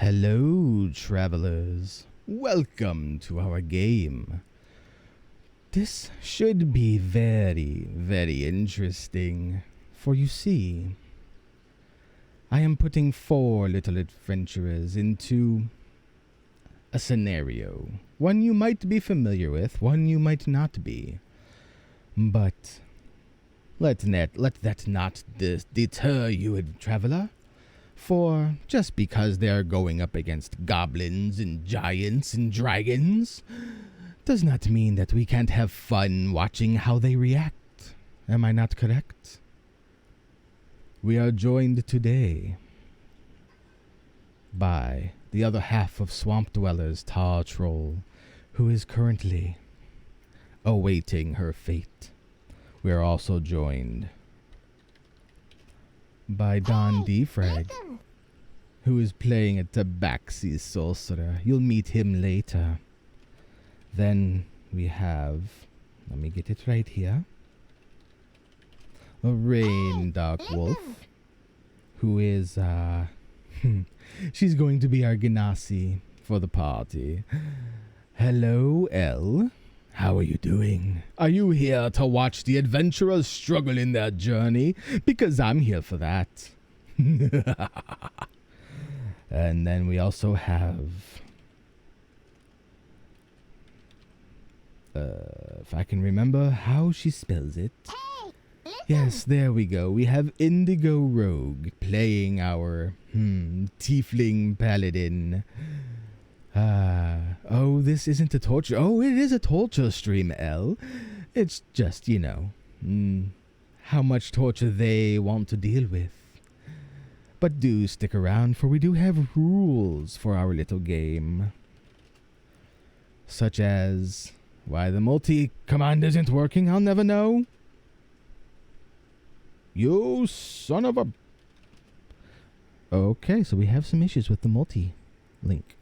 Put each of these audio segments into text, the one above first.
Hello, travelers. Welcome to our game. This should be very, very interesting, for you see, I am putting 4 little adventurers into a scenario. One you might be familiar with, one you might not be. But let that not deter you, traveler. For just because they are going up against goblins and giants and dragons does not mean that we can't have fun watching how they react. Am I not correct? We are joined today by the other half of Swamp Dweller's Tar Troll, who is currently awaiting her fate. We are also joined by Don Defrag, who is playing a Tabaxi sorcerer. You'll meet him later. Then we have, let me get it right here, a Rain Dark Wolf, who is, she's going to be our Ganassi for the party. Hello, Elle. How are you doing? Are you here to watch the adventurers struggle in their journey? Because I'm here for that. And then we also have, if I can remember how she spells it. Yes, there we go. We have Indigo Rogue playing our Tiefling Paladin. Oh, this isn't a torture. Oh, it is a torture stream, Elle. It's just, you know, how much torture they want to deal with. But do stick around, for we do have rules for our little game. Such as, why the multi-command isn't working, I'll never know. You son of a... Okay, so we have some issues with the multi-link.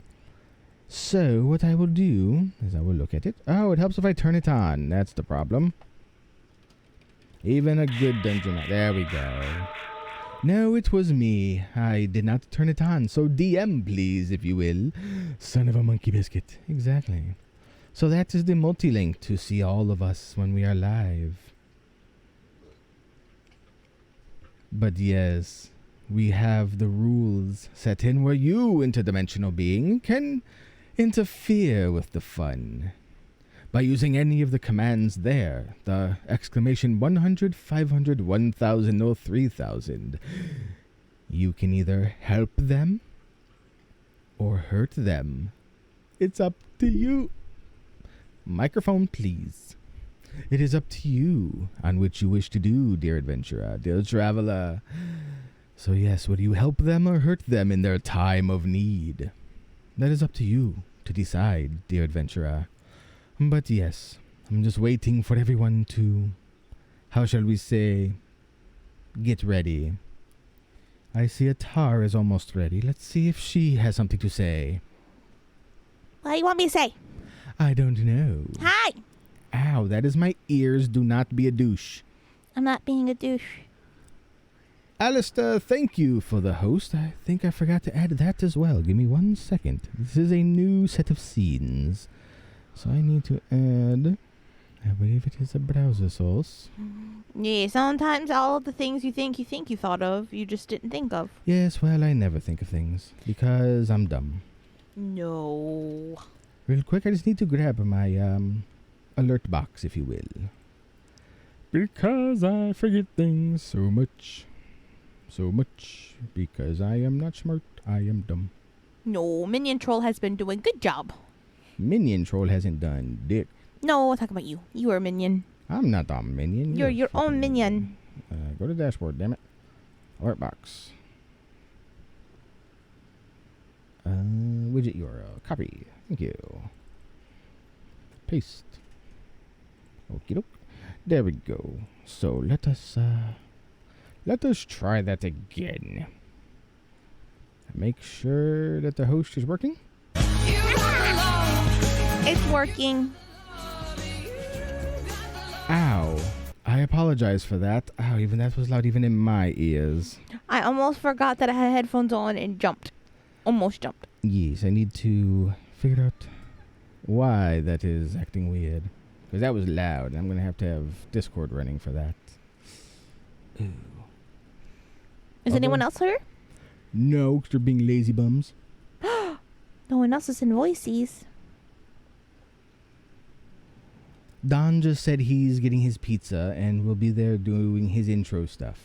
So, what I will do is I will look at it. Oh, it helps if I turn it on. That's the problem. Even a good dungeon. There we go. No, it was me. I did not turn it on. So DM, please, if you will. Son of a monkey biscuit. Exactly. So that is the multi-link to see all of us when we are live. But yes, we have the rules set in where you, interdimensional being, can interfere with the fun by using any of the commands there. The exclamation 100, 500, 1000, or 3000. You can either help them or hurt them. It's up to you. Microphone, please. It is up to you on which you wish to do, dear adventurer, dear traveler. So yes, would you help them or hurt them in their time of need? That is up to you to decide, dear adventurer. But yes, I'm just waiting for everyone to, how shall we say, get ready. I see Atar is almost ready. Let's see if she has something to say. What do you want me to say? I don't know. Hi! Ow, that is my ears. Do not be a douche. I'm not being a douche. Alistair, thank you for the host. I think I forgot to add that as well. Give me 1 second. This is a new set of scenes. So I need to add, I believe it is a browser source. Yeah, sometimes all of the things you think you thought of, you just didn't think of. Yes, well, I never think of things because I'm dumb. No. Real quick, I just need to grab my alert box, if you will. Because I forget things so much. So much. Because I am not smart, I am dumb. No, Minion Troll has been doing good job. Minion Troll hasn't done dick. No, I'll talk about you. You are a minion. I'm not a minion. You're your own minion. Go to dashboard, damn it. Alert box. Widget URL. Copy. Thank you. Paste. Okie doke. There we go. So let us try that again. Make sure that the host is working. It's working. Ow. I apologize for that. Ow, even that was loud even in my ears. I almost forgot that I had headphones on and jumped. Almost jumped. Yes, I need to figure out why that is acting weird. Because that was loud. I'm going to have Discord running for that. Ooh. Is anyone else here? No, because they're being lazy bums. No one else is in voices. Don just said he's getting his pizza and will be there doing his intro stuff.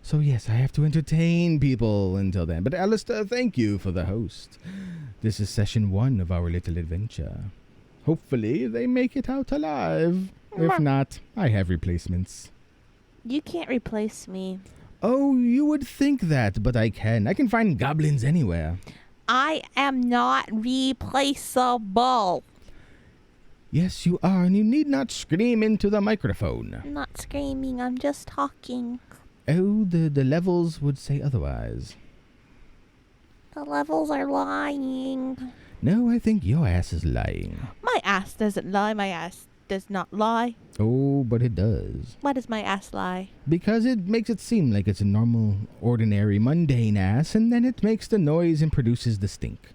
So yes, I have to entertain people until then. But Alistair, thank you for the host. This is session 1 of our little adventure. Hopefully they make it out alive. If not, I have replacements. You can't replace me. Oh, you would think that, but I can. I can find goblins anywhere. I am not replaceable. Yes, you are, and you need not scream into the microphone. I'm not screaming, I'm just talking. Oh, the levels would say otherwise. The levels are lying. No, I think your ass is lying. My ass doesn't lie. My ass does not lie. Oh, but it does. Why does my ass lie? Because it makes it seem like it's a normal, ordinary, mundane ass, and then it makes the noise and produces the stink.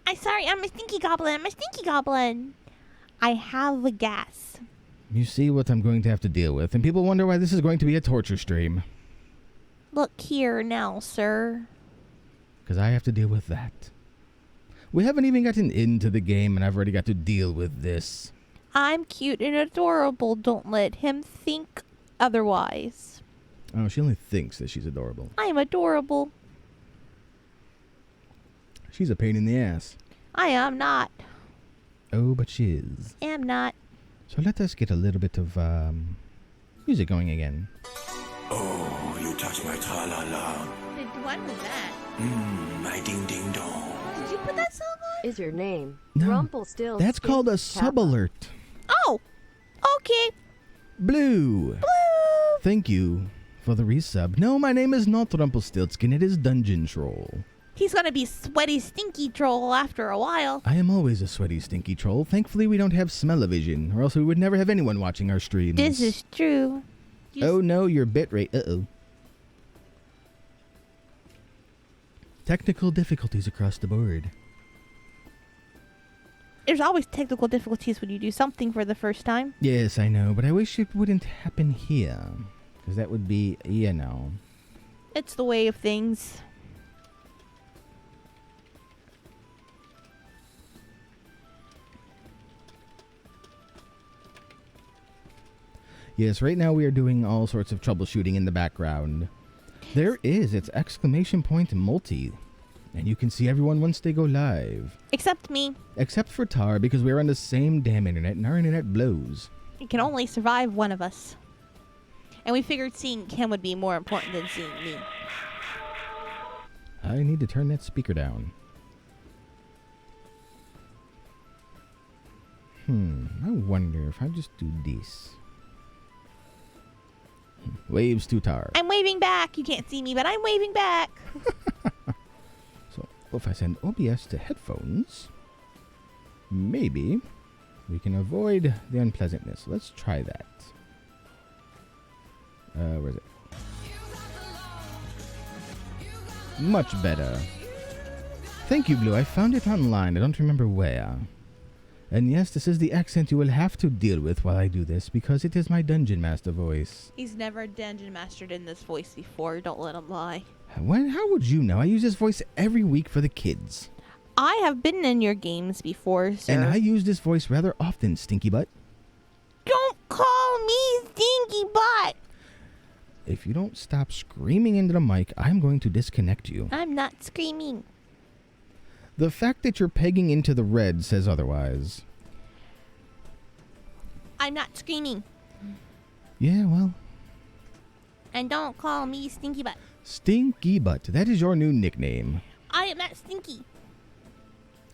I'm sorry, I'm a stinky goblin. I'm a stinky goblin. I have the gas. You see what I'm going to have to deal with, and people wonder why this is going to be a torture stream. Look here now, sir. Because I have to deal with that. We haven't even gotten into the game, and I've already got to deal with this. I'm cute and adorable. Don't let him think otherwise. Oh, she only thinks that she's adorable. I'm adorable. She's a pain in the ass. I am not. Oh, but she is. Am not. So let us get a little bit of music going again. Oh, you touch my tra-la-la. What was that? My ding-ding-dong. Did you put that song on? Is your name No, Rumpelstiltskin? that's called a sub-alert. Oh, okay. Blue. Blue. Thank you for the resub. No, my name is not Rumpelstiltskin. It is Dungeon Troll. He's gonna be sweaty, stinky troll after a while. I am always a sweaty, stinky troll. Thankfully, we don't have smell-o-vision, or else we would never have anyone watching our streams. This is true. Oh no, your bitrate. Uh-oh. Technical difficulties across the board. There's always technical difficulties when you do something for the first time. Yes, I know, but I wish it wouldn't happen here. Because that would be, you know. It's the way of things. Yes, right now we are doing all sorts of troubleshooting in the background. There is, it's exclamation point multi. And you can see everyone once they go live. Except me. Except for Tar, because we're on the same damn internet, and our internet blows. It can only survive one of us. And we figured seeing Kim would be more important than seeing me. I need to turn that speaker down. I wonder if I just do this. Waves to Tar. I'm waving back. You can't see me, but I'm waving back. So, if I send OBS to headphones, maybe we can avoid the unpleasantness. Let's try that. Where is it? Much better. Thank you, Blue. I found it online. I don't remember where. And yes, this is the accent you will have to deal with while I do this, because it is my Dungeon Master voice. He's never dungeon mastered in this voice before. Don't let him lie. How would you know? I use this voice every week for the kids. I have been in your games before, sir. And I use this voice rather often, Stinky Butt. Don't call me Stinky Butt. If you don't stop screaming into the mic, I'm going to disconnect you. I'm not screaming. The fact that you're pegging into the red says otherwise. I'm not screaming. Yeah, well. And don't call me Stinky Butt. Stinky Butt. That is your new nickname. I am not stinky.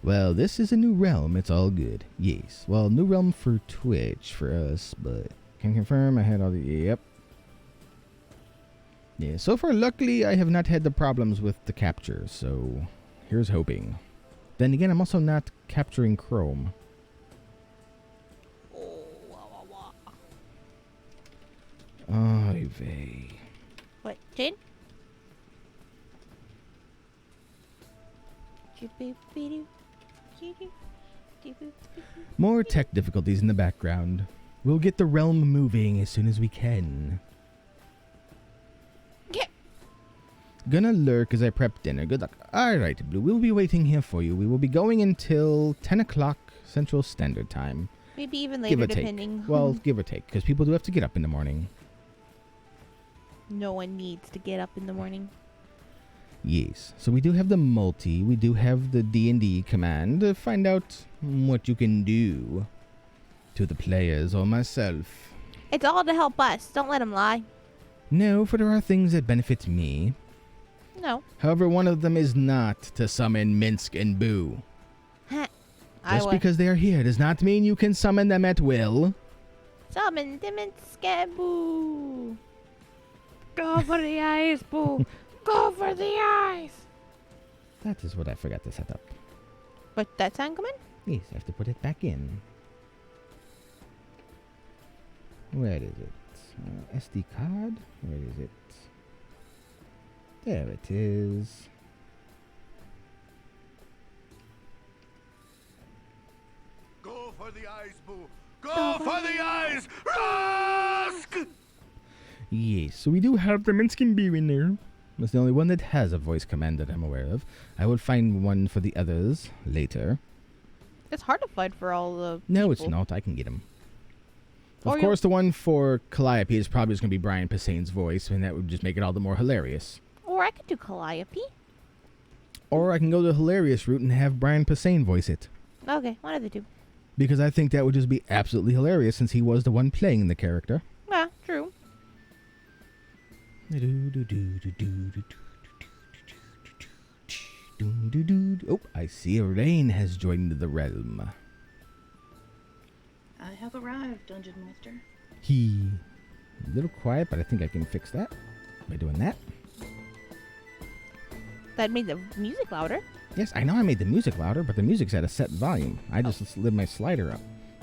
Well, this is a new realm. It's all good. Yes. Well, new realm for Twitch for us, but can confirm I had all the... Yep. Yeah, so far, luckily, I have not had the problems with the capture, so here's hoping. Then again, I'm also not capturing Chrome. Oy vey. What, Jane? More tech difficulties in the background. We'll get the realm moving as soon as we can. Yeah. Gonna lurk as I prep dinner. Good luck. Alright, Blue. We'll be waiting here for you. We will be going until 10 o'clock Central Standard Time. Maybe even Give later, or take. depending. Well, give or take, because people do have to get up in the morning. No one needs to get up in the morning. Yes. So we do have the multi. We do have the D&D command to find out what you can do to the players or myself. It's all to help us. Don't let them lie. No, for there are things that benefit me. No. However, one of them is not to summon Minsk and Boo. Just because they are here does not mean you can summon them at will. Summon them and Scaboo. Go for the eyes, Boo. Go for the eyes. That is what I forgot to set up. But that sound come in? Yes, I have to put it back in. Where is it? SD card? Where is it? There it is. Go for the eyes, Boo. Go for the eyes. Rusk! Yes, so we do have the Minsk and Boo in there. That's the only one that has a voice command that I'm aware of. I will find one for the others later. It's hard to fight for all the No, it's people. not. I can get him. Or Of course, the one for Calliope is probably just going to be Brian Posehne's voice, and that would just make it all the more hilarious. Or I could do Calliope. Or I can go the hilarious route and have Brian Posehne voice it. Okay, one of the two. Because I think that would just be absolutely hilarious since he was the one playing the character. Yeah, true. Oh, I see Rain has joined the realm. I have arrived, Dungeon Master. He... a little quiet, but I think I can fix that by doing that. That made the music louder. Yes, I know I made the music louder, but the music's at a set volume. I just slid my slider up.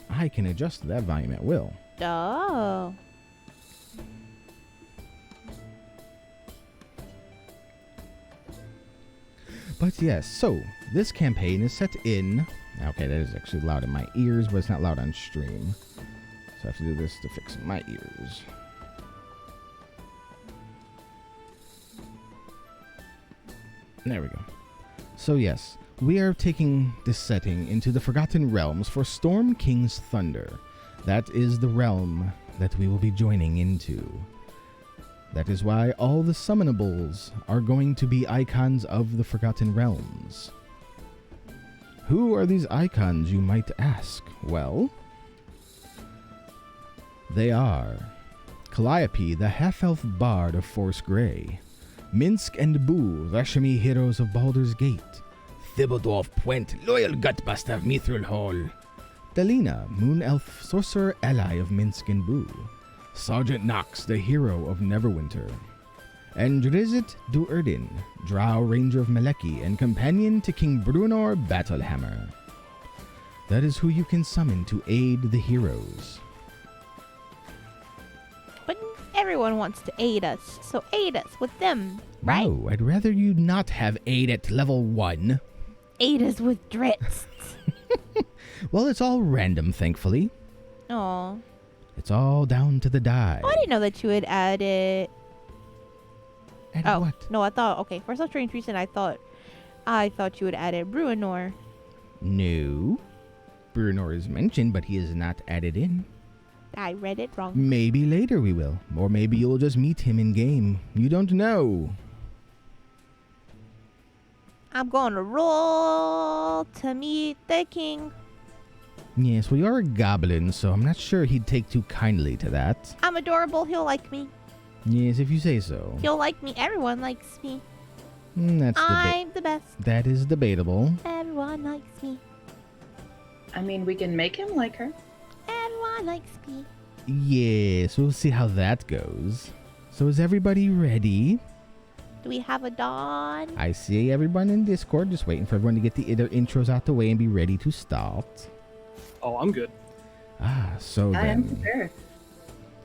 I can adjust that volume at will. Oh. But yes, so this campaign is set in... Okay, that is actually loud in my ears, but it's not loud on stream. So I have to do this to fix my ears. There we go. So yes, we are taking this setting into the Forgotten Realms for Storm King's Thunder. That is the realm that we will be joining into. That is why all the summonables are going to be icons of the Forgotten Realms. Who are these icons, you might ask? Well, they are Calliope, the half-elf bard of Force Grey, Minsk and Boo, Rashmi heroes of Baldur's Gate, Thibbledorf Puent, loyal gutbuster of Mithril Hall, Delina, moon elf sorcerer ally of Minsk and Boo, Sergeant Knox, the hero of Neverwinter, and Drizzt Duerdin, drow ranger of Maleki and companion to King Bruenor Battlehammer. That is who you can summon to aid the heroes. But everyone wants to aid us, so aid us with them, right? No, I'd rather you not have aid at level 1. Aid us with Drizzt. Well, it's all random, thankfully. Aw. It's all down to the die. Oh, I didn't know that you had added... And what? No, I thought... Okay, for some strange reason, I thought you had added Bruenor. No. Bruenor is mentioned, but he is not added in. I read it wrong. Maybe later we will. Or maybe you'll just meet him in game. You don't know. I'm going to roll to meet the king. Yes, well, you're a goblin, so I'm not sure he'd take too kindly to that. I'm adorable. He'll like me. Yes, if you say so. He'll like me. Everyone likes me. That's I'm the best. That is debatable. Everyone likes me. I mean, we can make him like her. Everyone likes me. Yes, we'll see how that goes. So is everybody ready? Do we have a dawn? I see everyone in Discord just waiting for everyone to get their intros out the way and be ready to start. Oh, I'm good. So I am then, prepared.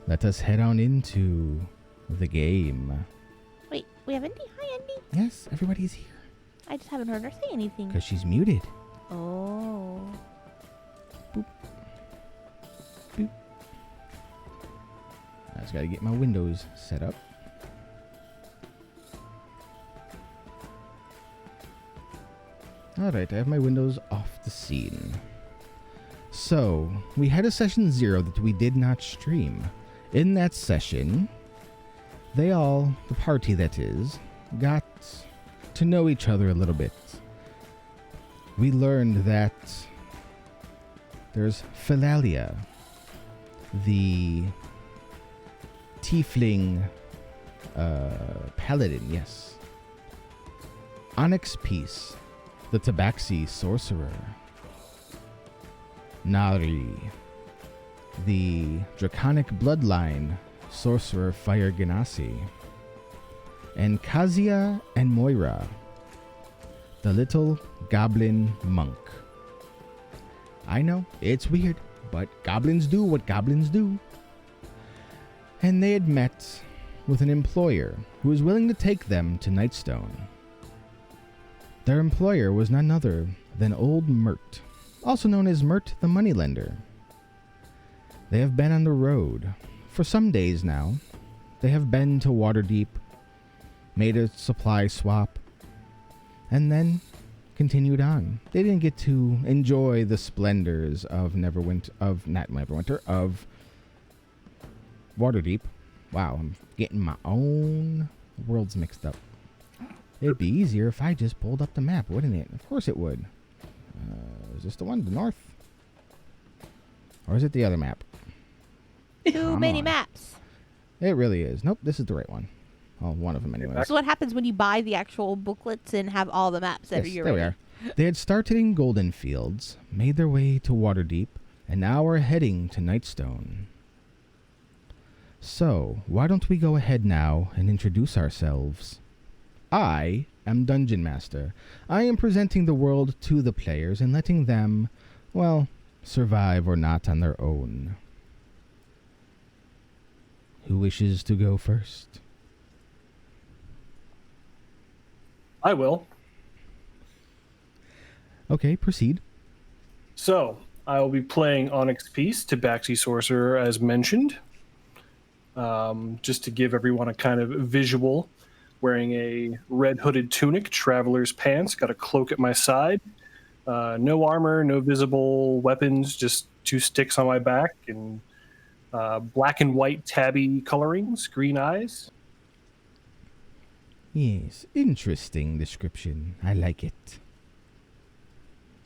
let us head on into the game. We have Indy. Hi, Indy. Yes, everybody's here. I just haven't heard her say anything. Because she's muted. Oh. Boop. Boop. I just gotta get my windows set up. Alright, I have my windows off the scene. So, we had a session 0 that we did not stream. In that session, they all, the party that is, got to know each other a little bit. We learned that there's Philalia, the tiefling paladin, yes. Onyx Peace, the Tabaxi sorcerer. Nari, the draconic bloodline sorcerer Fire Ganassi. And Kazia and Moira, the little goblin monk. I know, it's weird, but goblins do what goblins do. And they had met with an employer who was willing to take them to Nightstone. Their employer was none other than old Mert, also known as Mert the Moneylender. They have been on the road for some days now. They have been to Waterdeep, made a supply swap, and then continued on. They didn't get to enjoy the splendors of of Waterdeep. Wow, I'm getting my own worlds mixed up. It'd be easier if I just pulled up the map, wouldn't it? Of course it would. Is this the one, the north? Or is it the other map? Too many maps. It really is. Nope, this is the right one. Oh, one of them anyway. This is what happens when you buy the actual booklets and have all the maps that Yes, are there we are. They had started in Golden Fields, made their way to Waterdeep, and now are heading to Nightstone. So, why don't we go ahead now and introduce ourselves? I am Dungeon Master. I am presenting the world to the players and letting them, well, survive or not on their own. Who wishes to go first? I will. Okay, proceed. So, I will be playing Onyx Peace, Tabaxi Sorcerer, as mentioned. Just to give everyone a kind of visual, wearing a red hooded tunic, traveler's pants, got a cloak at my side. No armor, no visible weapons, just 2 sticks on my back, and black and white tabby colorings, green eyes. Yes, interesting description. I like it.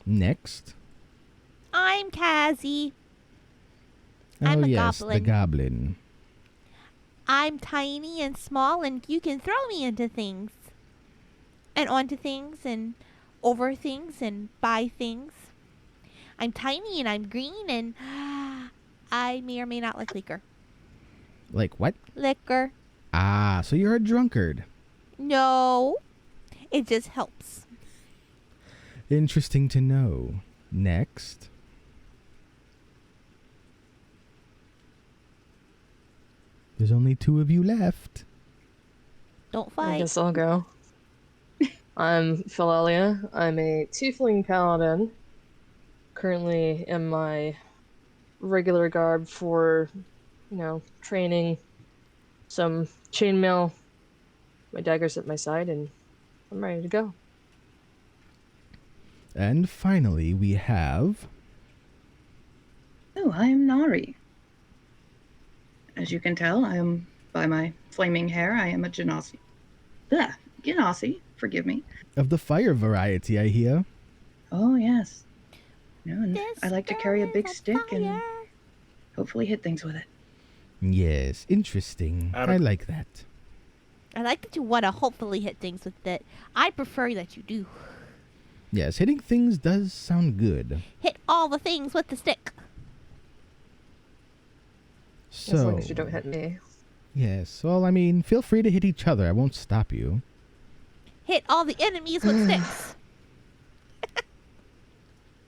Next. I'm Kazzy. Oh, I'm a yes, the goblin. goblin. I'm tiny and small, and you can throw me into things. And onto things, and over things, and by things. I'm tiny, and I'm green, and I may or may not like liquor. Like what? Liquor. Ah, so you're a drunkard. No. It just helps. Interesting to know. Next. There's only 2 of you left. Don't I fight. guess I'll go. I'm Philalia. I'm a tiefling paladin. Currently in my regular garb for, training. Some chainmail. My dagger's at my side, and I'm ready to go. And finally, we have... Oh, I am Nari. As you can tell, I am, by my flaming hair, I am a Genasi. Genasi, forgive me. Of the fire variety, I hear. Oh, yes. And This I like to carry a big girl is stick and fire. hopefully hit things with it. Yes, interesting. I like that. I like that you want to hopefully hit things with it. I prefer that you do. Yes, hitting things does sound good. Hit all the things with the stick. So, As long as you don't hit me. yes, well, I mean, feel free to hit each other. I won't stop you. Hit all the enemies with sticks.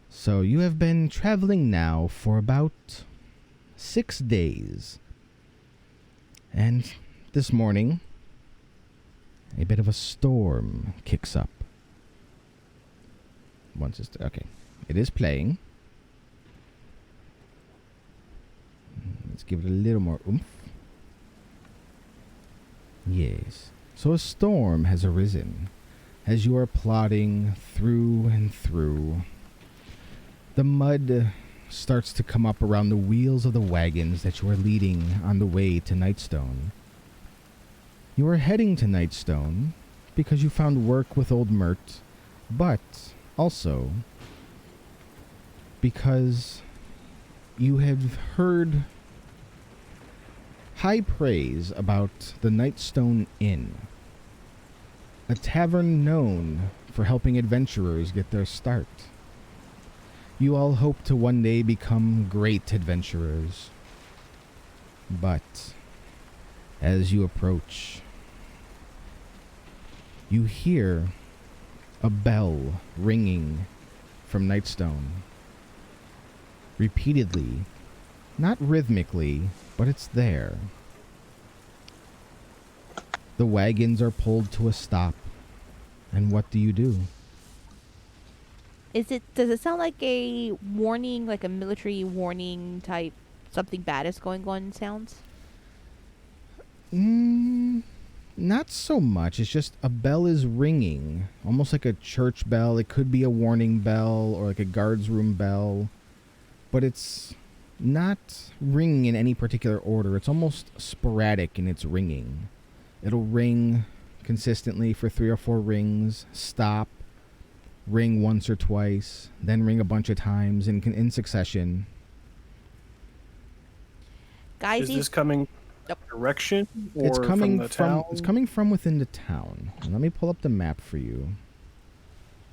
So, you have been traveling now for about 6 days. And this morning, a bit of a storm kicks up. Okay. It is playing. Let's give it a little more oomph. Yes. So a storm has arisen as you are plodding through and through. The mud starts to come up around the wheels of the wagons that you are leading on the way to Nightstone. You are heading to Nightstone because you found work with old Mert, but also because you have heard high praise about the Nightstone Inn, a tavern known for helping adventurers get their start. You all hope to one day become great adventurers. But as you approach, you hear a bell ringing from Nightstone. Repeatedly, not rhythmically, but it's there. The wagons are pulled to a stop. And what do you do? Does it sound like a warning, like a military warning type, something bad is going on sounds? Not so much. It's just a bell is ringing, almost like a church bell. It could be a warning bell or like a guard's room bell, but it's not ringing in any particular order. It's almost sporadic in its ringing. It'll ring consistently for 3 or 4 rings, stop, ring once or twice, then ring a bunch of times in succession. Guys, Is this coming direction or It's coming from the town? It's coming from within the town. And let me pull up the map for you,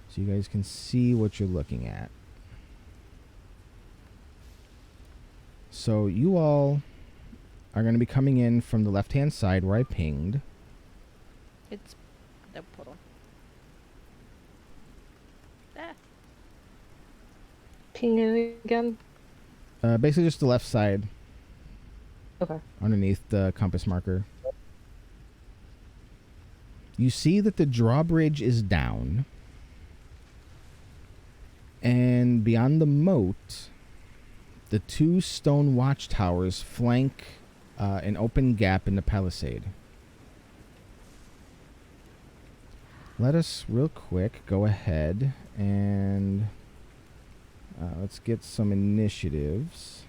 so you guys can see what you're looking at. So you all are going to be coming in from the left-hand side where I pinged. it's no, hold on. Ah. Ping it again. Basically just the left side Okay. underneath the compass marker. You see that the drawbridge is down, and beyond the moat, the 2 stone watchtowers flank an open gap in the palisade. Let us real quick go ahead and let's get some initiatives.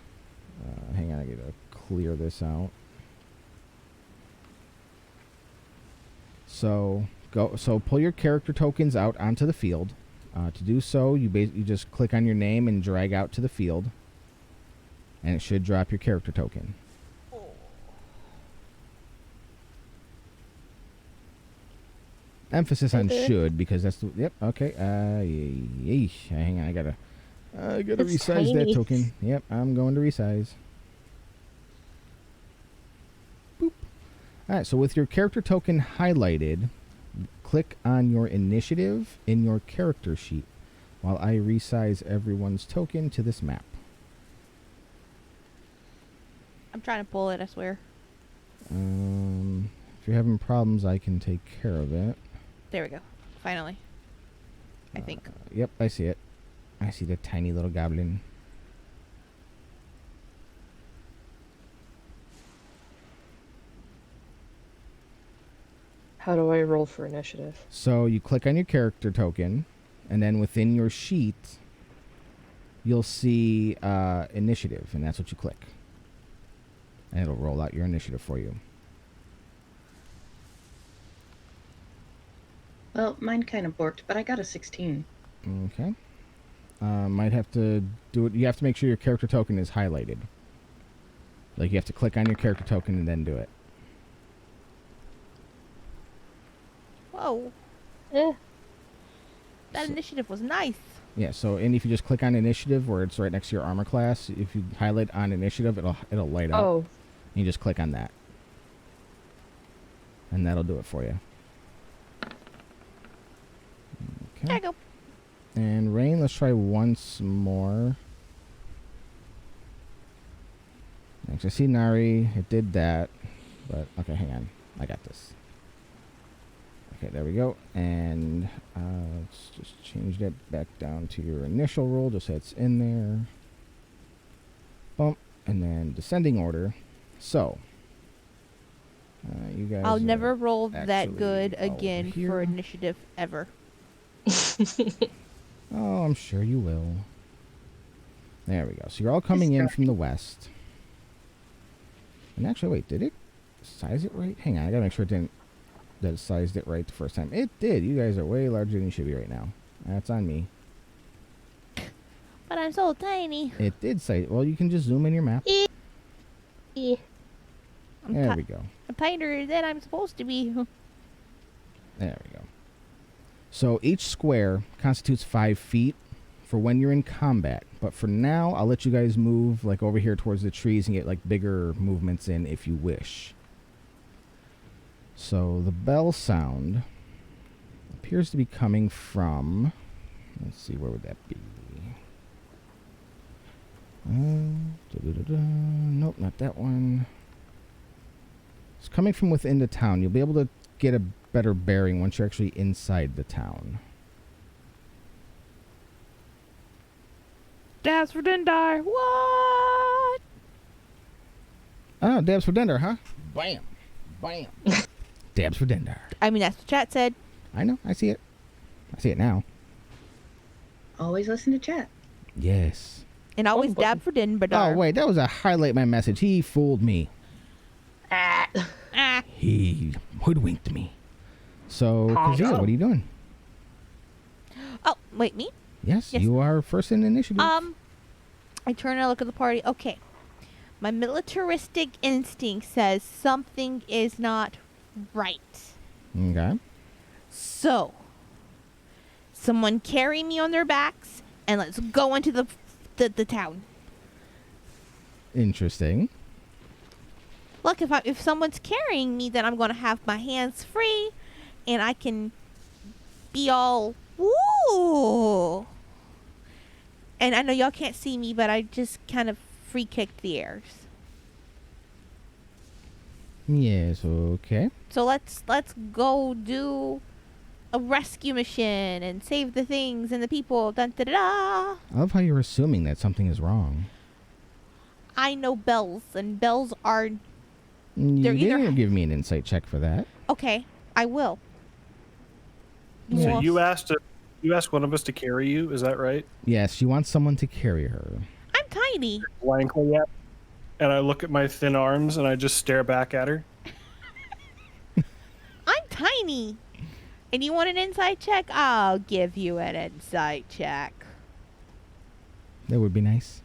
Hang on, I gotta clear this out. So pull your character tokens out onto the field. To do so, you just click on your name and drag out to the field, and it should drop your character token. Emphasis on Okay. should, because that's the, yep, okay. Hang on, I gotta It's resize that tiny. token. Yep, I'm going to resize. Boop. Alright, so with your character token highlighted, click on your initiative in your character sheet while I resize everyone's token to this map. I'm trying to pull it, I swear. If you're having problems, I can take care of it. There we go. Finally. I think. Yep, I see it. I see the tiny little goblin. How do I roll for initiative? So you click on your character token, and then within your sheet, you'll see initiative, and that's what you click. And it'll roll out your initiative for you. Well, mine kind of borked, but I got a 16. Okay. Might have to do it. You have to make sure your character token is highlighted. Like, you have to click on your character token and then do it. Whoa. Eh. That initiative was nice. Yeah, so, and if you just click on initiative where it's right next to your armor class, if you highlight on initiative, it'll light up. Oh. And you just click on that. And that'll do it for you. There Okay. you go. And Rain, let's try once more. Next, I see Nari. It did that. But, okay, hang on. I got this. Okay, there we go. And let's just change that back down to your initial roll, just so it's in there. Bump. And then descending order. So, you guys. I'll are never roll that actually good all over again here. for initiative ever. Oh, I'm sure you will. There we go. So you're all coming in from the west. And actually, wait, did it size it right? Hang on, I gotta make sure that it sized it right the first time. It did. You guys are way larger than you should be right now. That's on me. But I'm so tiny. It did size. Well, you can just zoom in your map. I'm There we go. I'm tighter than I'm supposed to be. There we go. So each square constitutes 5 feet for when you're in combat. But for now, I'll let you guys move like over here towards the trees and get like bigger movements in if you wish. So the bell sound appears to be coming from, let's see, where would that be? Nope, not that one. It's coming from within the town. You'll be able to get a better bearing once you're actually inside the town. Dabs for Dendar. What? Oh, dabs for Dendar, huh? Bam. Bam. Dabs for Dendar. I mean, that's what chat said. I know. I see it. I see it now. Always listen to chat. Yes. And always but- dab for Dendar. Oh, wait. That was a highlight my message. He fooled me. Ah. He hoodwinked me. So, Kazia, what are you doing? Oh, wait, me? Yes, Yes. you are first in initiative. I turn and I look at the party. Okay. My militaristic instinct says something is not right. Okay. So, someone carry me on their backs and let's go into the town. Interesting. Look, if someone's carrying me, then I'm going to have my hands free and I can be all woo. And I know y'all can't see me, but I just kind of free kicked the airs. Yes, okay. So let's go do a rescue mission and save the things and the people. Dun, da, da, da. I love how you're assuming that something is wrong. I know bells, and bells are You They're either- didn't give me an insight check for that. okay. I will. Yeah. So Well, you asked one of us to carry you, is that right? Yes, she wants someone to carry her. I'm tiny. Blankly at, and I look at my thin arms and I just stare back at her. I'm tiny. And you want an insight check? I'll give you an insight check. That would be nice.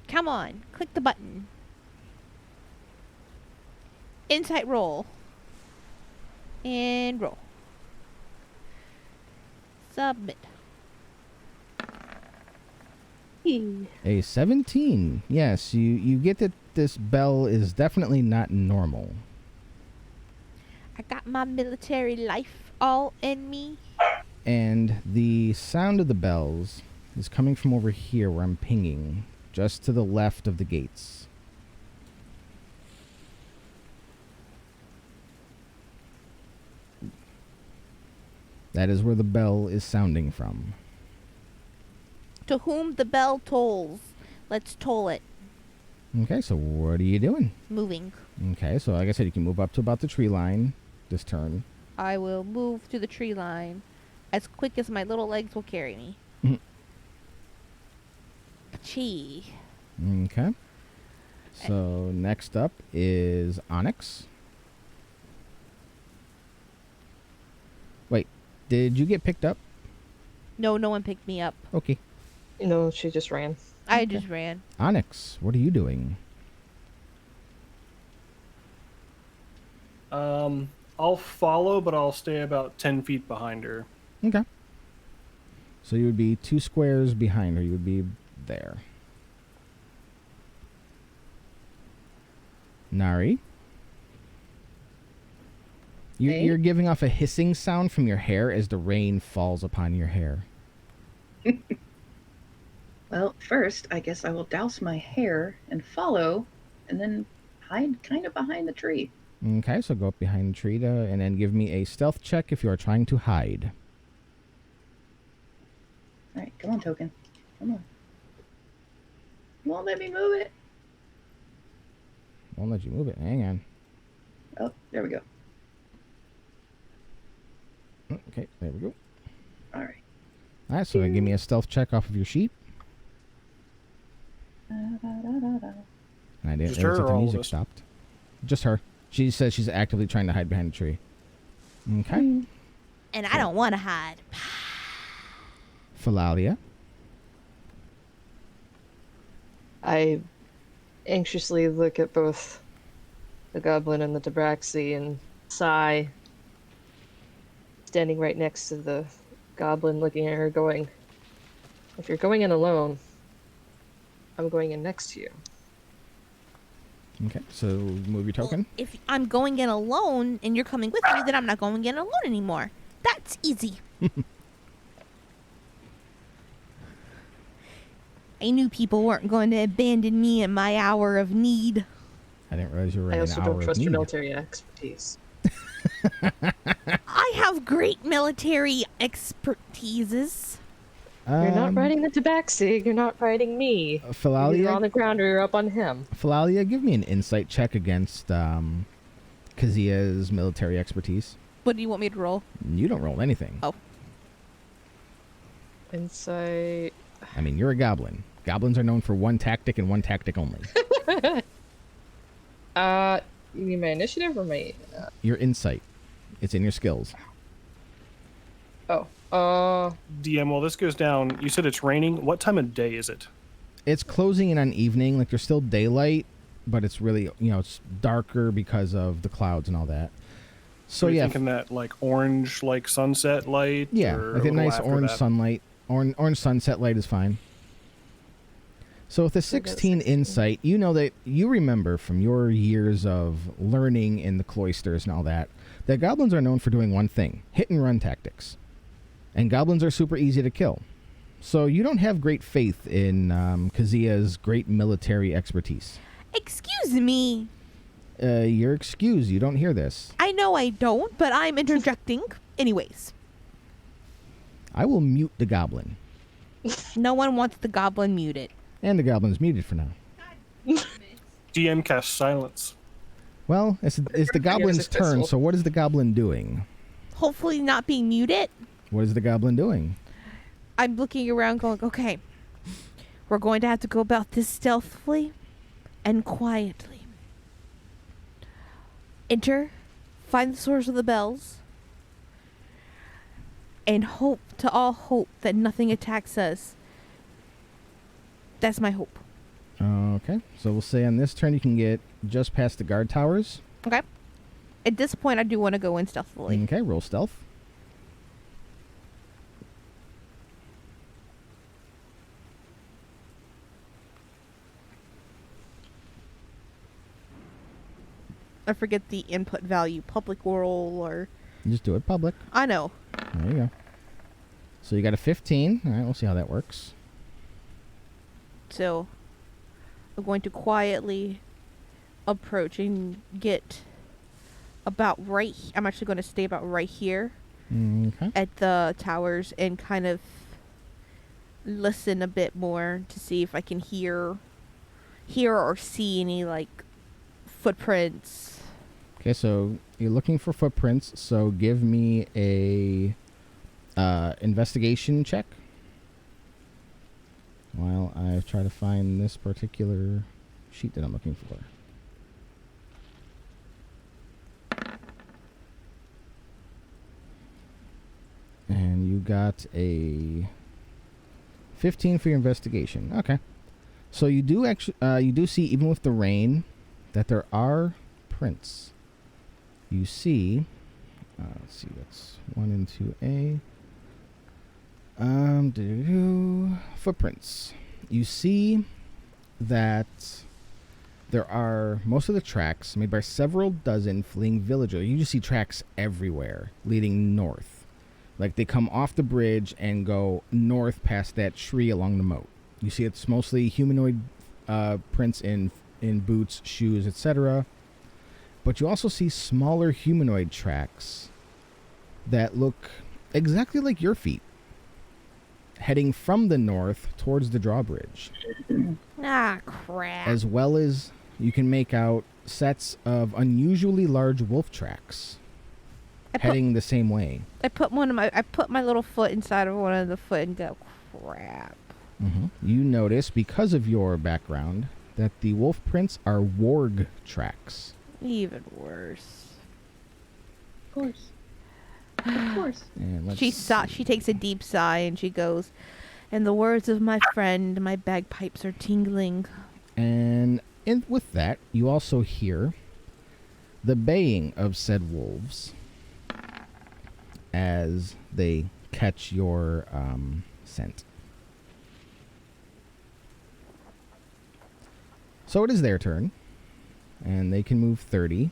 Come on, click the button. Insight roll. And roll. Submit. A 17. Yes, you get that this bell is definitely not normal. I got my military life all in me. And the sound of the bells is coming from over here where I'm pinging, just to the left of the gates. That is where the bell is sounding from. To whom the bell tolls. Let's toll it. Okay, so what are you doing? Moving. Okay, so like I said, you can move up to about the tree line this turn. I will move to the tree line as quick as my little legs will carry me. Mhm. Gee. Okay. So next up is Onyx. Wait, did you get picked up? No, no one picked me up. Okay. No, she just ran. I just ran. Onyx, what are you doing? I'll follow, but I'll stay about 10 feet behind her. Okay. So you would be 2 squares behind her. You would be there. Nari? Hey? You're giving off a hissing sound from your hair as the rain falls upon your hair. Well, first, I guess I will douse my hair and follow, and then hide kind of behind the tree. Okay, so go up behind the tree and then give me a stealth check if you are trying to hide. All right, come on, token. Come on. You won't let me move it. Won't let you move it. Hang on. Oh, there we go. Okay, there we go. All right. All right, so then give me a stealth check off of your sheet. And I didn't. Just It her looks like or the all of music us? stopped. Just her. She says she's actively trying to hide behind a tree. Okay. And I don't want to hide. Philalia. I anxiously look at both the goblin and the tabaxi and sigh, standing right next to the goblin, looking at her, going, "If you're going in alone, I'm going in next to you." Okay, so move your token. If I'm going in alone and you're coming with me, then I'm not going in alone anymore. That's easy. I knew people weren't going to abandon me in my hour of need. I didn't realize you were I in an also hour don't of trust your need. military expertise. I have great military expertises. You're not riding the tabaxi, you're not riding me. You're Philalia, on the ground or you're up on him. Philalia, give me an insight check against Kazia's military expertise. What do you want me to roll? You don't roll anything. Oh. Insight. I mean, you're a goblin. Goblins are known for one tactic and one tactic only. You mean my initiative or my... Your insight. It's in your skills. DM, while this goes down, you said it's raining. What time of day is it? It's closing in on evening. Like, there's still daylight, but it's really, it's darker because of the clouds and all that. So, Are you yeah. thinking that, like, orange, like, sunset light? Yeah, or like a little nice after orange that? sunlight. Orange sunset light is fine. So with a 16 insight, you know that you remember from your years of learning in the cloisters and all that goblins are known for doing one thing: hit and run tactics. And goblins are super easy to kill. So you don't have great faith in Kazia's great military expertise. Excuse me. You're excused. You don't hear this. I know I don't, but I'm interjecting. Anyways, I will mute the goblin. no one wants the goblin muted. And the goblin's muted for now. DM casts silence. Well, it's the goblin's turn, so what is the goblin doing? Hopefully not being muted. What is the goblin doing? I'm looking around going, okay, we're going to have to go about this stealthily and quietly. Enter, find the source of the bells, and hope that nothing attacks us. That's my hope. Okay, so we'll say on this turn you can get just past the guard towers. Okay. At this point, I do want to go in stealthily. Okay, roll stealth. I forget the input value, public roll or... Just do it public. I know. There you go. So you got a 15. All right, we'll see how that works. So, I'm going to quietly approach and get about right... I'm actually going to stay about right here Okay. at the towers and kind of listen a bit more to see if I can hear or see any, like, footprints. Okay, so you're looking for footprints, so give me a investigation check while I try to find this particular sheet that I'm looking for. And you got a 15 for your investigation. Okay. So you do actually you do see, even with the rain, that there are prints. You see, let's see, that's 1 and 2A. Footprints. You see that there are most of the tracks made by several dozen fleeing villagers. You just see tracks everywhere leading north. Like they come off the bridge and go north past that tree along the moat. You see it's mostly humanoid prints in boots, shoes, etc. but you also see smaller humanoid tracks that look exactly like your feet, heading from the north towards the drawbridge. Ah, crap. As well as you can make out sets of unusually large wolf tracks heading the same way. I put my little foot inside of one of the foot and go, crap. You notice, because of your background, that the wolf prints are warg tracks. Even worse. Of course. Of course. And let's She see. takes a deep sigh and she goes, "In the words of my friend, my bagpipes are tingling." And with that, you also hear the baying of said wolves as they catch your scent. So it is their turn, and they can move 30,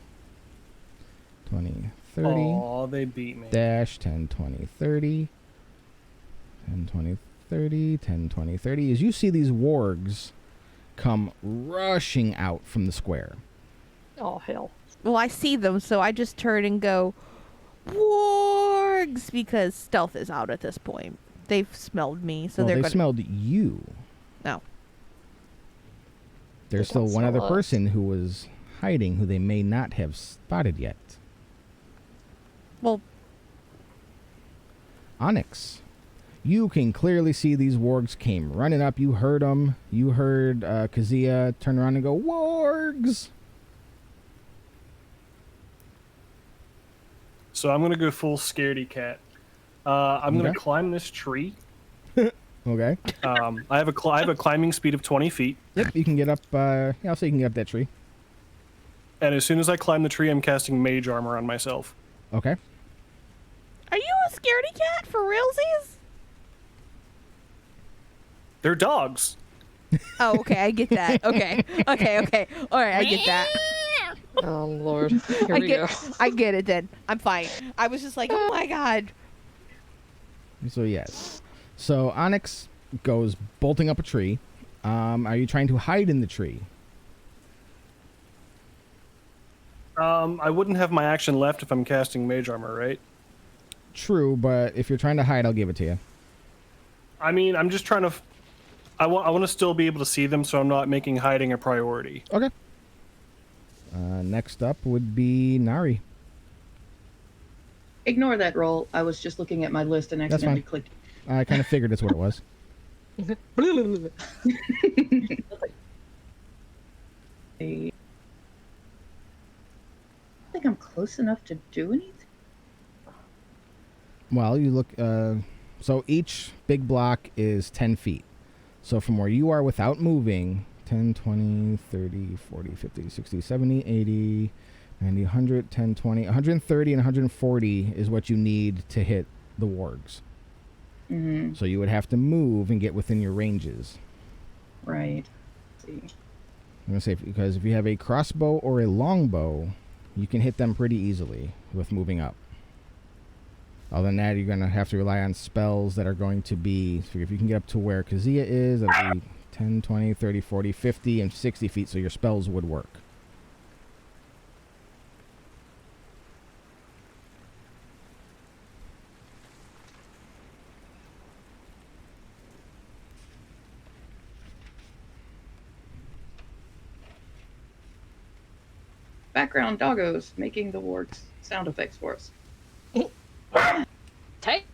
20, 30, Aw, they beat me. dash 10, 20, 30, 10, 20, 30, 10, 20, 30. As you see these wargs come rushing out from the square. Oh, hell. Well, I see them, so I just turn and go, "Wargs!" because stealth is out at this point. They've smelled me, so Well, they're they going to... smelled you. No. There's They still don't one other smell us. person who was hiding who they may not have spotted yet. Well, Onyx. You can clearly see these wargs came running up. You heard them. You heard Kazia turn around and go, "Wargs!" So I'm gonna go full scaredy cat. I'm gonna Okay. climb this tree. Okay. I have a climbing speed of 20 feet, Yep, you can get up. Yeah, I'll say you can get up that tree. and as soon as I climb the tree, I'm casting mage armor on myself. Okay. are you a scaredy cat for realsies? They're dogs. Oh, okay, I get that. Okay. Okay. All right, I get that. Oh, Lord. Here we go. I get it then. I'm fine. I was just like, oh my god. So yes. So Onyx goes bolting up a tree. Are you trying to hide in the tree? I wouldn't have my action left if I'm casting mage armor, right? True, but if you're trying to hide, I'll give it to you. I mean, I'm just trying to. I want to still be able to see them, so I'm not making hiding a priority. Okay. Next up would be Nari. Ignore that roll. I was just looking at my list and That's accidentally fine. clicked. I kind of figured that's what it was. I think I'm close enough to do anything. Well, you look. So each big block is 10 feet. So from where you are without moving, 10, 20, 30, 40, 50, 60, 70, 80, 90, 100, 10, 20, 130, and 140 is what you need to hit the wargs. Mm-hmm. So you would have to move and get within your ranges. Right. Let's see. I'm going to say, because if you have a crossbow or a longbow, you can hit them pretty easily with moving up. Other than that, you're going to have to rely on spells that are going to be, so if you can get up to where Kazia is, that'll be 10, 20, 30, 40, 50, and 60 feet, so your spells would work. Background doggos making the wargs sound effects for us. Take.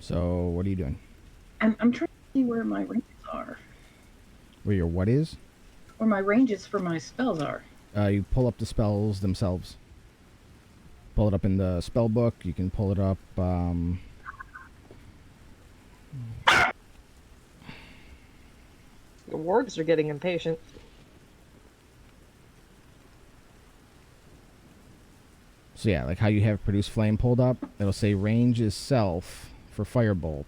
So, what are you doing? I'm trying to see where my ranges are. Where your what is? Where my ranges for my spells are. You pull up the spells themselves. Pull it up in the spell book. You can pull it up. The wargs are getting impatient. So yeah, like how you have produce flame pulled up, it'll say range is self for firebolt.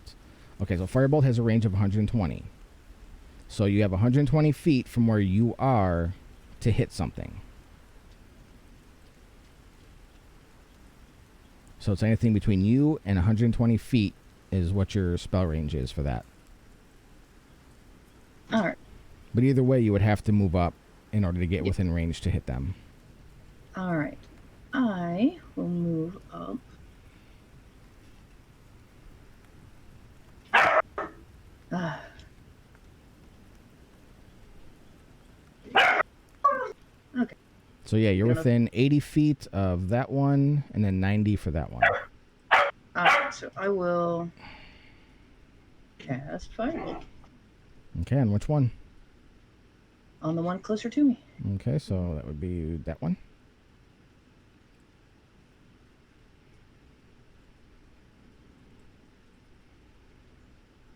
Okay, so firebolt has a range of 120. So you have 120 feet from where you are to hit something. So it's anything between you and 120 feet is what your spell range is for that. All right. But either way, you would have to move up in order to get within range to hit them. All right. I will move up. Ah. Okay. So yeah, you're within 80 feet of that one, and then 90 for that one. All right. So I will cast Firebolt Okay, and which one? on the one closer to me. Okay, so that would be that one.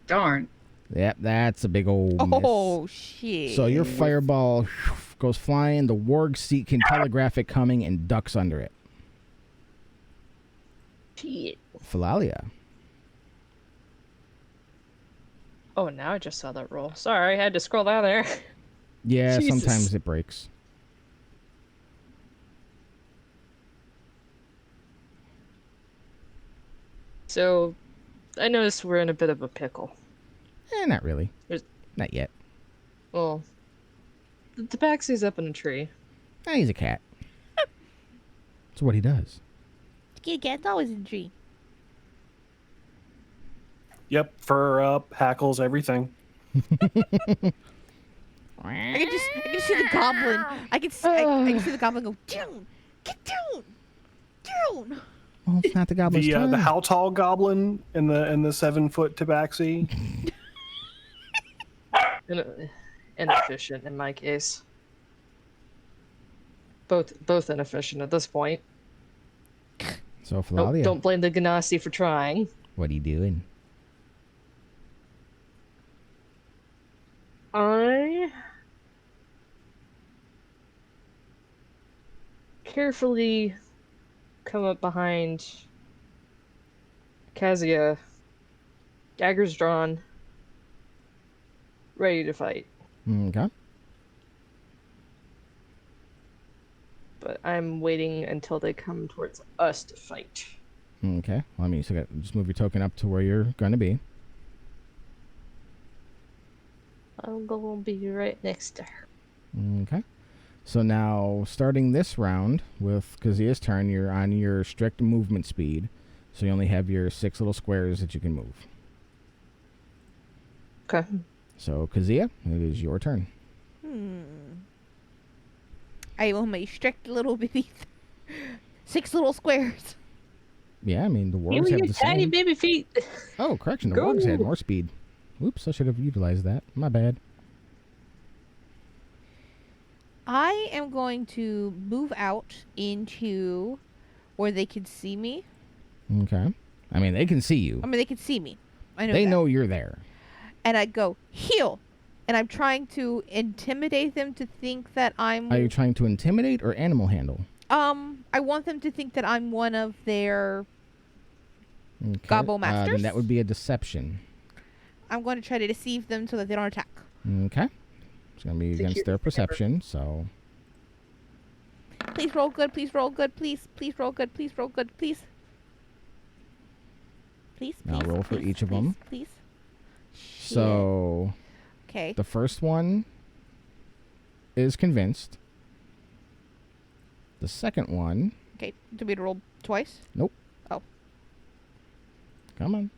Darn. Yep, that's a big old Oh, miss. shit. So your fireball goes flying. The warg seat can telegraph it coming and ducks under it. Shit. Philalia. Oh, now I just saw that roll. Sorry, I had to scroll down there. Yeah, Jesus. sometimes it breaks. So, I noticed we're in a bit of a pickle. Not really. There's- Not yet. Well, the tabaxi's up in a tree. He's a cat. That's what he does. Get cat's always in tree. Yep, fur up, hackles, everything. I can see the goblin. I can see the goblin go down. Get down. Down. Well, it's not the goblin's turn. The how tall goblin and the 7-foot tabaxi. Inefficient in my case. Both inefficient at this point. So, Nope, Philalia, don't blame the Ganassi for trying. what are you doing? I carefully come up behind Kazia, daggers drawn, ready to fight. Okay. But I'm waiting until they come towards us to fight. Okay. Well, I mean, so just move your token up to where you're going to be. I'm gonna be right next to her. Okay. So now, starting this round with Kazia's turn, you're on your strict movement speed. So you only have your 6 little squares that you can move. Okay. So, Kazia, it is your turn. I will make strict little bitty 6 little squares. Yeah, I mean, the wargs You have your the tiny same. baby feet. Oh, correction. The Go. wargs had more speed. Oops, I should have utilized that. My bad. I am going to move out into where they can see me. Okay. I mean, they can see you. I mean, they can see me. I know They that. know you're there. And I go, heal. And I'm trying to intimidate them to think that I'm... Are you trying to intimidate or animal handle? I want them to think that I'm one of their... Okay. Gobble Then masters? that would be a deception. I'm going to try to deceive them so that they don't attack. Okay. It's going to be against their perception, so... Please roll good, please roll good, please. Please roll good, please roll good, please. Please, Now please, roll for please, each of please, them. Please. So, Okay. the first one is convinced. The second one... Okay, do we roll twice? Nope. Oh. Come on.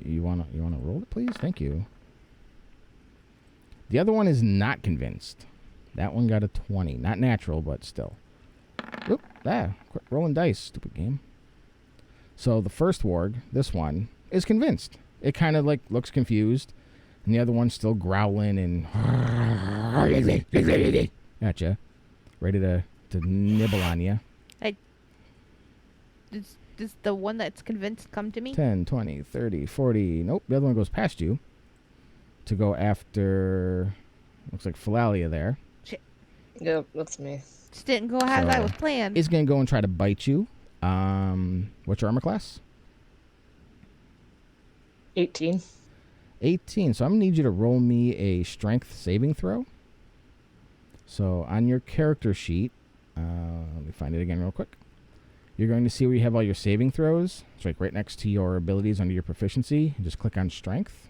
You wanna roll it, please? Thank you. The other one is not convinced. That one got a 20. Not natural, but still. Oop, quit rolling dice, stupid game. So the first warg, this one, is convinced. It kind of like looks confused, and the other one's still growling and gotcha, ready to nibble on you. Does the one that's convinced come to me? 10, 20, 30, 40. Nope, the other one goes past you to go after, looks like Philalia there. Yep, that's me. Just didn't go as I was planned. Is going to go and try to bite you. What's your armor class? 18. 18. So I'm going to need you to roll me a strength saving throw. So on your character sheet, let me find it again real quick. You're going to see where you have all your saving throws. It's like right next to your abilities under your proficiency. Just click on strength.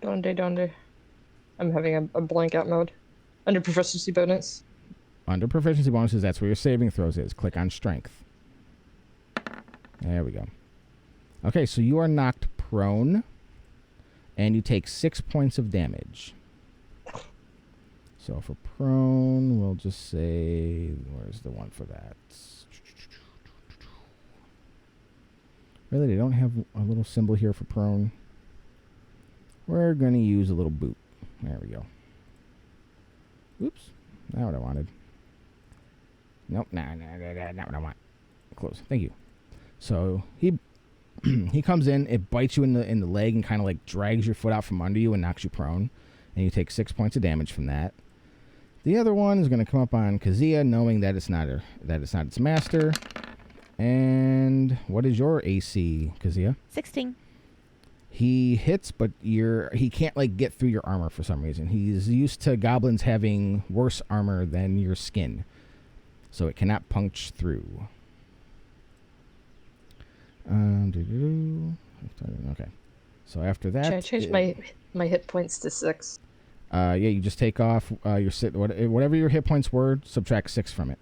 Donde. I'm having a blank out mode. Under proficiency bonus. Under proficiency bonuses, that's where your saving throws is. Click on strength. There we go. Okay, so you are knocked prone, and you take 6 points of damage. So for prone, we'll just say, where's the one for that? Really, they don't have a little symbol here for prone. We're going to use a little boot. There we go. Oops. Not what I wanted. Nope. Not what I want. Close. Thank you. So he he comes in, it bites you in the leg and kind of like drags your foot out from under you and knocks you prone. And you take 6 points of damage from that. The other one is going to come up on Kazia, knowing that it's not its master. And what is your AC, Kazia? 16. He hits, but he can't like get through your armor for some reason. He's used to goblins having worse armor than your skin, so it cannot punch through. Okay. So after that, Should I change my hit points to 6? Yeah, you just take off whatever your hit points were, subtract 6 from it.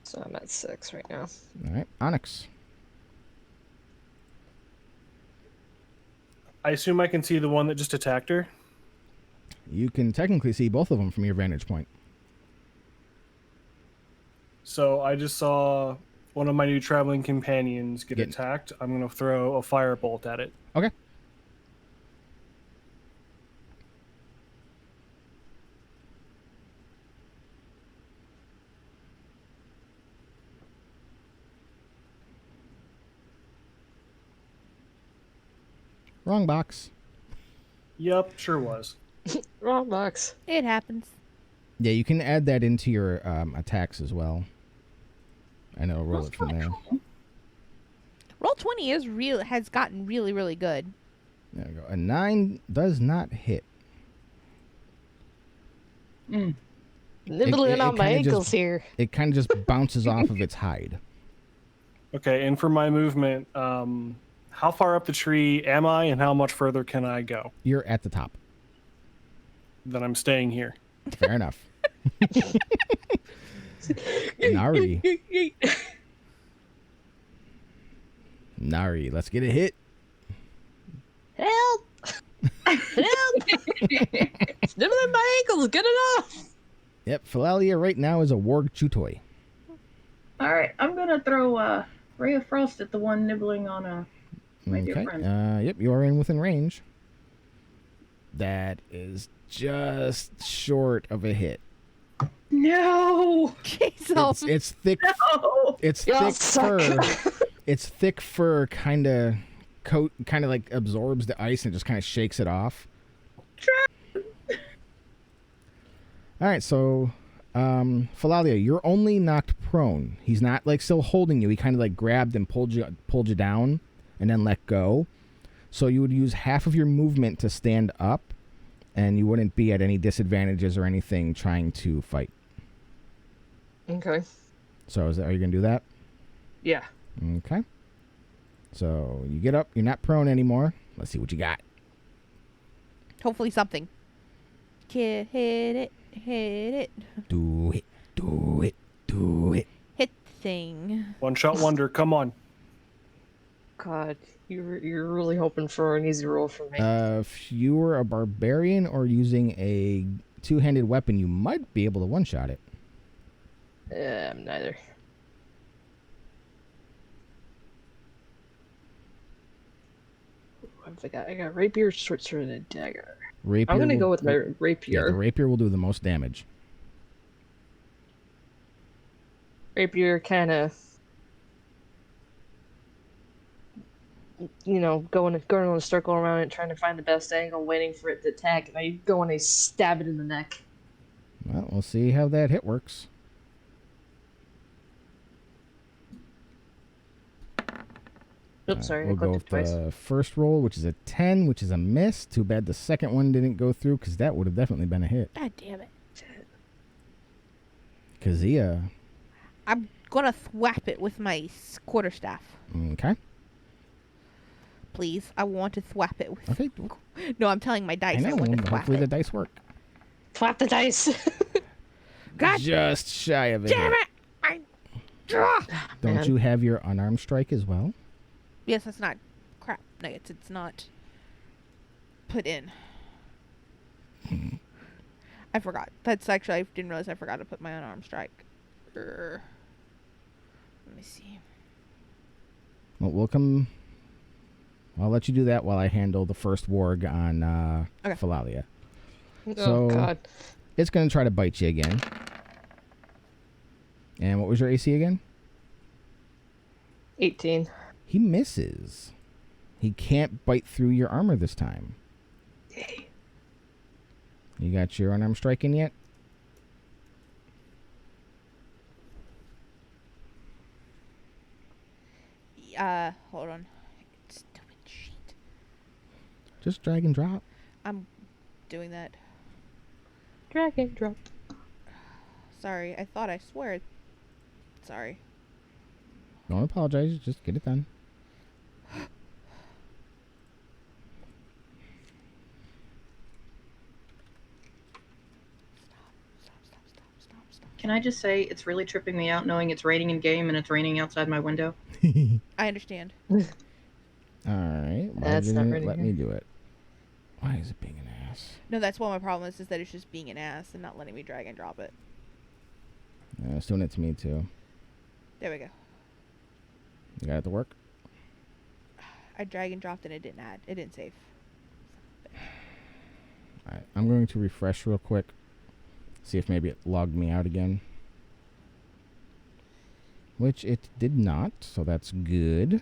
So I'm at 6 right now. All right, Onyx. I assume I can see the one that just attacked her. You can technically see both of them from your vantage point. So I just saw one of my new traveling companions get attacked. I'm going to throw a firebolt at it. Okay. Wrong box. Yep, sure was. Wrong box. It happens. Yeah, you can add that into your attacks as well. And it'll roll it from there. Roll 20 has gotten really, really good. There we go. A 9 does not hit. Nibbling on my ankles here. It kind of just bounces off of its hide. Okay, and for my movement, how far up the tree am I, and how much further can I go? You're at the top. Then I'm staying here. Fair enough. Nari. Nari, let's get a hit. Help! Help! Nibbling my ankles, get it off! Yep, Philalia right now is a warg chutoi. Alright, I'm gonna throw Ray of Frost at the one nibbling on my dear friend. Yep, you are within range. That is just short of a hit. No! Jesus. It's thick. No! It's Y'all thick suck. fur. Its thick fur kind of like absorbs the ice and just kind of shakes it off. All right, so Philalia, you're only knocked prone. He's not like still holding you. He kind of like grabbed and pulled you down and then let go. So you would use half of your movement to stand up, and you wouldn't be at any disadvantages or anything trying to fight. Okay. So are you gonna do that? Yeah. Okay. So you get up. You're not prone anymore. Let's see what you got. Hopefully something. Hit it. Hit it. Do it. Do it. Do it. Hit the thing. One shot wonder, come on. God, you're really hoping for an easy roll for me. If you were a barbarian or using a two-handed weapon, you might be able to one-shot it. I'm neither. I got rapier, short sword, and a dagger. Rapier I'm gonna go with my rapier. Yeah, the rapier will do the most damage. Rapier kind of, going on a circle around it, trying to find the best angle, waiting for it to attack, and I go and I stab it in the neck. Well, we'll see how that hit works. Oops, sorry, We'll I go clicked with it twice. the first roll, which is a 10, which is a miss. Too bad the second one didn't go through, because that would have definitely been a hit. God damn it. Kazia. I'm gonna thwap it with my quarterstaff. Okay. Please. I want to thwap it with... Okay. No, I'm telling my I dice I know. want to thwap Hopefully the it. dice work. Flap the dice. God Just shy of it. damn it! Don't Man. you have your unarmed strike as well? Yes, that's not crap nuggets. It's not put in. I forgot. That's actually, I didn't realize I forgot to put my unarmed strike. Let me see. Well, we'll come. I'll let you do that while I handle the first warg on Okay. Philalia. Oh, So- God. It's going to try to bite you again. And what was your AC again? 18. He misses. He can't bite through your armor this time. Yay. You got your unarmed strike in yet? Hold on. Stupid sheet. Just drag and drop. I'm doing that. Drag and drop. Sorry, I thought I swear. Sorry. Don't apologize. Just get it done. Stop. Can I just say it's really tripping me out knowing it's raining in game and it's raining outside my window? I understand. All right. Why That's not didn't it ready let here. me do it? Why is it being an ass? No, that's what my problem is that it's just being an ass and not letting me drag and drop it. It's doing it to me too. There we go. You got it to work? I drag and dropped and it didn't add. It didn't save. All right. I'm going to refresh real quick. See if maybe it logged me out again. Which it did not, so that's good.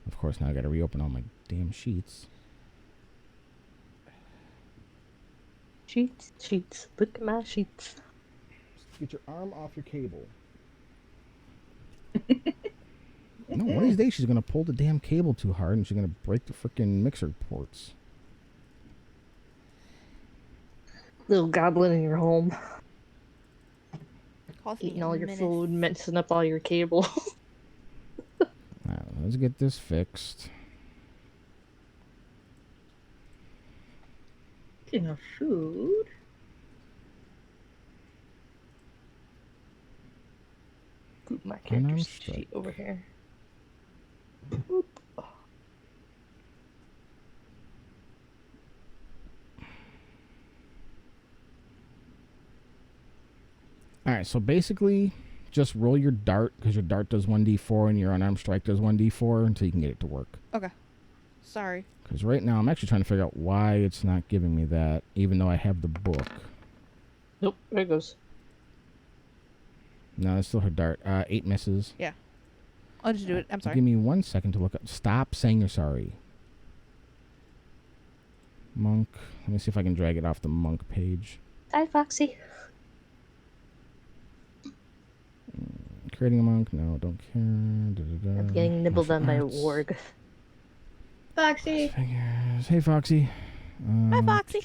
Of course, now I got to reopen all my damn sheets. Sheets. Look at my sheets. Get your arm off your cable. No, one of these days she's going to pull the damn cable too hard and she's going to break the freaking mixer ports. Little goblin in your home. Cost me Eating a all your minute. food, messing up all your cable. Alright, let's get this fixed. Speaking of food, Poop my Unarmed character's strike. sheet over here. Alright, so basically, just roll your dart, because your dart does 1d4 and your unarmed strike does 1d4 until you can get it to work. Okay. Sorry. Because right now I'm actually trying to figure out why it's not giving me that, even though I have the book. Nope, there it goes. No, it's still her dart. 8 misses. I'll just do it. I'm sorry. Give me 1 second to look up. Stop saying you're sorry. Monk. Let me see if I can drag it off the monk page. Hi, Foxy. Creating a monk? No, don't care. I'm getting nibbled on by a warg. Foxy. Figures. Hey, Foxy. Hi, Foxy.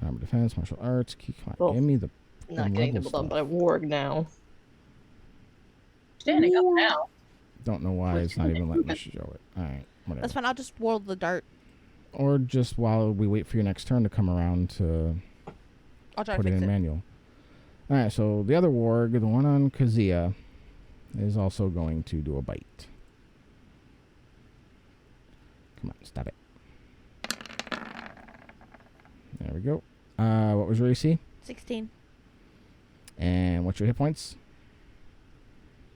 Armor defense, martial arts. Come on, Well, give me the Not getting level nibbled on stuff. by a warg now. Standing up now. Don't know why it's not even letting me show it. Alright, whatever. That's fine. I'll just whirl the dart. Or just while we wait for your next turn to come around to I'll try to put it fix in it. manual. Alright, so the other warg, the one on Kazia, is also going to do a bite. Come on, stop it. There we go. What was your AC? 16. And what's your hit points?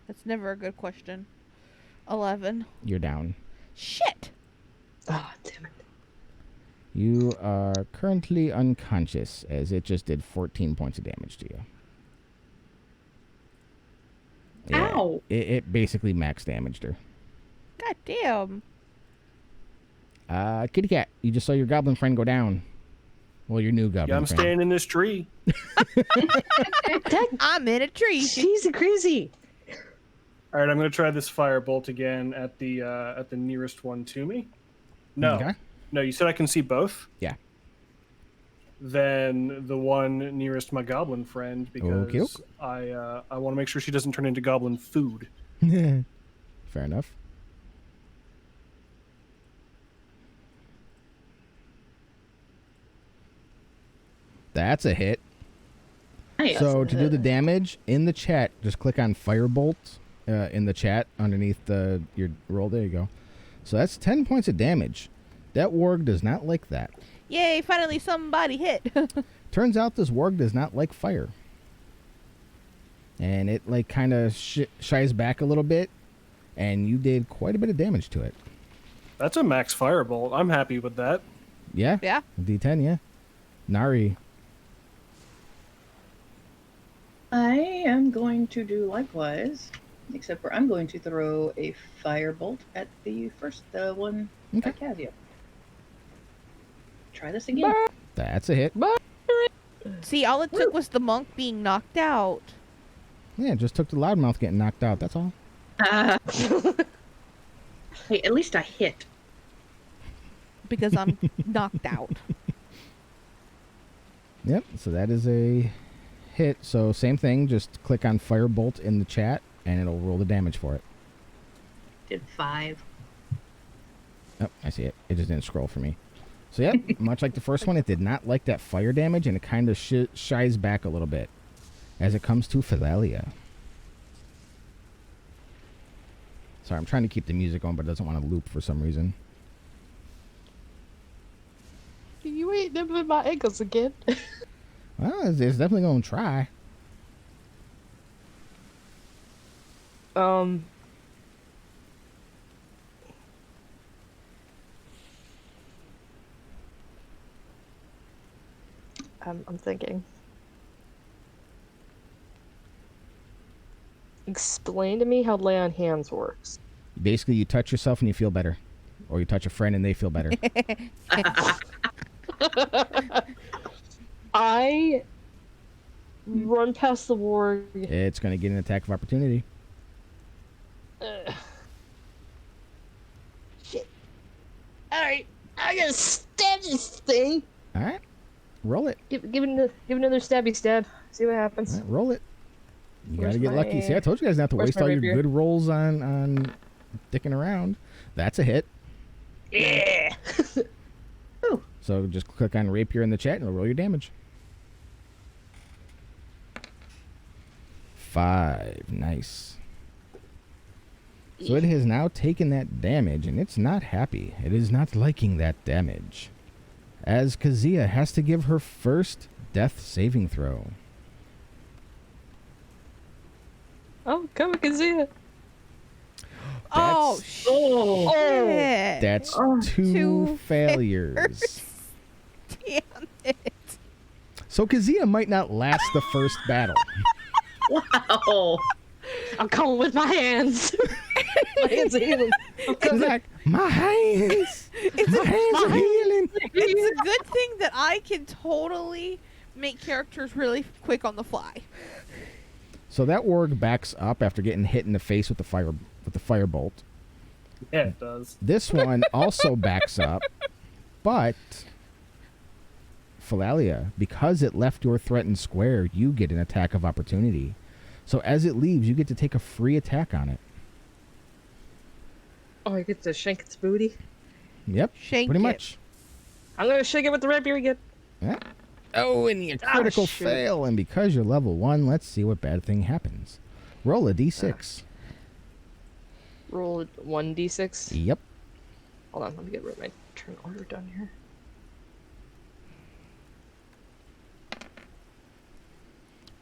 That's never a good question. 11. You're down. Shit! Ah, damn it. You are currently unconscious, as it just did 14 points of damage to you. Ow! It basically max damaged her. God damn. Kitty cat, you just saw your goblin friend go down. Well, your new goblin Yeah, I'm friend. staying in this tree. I'm in a tree. She's crazy. All right, I'm going to try this firebolt again at the nearest one to me. No, Okay. no, you said I can see both. Yeah. Then the one nearest my goblin friend, because I want to make sure she doesn't turn into goblin food. Fair enough. That's a hit. Nice. So to do the damage in the chat, just click on Firebolt in the chat underneath your roll. There you go. So that's 10 points of damage. That warg does not like that. Yay, finally somebody hit. Turns out this warg does not like fire. And it like kind of shies back a little bit, and you did quite a bit of damage to it. That's a max firebolt. I'm happy with that. Yeah? Yeah. D10, yeah. Nari. I am going to do likewise, except for I'm going to throw a firebolt at the first one Okay. at Casio. Try this again. That's a hit. See, all it took was the monk being knocked out. Yeah, just took the loudmouth getting knocked out. That's all. Hey, at least I hit. Because I'm knocked out. Yep, so that is a hit. So same thing, just click on Firebolt in the chat, and it'll roll the damage for it. Did 5. Oh, I see it. It just didn't scroll for me. So yep, much like the first one, it did not like that fire damage, and it kind of shies back a little bit as it comes to Philalia. Sorry, I'm trying to keep the music on, but it doesn't want to loop for some reason. You ain't nibbling my ankles again. Well, it's definitely going to try. I'm thinking. Explain to me how lay on hands works. Basically, you touch yourself and you feel better. Or you touch a friend and they feel better. I run past the warg. It's going to get an attack of opportunity. Shit. Alright, I gotta stab this thing. All right. Roll it. Give another stabby stab. See what happens. All right, roll it. You got Where's to get lucky. my- See, I told you guys not to where's waste my all your rapier? good rolls on dicking around. That's a hit. Yeah. So just click on Rapier in the chat and it'll roll your damage. 5. Nice. So it has now taken that damage, and it's not happy. It is not liking that damage. As Kazia has to give her first death saving throw. Oh, come on, Kazia. Oh, That's- shit. That's Oh, 2 failures. Damn it. So Kazia might not last the first battle. Wow. I'm coming with my hands. My hands are healing. She's like, my hands! My hands are healing! It's a good thing that I can totally make characters really quick on the fly. So that warg backs up after getting hit in the face with the firebolt. Yeah, it does. This one also backs up, but Philalia, because it left your threatened square, you get an attack of opportunity. So as it leaves, you get to take a free attack on it. Oh, I get to shank its booty. Yep, Shank pretty it. much. I'm gonna shake it with the rapier again. Yeah. Oh, and you critical shoot. fail, and because you're level 1, let's see what bad thing happens. Roll a d6. Roll 1d6. Yep. Hold on, let me get my turn order done here.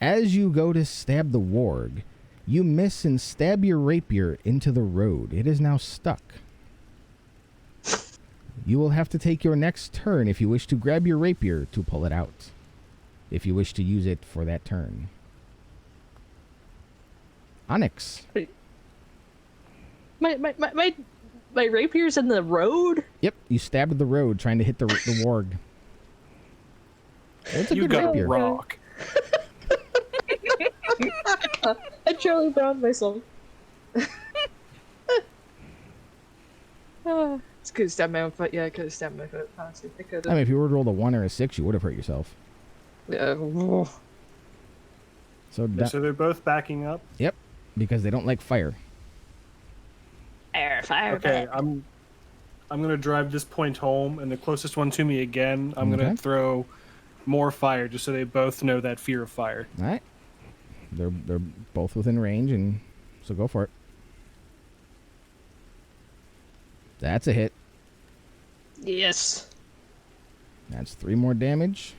As you go to stab the warg, you miss and stab your rapier into the road. It is now stuck. You will have to take your next turn if you wish to grab your rapier to pull it out. If you wish to use it for that turn. Onyx. My rapier's in the road? Yep, you stabbed the road trying to hit the warg. It's a You good got rapier. rock. I Charlie Brown myself. It's could have stabbed my own foot. Yeah, I could have stabbed my foot. Honestly, I could I mean, have. if you were to roll a 1 or a 6, you would have hurt yourself. Yeah. So, So they're both backing up. yep, because they don't like fire. Fire. Okay, I'm gonna drive this point home, and the closest one to me again, I'm Okay. gonna throw more fire, just so they both know that fear of fire. All right. They're both within range, and so go for it. That's a hit. Yes. That's 3 more damage.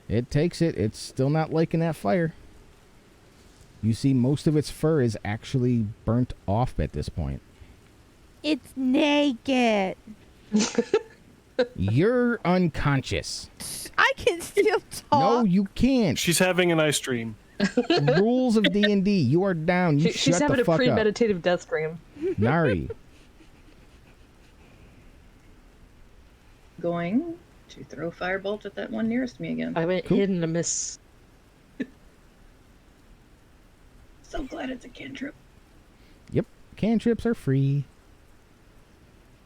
It takes it. It's still not liking that fire. You see, most of its fur is actually burnt off at this point. It's naked. You're unconscious. I can still talk. No, you can't. She's having an ice dream. Rules of D&D. You are down. You She's shut having the a fuck up. premeditative death scream. Nari. Going to throw firebolt at that one nearest me again. I went Cool. hit and a miss. So glad it's a cantrip. Yep. Cantrips are free.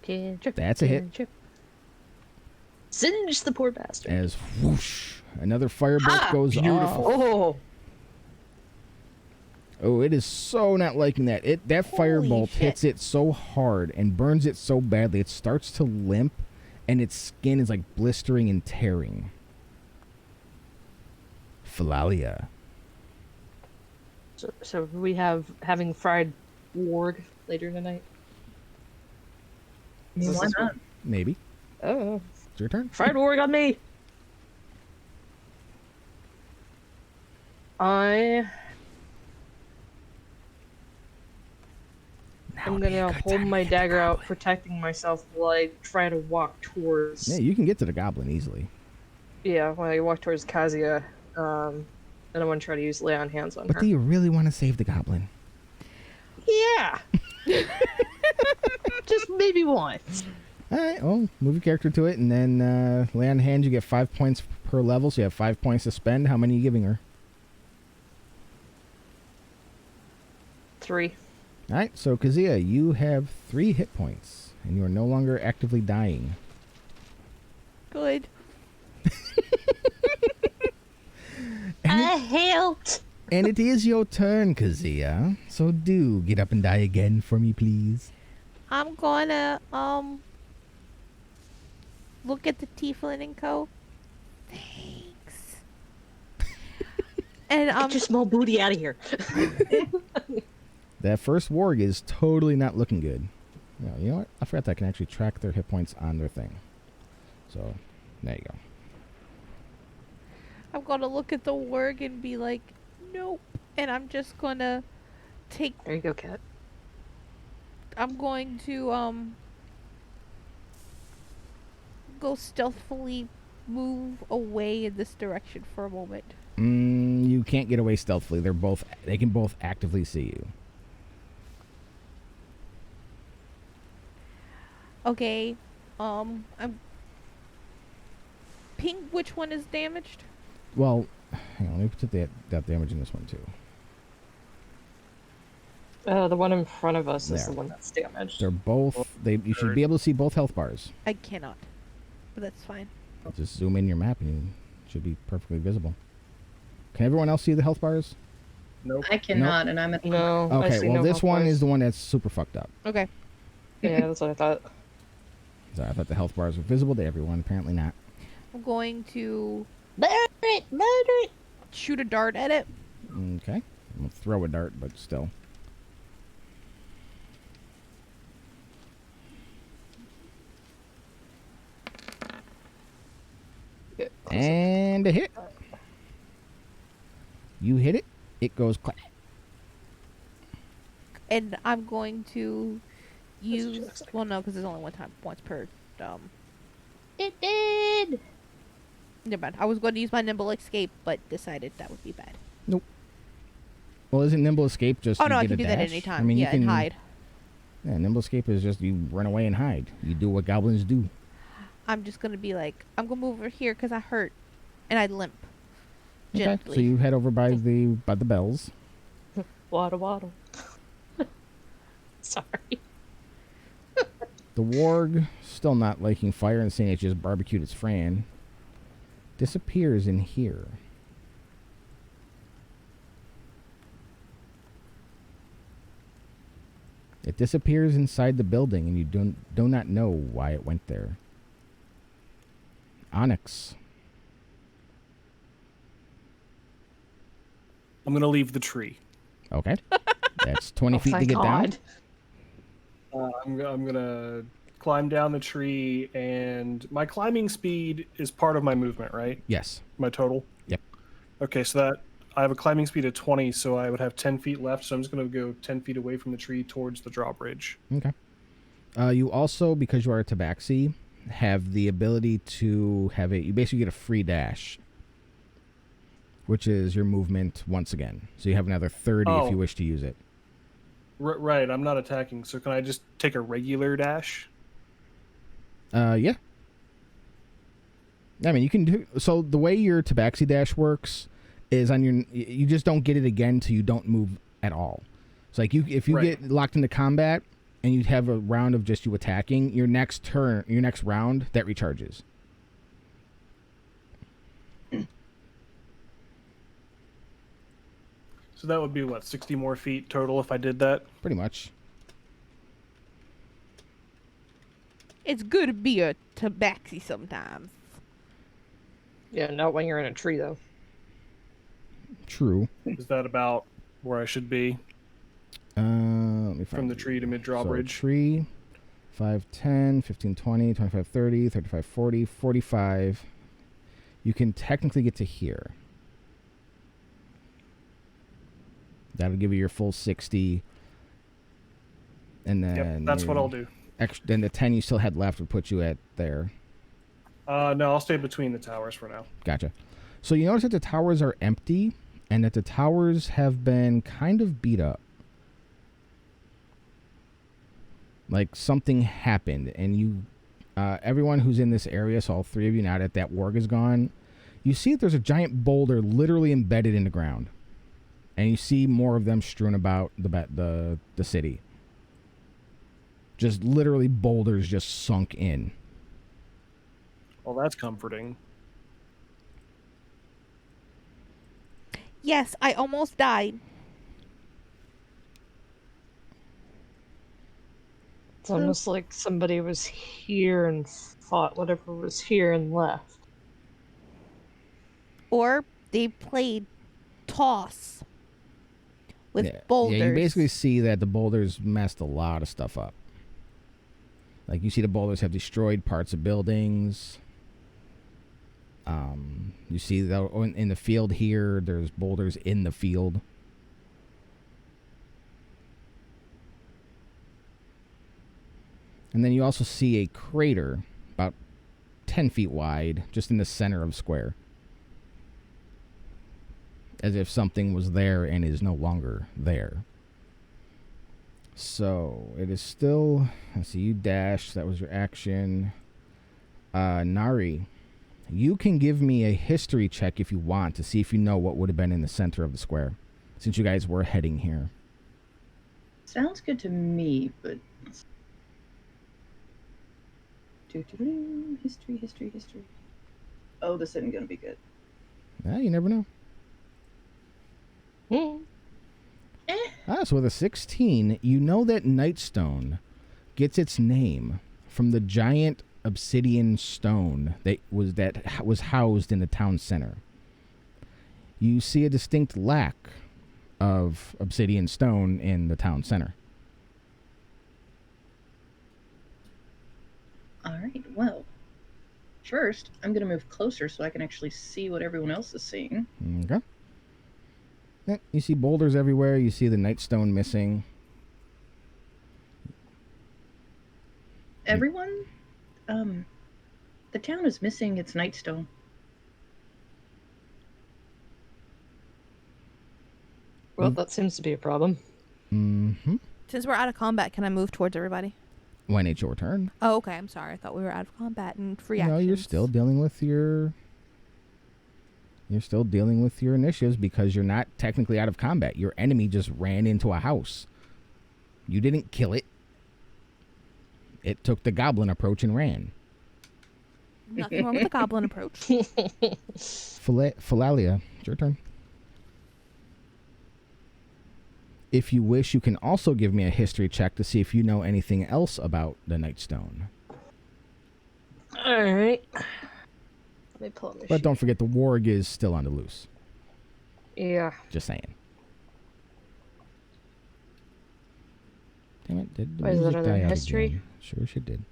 Cantrip. That's a hit. Cantrip. Singe the poor bastard. As whoosh, another firebolt goes Beautiful. off. Oh. Oh, it is so not liking that. That Holy firebolt shit. hits it so hard and burns it so badly, it starts to limp, and its skin is like blistering and tearing. Philalia. So we have having fried warg later tonight. I mean, why not? Maybe. Oh, It's your turn. fried warg on me. I'm gonna hold my dagger out, protecting myself while I try to walk towards. Yeah, you can get to the goblin easily. Yeah, when I walk towards Kazia, and I want to try to use lay on hands on But her. do you really want to save the goblin? Yeah. Just maybe once. Alright, well, move your character to it, and then lay on hands, you get 5 points per level, so you have 5 points to spend. How many are you giving her? 3. Alright, so Kazia, you have 3 hit points, and you are no longer actively dying. Good. I helped. And it is your turn, Kazia. So do get up and die again for me, please. I'm gonna look at the tiefling and go, thanks. And Get your small booty out of here. That first warg is totally not looking good. Yeah, you know what? I forgot that I can actually track their hit points on their thing. So, there you go. I'm gonna look at the warg and be like, nope. And I'm just gonna take. There you go, cat. I'm going to go stealthily move away in this direction for a moment. You can't get away stealthily. They can both actively see you. Okay. I'm ping. Which one is damaged? Well, hang on. Let me put that damage in this one too. The one in front of us is There. the one that's damaged. They're both. You should be able to see both health bars. I cannot, but that's fine. Just zoom in your map and you should be perfectly visible. Can everyone else see the health bars? Nope. I cannot, and I'm at No. I Okay, see well no this health one bars. is the one that's super fucked up. Okay. Yeah, that's what I thought. So I thought the health bars were visible to everyone. Apparently not. I'm going to Murder it! shoot a dart at it. Okay. I'm gonna throw a dart, but still. Yeah, And a hit. You hit it. It goes clap. And I'm going to use. looks like. Well, no, because there's only once per. It did! Never mind. I was going to use my nimble escape, but decided that would be bad. Well, isn't nimble escape just? Oh you no, I get can a do that dash? anytime. I mean, yeah, you can and hide. Yeah, nimble escape is just you run away and hide. You do what goblins do. I'm just gonna be like, I'm gonna move over here because I hurt, and I limp. Okay. Gently. So you head over by the bells. Waddle waddle. Sorry. The warg, still not liking fire and saying it just barbecued its Fran, disappears in here. It disappears inside the building, and you do not know why it went there. Onyx. I'm gonna leave the tree. Okay. That's 20 feet to thank get down. God. I'm gonna climb down the tree, and my climbing speed is part of my movement, right? Yes. My total. Yep. Okay, so that I have a climbing speed of 20, so I would have 10 feet left. So I'm just gonna go 10 feet away from the tree towards the drawbridge. Okay. You also, because you are a tabaxi, have the ability to have you basically get a free dash, which is your movement once again. So you have another 30 if you wish to use it. Right, I'm not attacking, so can I just take a regular dash? Yeah. I mean, you can do... So the way your tabaxi dash works is on your... You just don't get it again till you don't move at all. So like if you get locked into combat and you have a round of just you attacking, your next round, that recharges. So that would be, what, 60 more feet total if I did that? Pretty much. It's good to be a tabaxi sometimes. Yeah, not when you're in a tree, though. True. Is that about where I should be? Let me find From the tree to mid-drawbridge? So tree, 5, 10, 15, 20, 25, 30, 35, 40, 45. You can technically get to here. That'll give you your full 60. And then... Yep, that's what I'll do. Then the 10 you still had left would put you at there. No, I'll stay between the towers for now. Gotcha. So you notice that the towers are empty and that the towers have been kind of beat up. Like something happened, and you, everyone who's in this area, so all three of you, now that that warg is gone, you see that there's a giant boulder literally embedded in the ground. And you see more of them strewn about the city. Just literally boulders just sunk in. Well, that's comforting. Yes, I almost died. It's almost like somebody was here and fought whatever was here and left. Or they played toss with boulders. Yeah, you basically see that the boulders messed a lot of stuff up. Like, you see the boulders have destroyed parts of buildings. You see that in the field here, there's boulders in the field. And then you also see a crater about 10 feet wide, just in the center of the square. As if something was there and is no longer there. So, it is still... Let's see, you dash. That was your action. Nari, you can give me a history check if you want to see if you know what would have been in the center of the square. Since you guys were heading here. Sounds good to me, but... History. Oh, this isn't gonna be good. You never know. So with a 16, you know that Nightstone gets its name from the giant obsidian stone that was housed in the town center. You see a distinct lack of obsidian stone in the town center. All right, well, first, I'm going to move closer so I can actually see what everyone else is seeing. Okay. Yeah, you see boulders everywhere. You see the Nightstone missing. Everyone, the town is missing its Nightstone. Well, that seems to be a problem. Mm-hmm. Since we're out of combat, can I move towards everybody? When it's your turn. Oh, okay. I'm sorry. I thought we were out of combat and free actions. No, you're still dealing with your... You're still dealing with your initiatives because you're not technically out of combat. Your enemy just ran into a house. You didn't kill it. It took the goblin approach and ran. Nothing wrong with the goblin approach. Philalia, it's your turn. If you wish, you can also give me a history check to see if you know anything else about the Nightstone. Alright. Let me pull up my But sheet. don't forget, the warg is still on the loose. Yeah. Just saying. Damn it, did the Wait, is that music under die out history? again? Sure she did.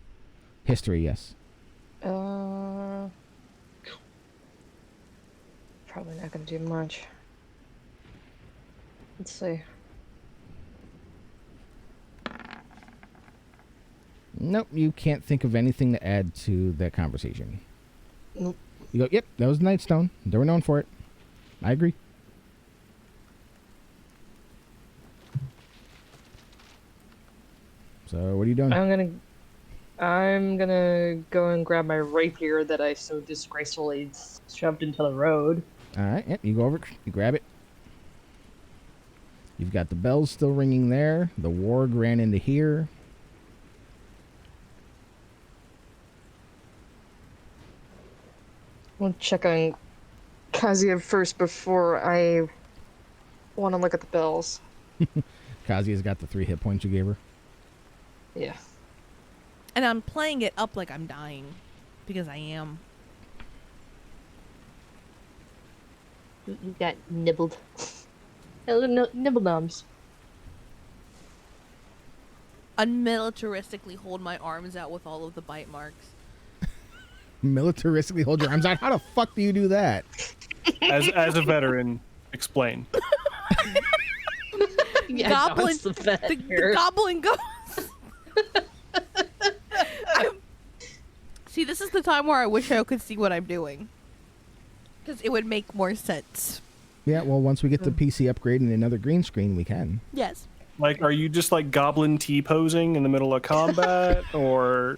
History, yes. Probably not gonna do much. Let's see. Nope, you can't think of anything to add to that conversation. Nope. You go, yep, that was Nightstone. They were known for it. I agree. So, what are you doing? I'm gonna go and grab my rapier that I so disgracefully shoved into the road. Alright, yep, you go over, you grab it. You've got the bells still ringing there. The warg ran into here. We'll check on Kazia first before I want to look at the bells. Kazia's got the 3 hit points you gave her. Yeah. And I'm playing it up like I'm dying. Because I am. You got nibbled. Hello, nibble noms. Unmilitaristically hold my arms out with all of the bite marks. Militaristically hold your arms out? How the fuck do you do that? As a veteran, explain. Yeah, Goblin, no, the goblin goes. See, this is the time where I wish I could see what I'm doing. Because it would make more sense. Yeah, well, once we get the PC upgrade and another green screen, we can. Yes. Like, are you just like goblin T-posing in the middle of combat, or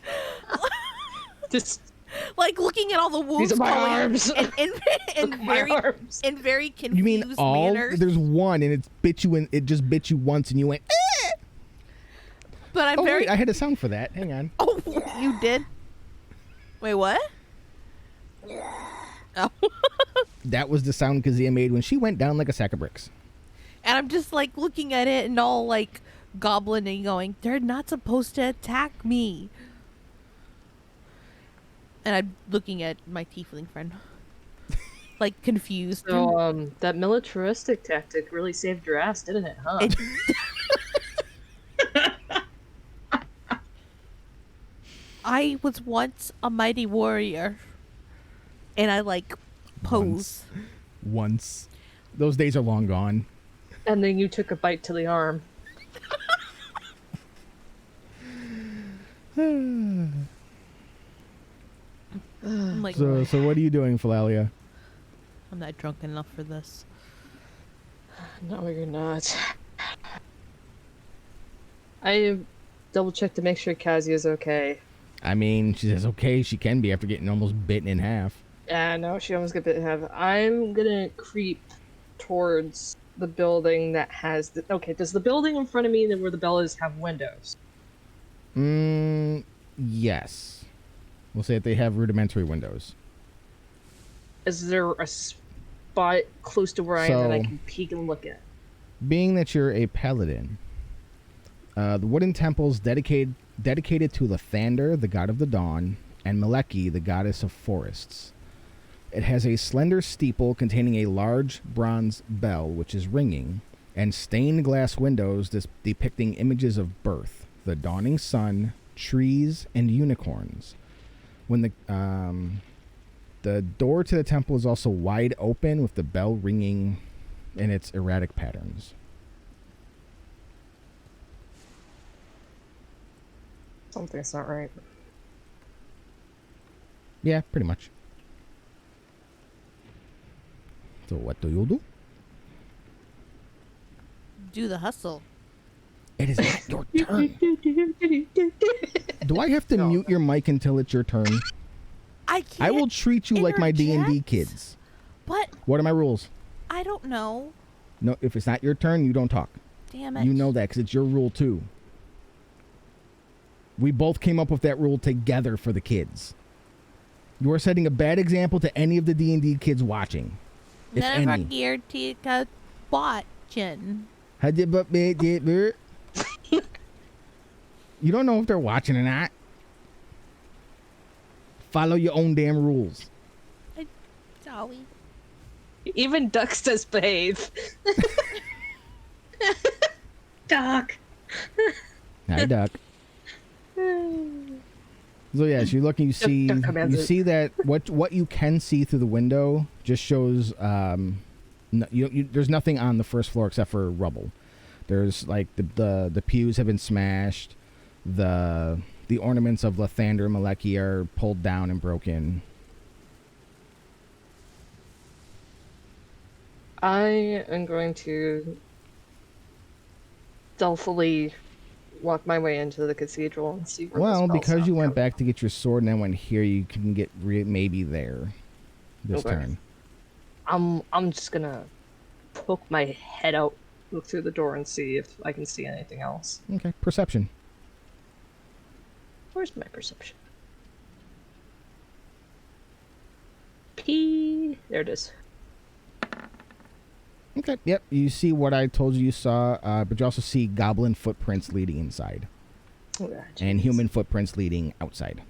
Just Like looking at all the wounds these are my going arms. in very confused You mean all? manners. There's one, and it just bit you once, and you went, eh! But I'm Oh, very. wait, I had a sound for that. Hang on. Oh, you did? Wait, what? Oh. That was the sound Kazia made when she went down like a sack of bricks. And I'm just like looking at it and all like goblin and going, they're not supposed to attack me. And I'm looking at my tiefling friend. Like confused. So, that militaristic tactic really saved your ass, didn't it, huh? It- I was once a mighty warrior. And I like pose. Once. Those days are long gone. And then you took a bite to the arm. I'm like, So what are you doing, Philalia? I'm not drunk enough for this. No, you're not. I double checked to make sure Kazia's okay. I mean, she says okay, she can be after getting almost bitten in half. No, she almost got bit in half. I'm gonna creep towards the building that has the... Okay, does the building in front of me where the bell is have windows? Yes. We'll say that they have rudimentary windows. Is there a spot close to where I am that I So- can peek and look at? Being that you're a paladin, the wooden temples dedicated to Lathander, the god of the dawn, and Meleki, the goddess of forests. It has a slender steeple containing a large bronze bell, which is ringing, and stained glass windows depicting images of birth, the dawning sun, trees, and unicorns. When the door to the temple is also wide open, with the bell ringing in its erratic patterns. Something's not right. Yeah, pretty much. So what do you do? Do the hustle. It is not your turn. Do I have to mute your mic until it's your turn? I can't. I will treat you like my D&D interject. kids. But What are my rules? I don't know. No, if it's not your turn, you don't talk. Damn it. You know that because it's your rule too. We both came up with that rule together for the kids. You are setting a bad example to any of the D&D kids watching. If None of our any. geared to watching. You don't know if they're watching or not. Follow your own damn rules. Sorry. Even ducks does bathe. Doc. Hi, Duck. So yes, you look and you see that what you can see through the window just shows there's nothing on the first floor except for rubble. There's like the pews have been smashed, the ornaments of Lathander and Maleki are pulled down and broken. I am going to stealthily walk my way into the cathedral and see where Well, the because you went back to get your sword and then went here, you can get maybe there this turn. I'm just gonna poke my head out, look through the door, and see if I can see anything else. Okay, perception. Where's my perception? P. There it is. Okay, yep. You see what I told you saw, but you also see goblin footprints leading inside. Oh, yeah, And human footprints leading outside.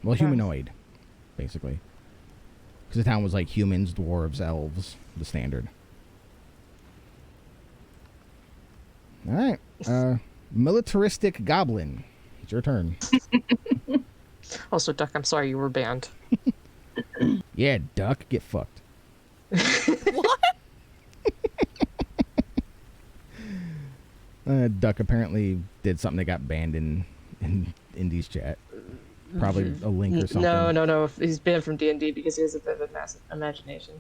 Well, humanoid, basically. Because the town was like humans, dwarves, elves, the standard. Alright. Militaristic goblin. It's your turn. Also, Duck, I'm sorry you were banned. Yeah, Duck, get fucked. What? Duck apparently did something that got banned in Indy's chat. Probably a link or something. No. He's banned from D&D because he has a vivid imagination.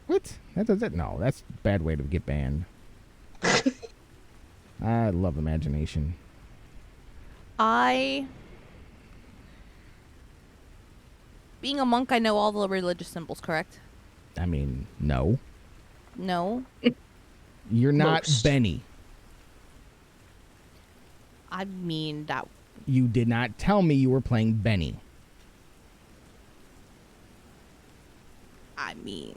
What? No, that's a bad way to get banned. I love imagination. Being a monk, I know all the religious symbols, correct? I mean, no. No. You're not Most. Benny. I mean, that. You did not tell me you were playing Benny. I mean.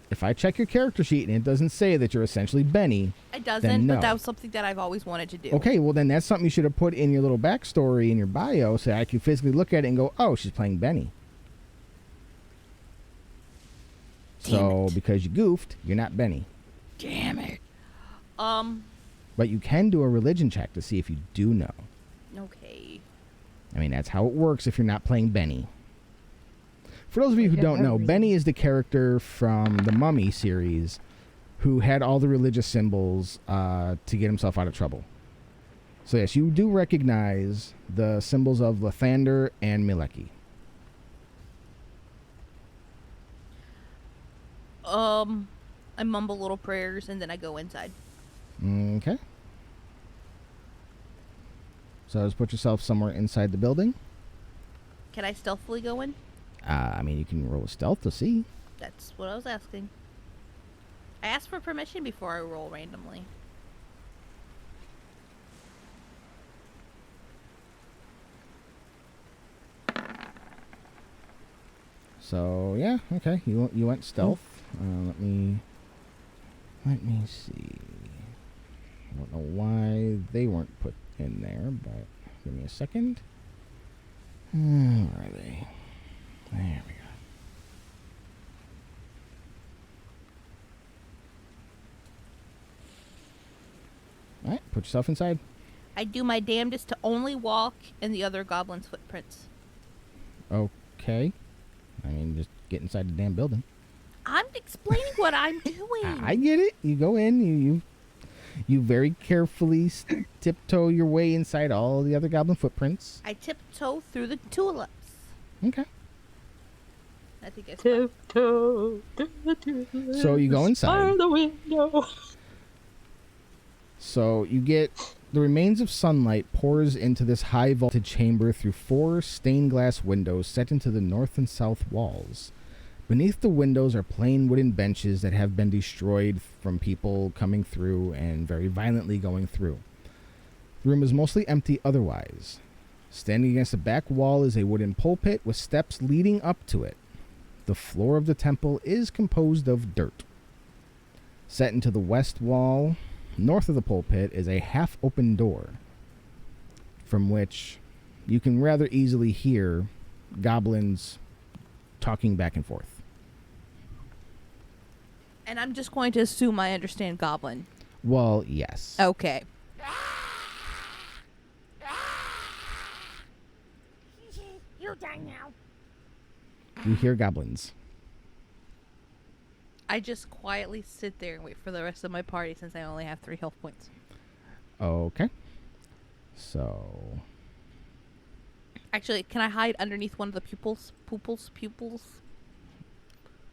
If I check your character sheet and it doesn't say that you're essentially Benny, It doesn't, then no. but that was something that I've always wanted to do. Okay, well then that's something you should have put in your little backstory in your bio so I can physically look at it and go, oh, she's playing Benny. So, because you goofed, you're not Benny. Damn it. But you can do a religion check to see if you do know. Okay. I mean, that's how it works if you're not playing Benny. For those of you who don't know, Benny is the character from the Mummy series who had all the religious symbols to get himself out of trouble. So yes, you do recognize the symbols of Lathander and Maleki. I mumble little prayers and then I go inside. Okay. So just put yourself somewhere inside the building. Can I stealthily go in? I mean, you can roll a stealth to see. That's what I was asking. I asked for permission before I roll randomly. So yeah, okay. You went stealth. Let me see. I don't know why they weren't put in there, but give me a second. Where are they? There we go. All right, put yourself inside. I do my damnedest to only walk in the other goblin's footprints. Okay. I mean, just get inside the damn building. I'm explaining what I'm doing. I get it. You go in. You very carefully tiptoe your way inside all the other goblin footprints. I tiptoe through the tulips. Okay. I think it's Tiptoe. So you go inside. By the window. So you get the remains of sunlight pours into this high vaulted chamber through 4 stained glass windows set into the north and south walls. Beneath the windows are plain wooden benches that have been destroyed from people coming through and very violently going through. The room is mostly empty otherwise. Standing against the back wall is a wooden pulpit with steps leading up to it. The floor of the temple is composed of dirt. Set into the west wall, north of the pulpit, is a half-open door, from which you can rather easily hear goblins talking back and forth. And I'm just going to assume I understand Goblin. Well, yes. Okay. You die now. You hear goblins. I just quietly sit there and wait for the rest of my party since I only have 3 health points. Okay. So... Actually, can I hide underneath one of the pupils?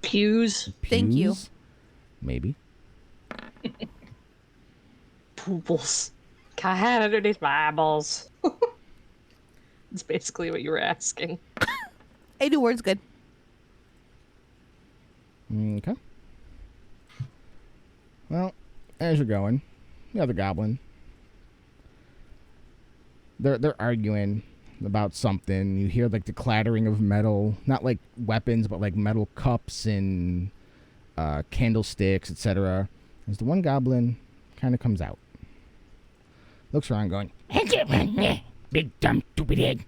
Pews. Thank you. pews? Maybe. Pupils. Can I hide underneath my eyeballs? That's basically what you were asking. A new word's good. Okay. Well, as you're going, the other goblin. They're arguing about something. You hear like the clattering of metal, not like weapons, but like metal cups and candlesticks, etc. As the one goblin kind of comes out, looks around, going, Big dumb stupid head.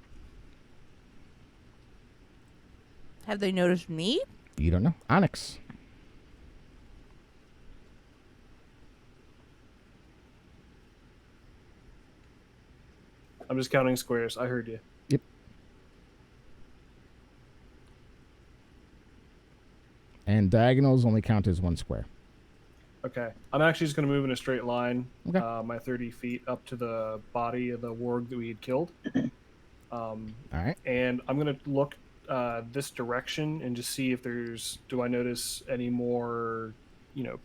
Have they noticed me? "You don't know, Onyx." I'm just counting squares. I heard you. Yep. And diagonals only count as 1 square. Okay. I'm actually just going to move in a straight line, Okay. my 30 feet up to the body of the warg that we had killed. All right. And I'm going to look this direction and just see if do I notice any more,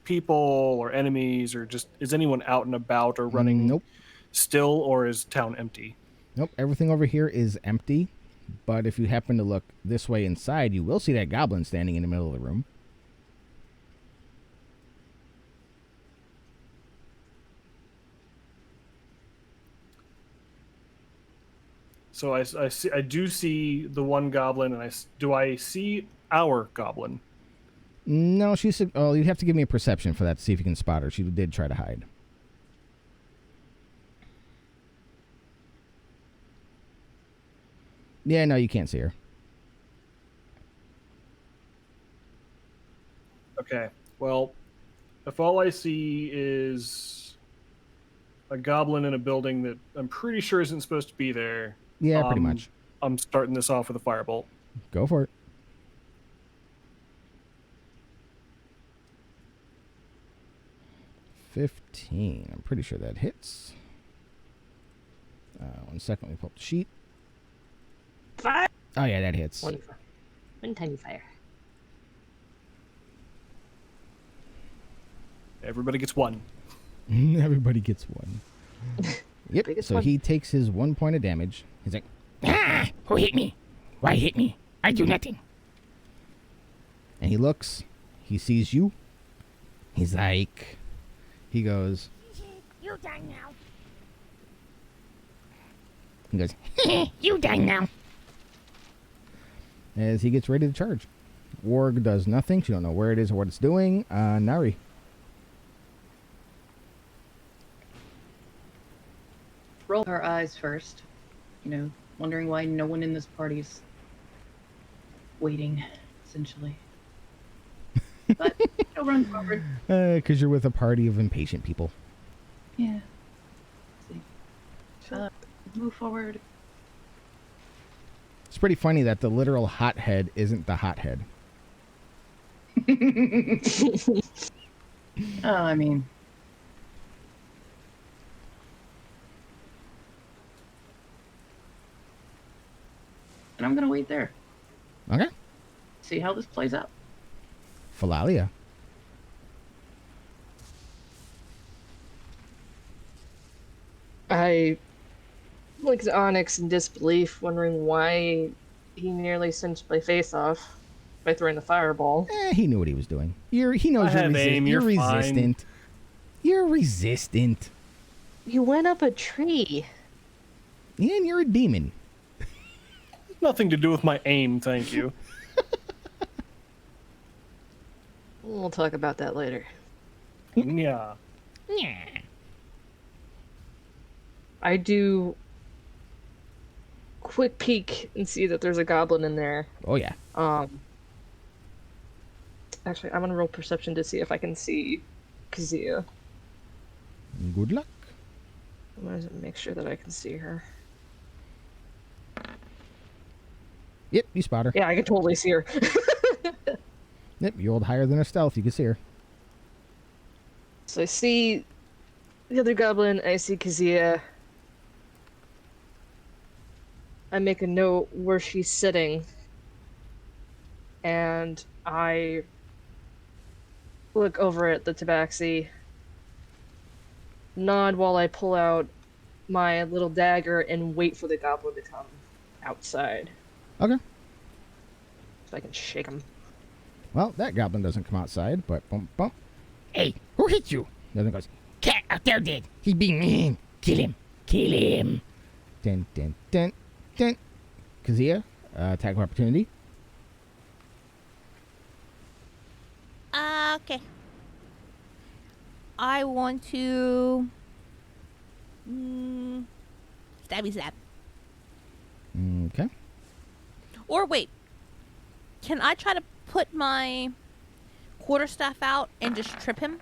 people or enemies, or just is anyone out and about or running Nope. still, or is town empty? Nope. Everything over here is empty. But if you happen to look this way inside, you will see that goblin standing in the middle of the room. So I do see the one goblin, and do I see our goblin? No, she's... Oh, you'd have to give me a perception for that to see if you can spot her. She did try to hide. Yeah, no, you can't see her. Okay. Well, if all I see is a goblin in a building that I'm pretty sure isn't supposed to be there, Yeah, pretty much. I'm starting this off with a firebolt. Go for it. $15. I'm pretty sure that hits. 1 second. Let me pull up the sheet. 5. Oh, yeah, that hits. One tiny fire. Everybody gets 1. Everybody gets 1. Yep, Biggest so one. he takes his 1 point of damage. He's like, Who hit me? Why hit me? I do nothing. and he looks. He sees you. He's like, he goes, You die now. he goes, You die now. as he gets ready to charge. Warg does nothing. She don't know where it is or what it's doing. Nari. Roll her eyes first. Wondering why no one in this party's waiting, essentially. But she'll run forward. Because you're with a party of impatient people. Yeah. Let's see. Move forward. It's pretty funny that the literal hothead isn't the hothead. I mean. And I'm going to wait there. Okay. See how this plays out. Philalia. I looked at Onyx in disbelief, wondering why he nearly cinched my face off by throwing the fireball. He knew what he was doing. He knows I have aim, you're you're fine. resistant. You're resistant. You went up a tree. And you're a demon. Nothing to do with my aim, thank you. We'll talk about that later. Yeah. Yeah. I do quick peek and see that there's a goblin in there. Oh, yeah. Actually, I'm gonna roll perception to see if I can see Kazia. Good luck. I'm gonna make sure that I can see her. Yep, you spot her. Yeah, I can totally see her. Yep, you rolled higher than a stealth. You can see her. So I see the other goblin, I see Kazia. I make a note where she's sitting, and I look over at the tabaxi, nod while I pull out my little dagger and wait for the goblin to come outside. Okay. So I can shake him. Well, that goblin doesn't come outside, but bump, bump. Hey, who hit you? The other goes, Cat out there dead. He's being mean. Kill him. Kill him. dun, dun, dun, dun. Kazia, attack of opportunity. Okay. I want to... stabby stab. Okay. Or wait. Can I try to put my quarterstaff out and just trip him?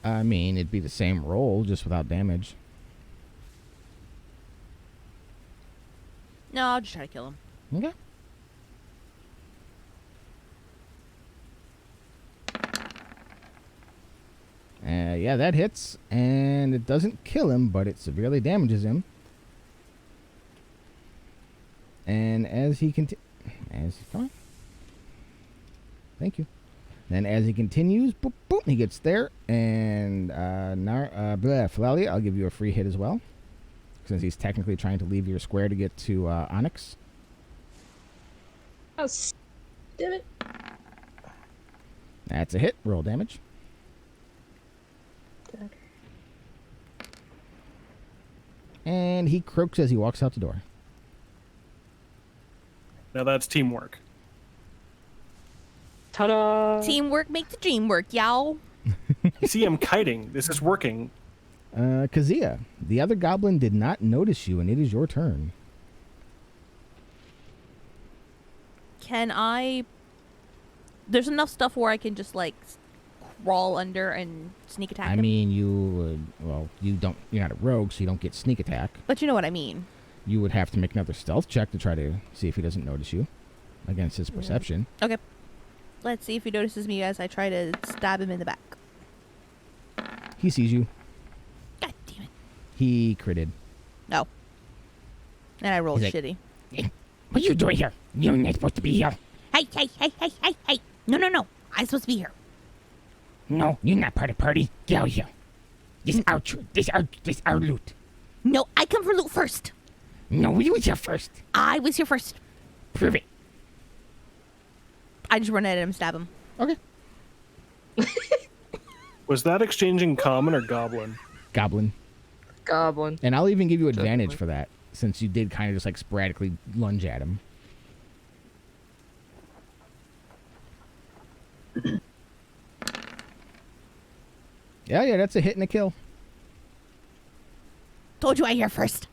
I mean, it'd be the same roll, just without damage. No, I'll just try to kill him. Okay. Yeah, that hits, and it doesn't kill him, but it severely damages him. And as he come on. Thank you. Then as he continues, boop, boop, he gets there, and Philalia, I'll give you a free hit as well, since he's technically trying to leave your square to get to Onyx. Oh, damn it. That's a hit. Roll damage. And he croaks as he walks out the door. Now that's teamwork. Ta-da! Teamwork make the dream work, y'all. You see, I'm kiting. This is working. Kazia, the other goblin did not notice you, and it is your turn. Can I... There's enough stuff where I can just, like, crawl under and sneak attack him? I mean, you would... Well, you're not a rogue, so you don't get sneak attack. But you know what I mean. You would have to make another stealth check to try to see if he doesn't notice you against his perception. Okay. Let's see if he notices me as I try to stab him in the back. He sees you. God damn it. He critted. No. And I rolled He's like, shitty. Hey, what are you doing here? You're not supposed to be here. Hey. No. I'm supposed to be here. No, you're not part of the party. Get out of here. This our loot. No, I come for loot first. No, we was here first. I was here first. Prove it. I just run at him and stab him. Okay. Was that exchanging common or goblin? Goblin. Goblin. And I'll even give you advantage Definitely. for that, since you did kind of just like sporadically lunge at him. Yeah, that's a hit and a kill. Told you I here first.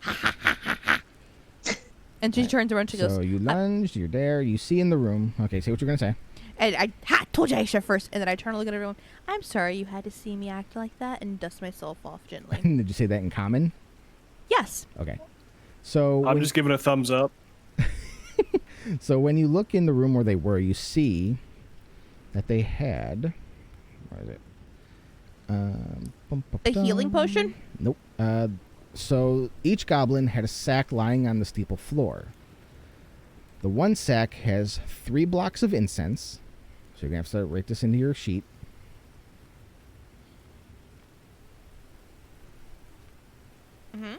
And she turns around, she So goes, you lunged, you're there, you see in the room. Okay, say what you're going to say. and I told you I here first. And then I turn to look at everyone. I'm sorry you had to see me act like that, and dust myself off gently. Did you say that in common? Yes. Okay. So I'm just giving a thumbs up. So when you look in the room where they were, you see that they had... Where is it? The healing potion? Nope. So each goblin had a sack lying on the steeple floor. The one sack has 3 blocks of incense. So you're going to have to write this into your sheet. Mm-hmm.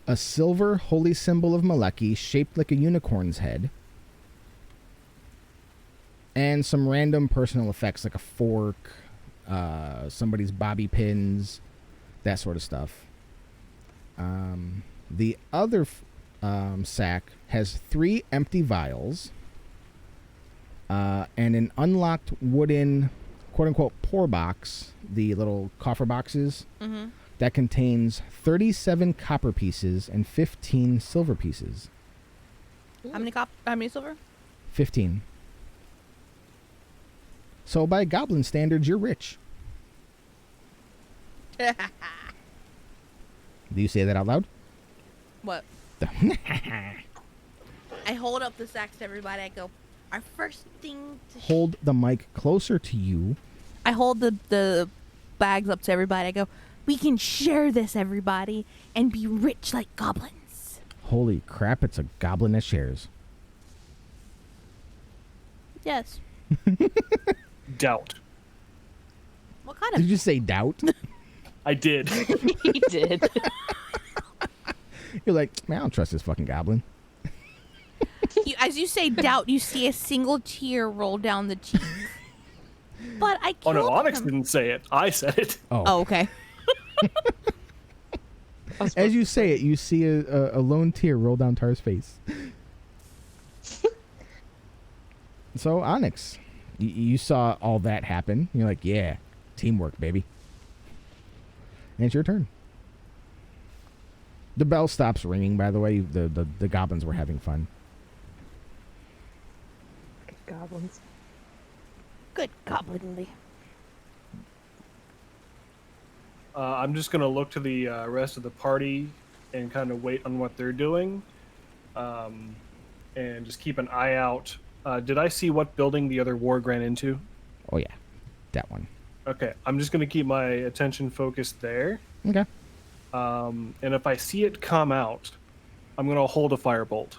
A silver holy symbol of Maleki shaped like a unicorn's head. And some random personal effects like a fork, somebody's bobby pins, that sort of stuff. The other sack has 3 empty vials and an unlocked wooden, quote-unquote, pour box, the little coffer boxes, that contains 37 copper pieces and 15 silver pieces. How many silver? 15. So by goblin standards, you're rich. Do you say that out loud? What? I hold up the sacks to everybody. I go, our first thing to Hold the mic closer to you. I hold the bags up to everybody. I go, we can share this, everybody, and be rich like goblins. Holy crap, it's a goblin that shares. Yes. Doubt. What kind Did of... you say doubt? I did. He did. You're like, man, I don't trust this fucking goblin. As you say doubt, you see a single tear roll down the cheek. But I Oh killed no, Onyx him. didn't say it. I said it. Oh, okay. As you say it, you see a lone tear roll down Tar's face. So, Onyx, you saw all that happen. You're like, yeah, teamwork, baby. And it's your turn. The bell stops ringing, by the way. The goblins were having fun. Goblins. Good goblinly. I'm just going to look to the rest of the party and kind of wait on what they're doing. And just keep an eye out. Did I see what building the other warg ran into? Oh, yeah. That one. Okay, I'm just going to keep my attention focused there. Okay. And if I see it come out, I'm going to hold a firebolt.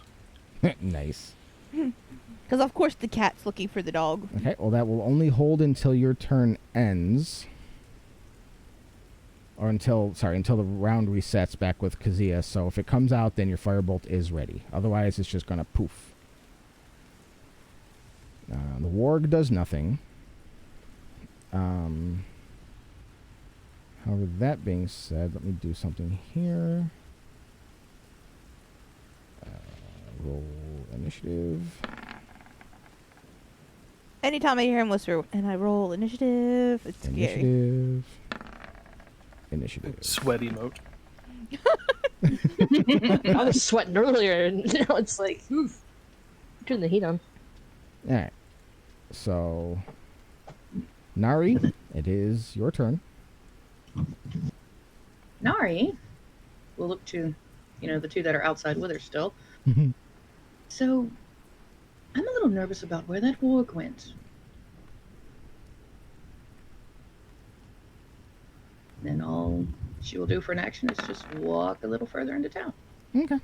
Nice. Because, of course, the cat's looking for the dog. Okay, well, that will only hold until your turn ends. Or until the round resets back with Kazia. So if it comes out, then your firebolt is ready. Otherwise, it's just going to poof. The warg does nothing. However, that being said, let me do something here. Roll initiative. Anytime I hear him whisper, and I roll initiative, it's scary. Initiative. Sweat emote. I was sweating earlier, and now it's like, turn the heat on. All right. So, Nari, it is your turn. Nari will look to, the two that are outside with her still. So, I'm a little nervous about where that warg went. Then all she will do for an action is just walk a little further into town. Okay.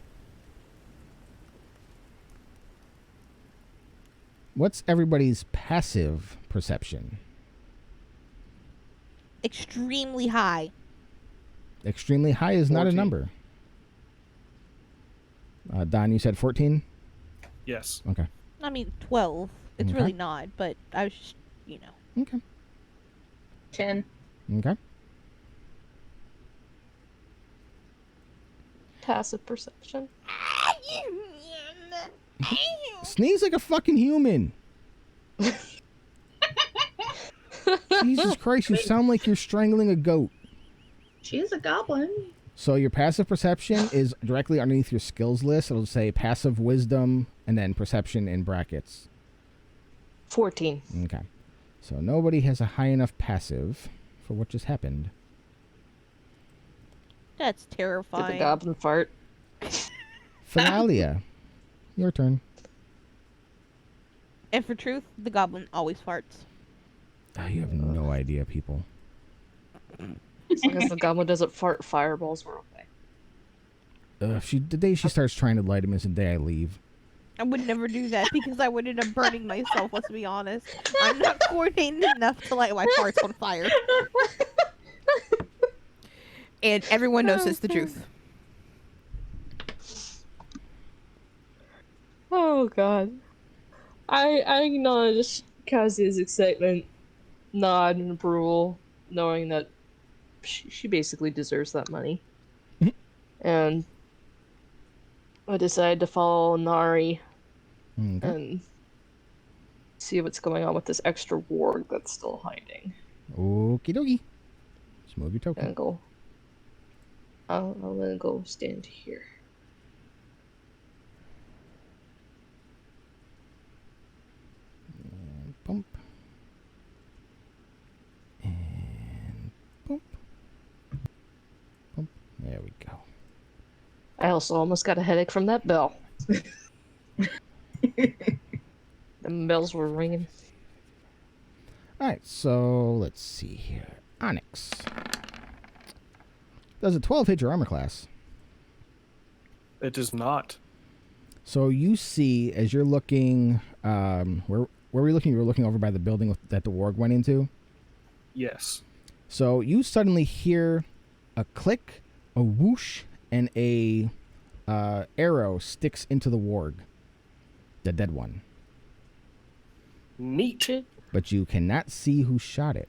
What's everybody's passive perception? Extremely high. Extremely high is not a 14. number. Don, you said 14? Yes. Okay. I mean, 12. It's Okay. really not, but I was just, Okay. 10. Okay. Passive perception. Sneeze like a fucking human. Jesus Christ, you sound like you're strangling a goat. She is a goblin. So your passive perception is directly underneath your skills list. It'll say passive wisdom and then perception in brackets. 14. Okay. So nobody has a high enough passive for what just happened. That's Did the terrifying. goblin fart? Philalia, your turn. And for truth, the goblin always farts. Oh, you have no idea, people. As long as the goblin doesn't fart fireballs, we're okay. The day she starts trying to light him is the day I leave. I would never do that because I would end up burning myself, let's be honest. I'm not coordinated enough to light my farts on fire. And everyone knows it's the truth. Oh god. I acknowledge Kazia's excitement, nod in approval, knowing that she basically deserves that money. and I decided to follow Nari Okay. and see what's going on with this extra warg that's still hiding. Okie dokie. Just move your I'm token. gonna go. I'm gonna go stand here. And bump. And bump. Bump. There we go. I also almost got a headache from that bell. The bells were ringing. Alright, so let's see here. Onyx. Does a 12 hit your armor class? It does not. So you see, as you're looking, where were you looking? You were looking over by the building that the warg went into? Yes. So you suddenly hear a click, a whoosh, and a arrow sticks into the warg. The dead one. Neat. But you cannot see who shot it.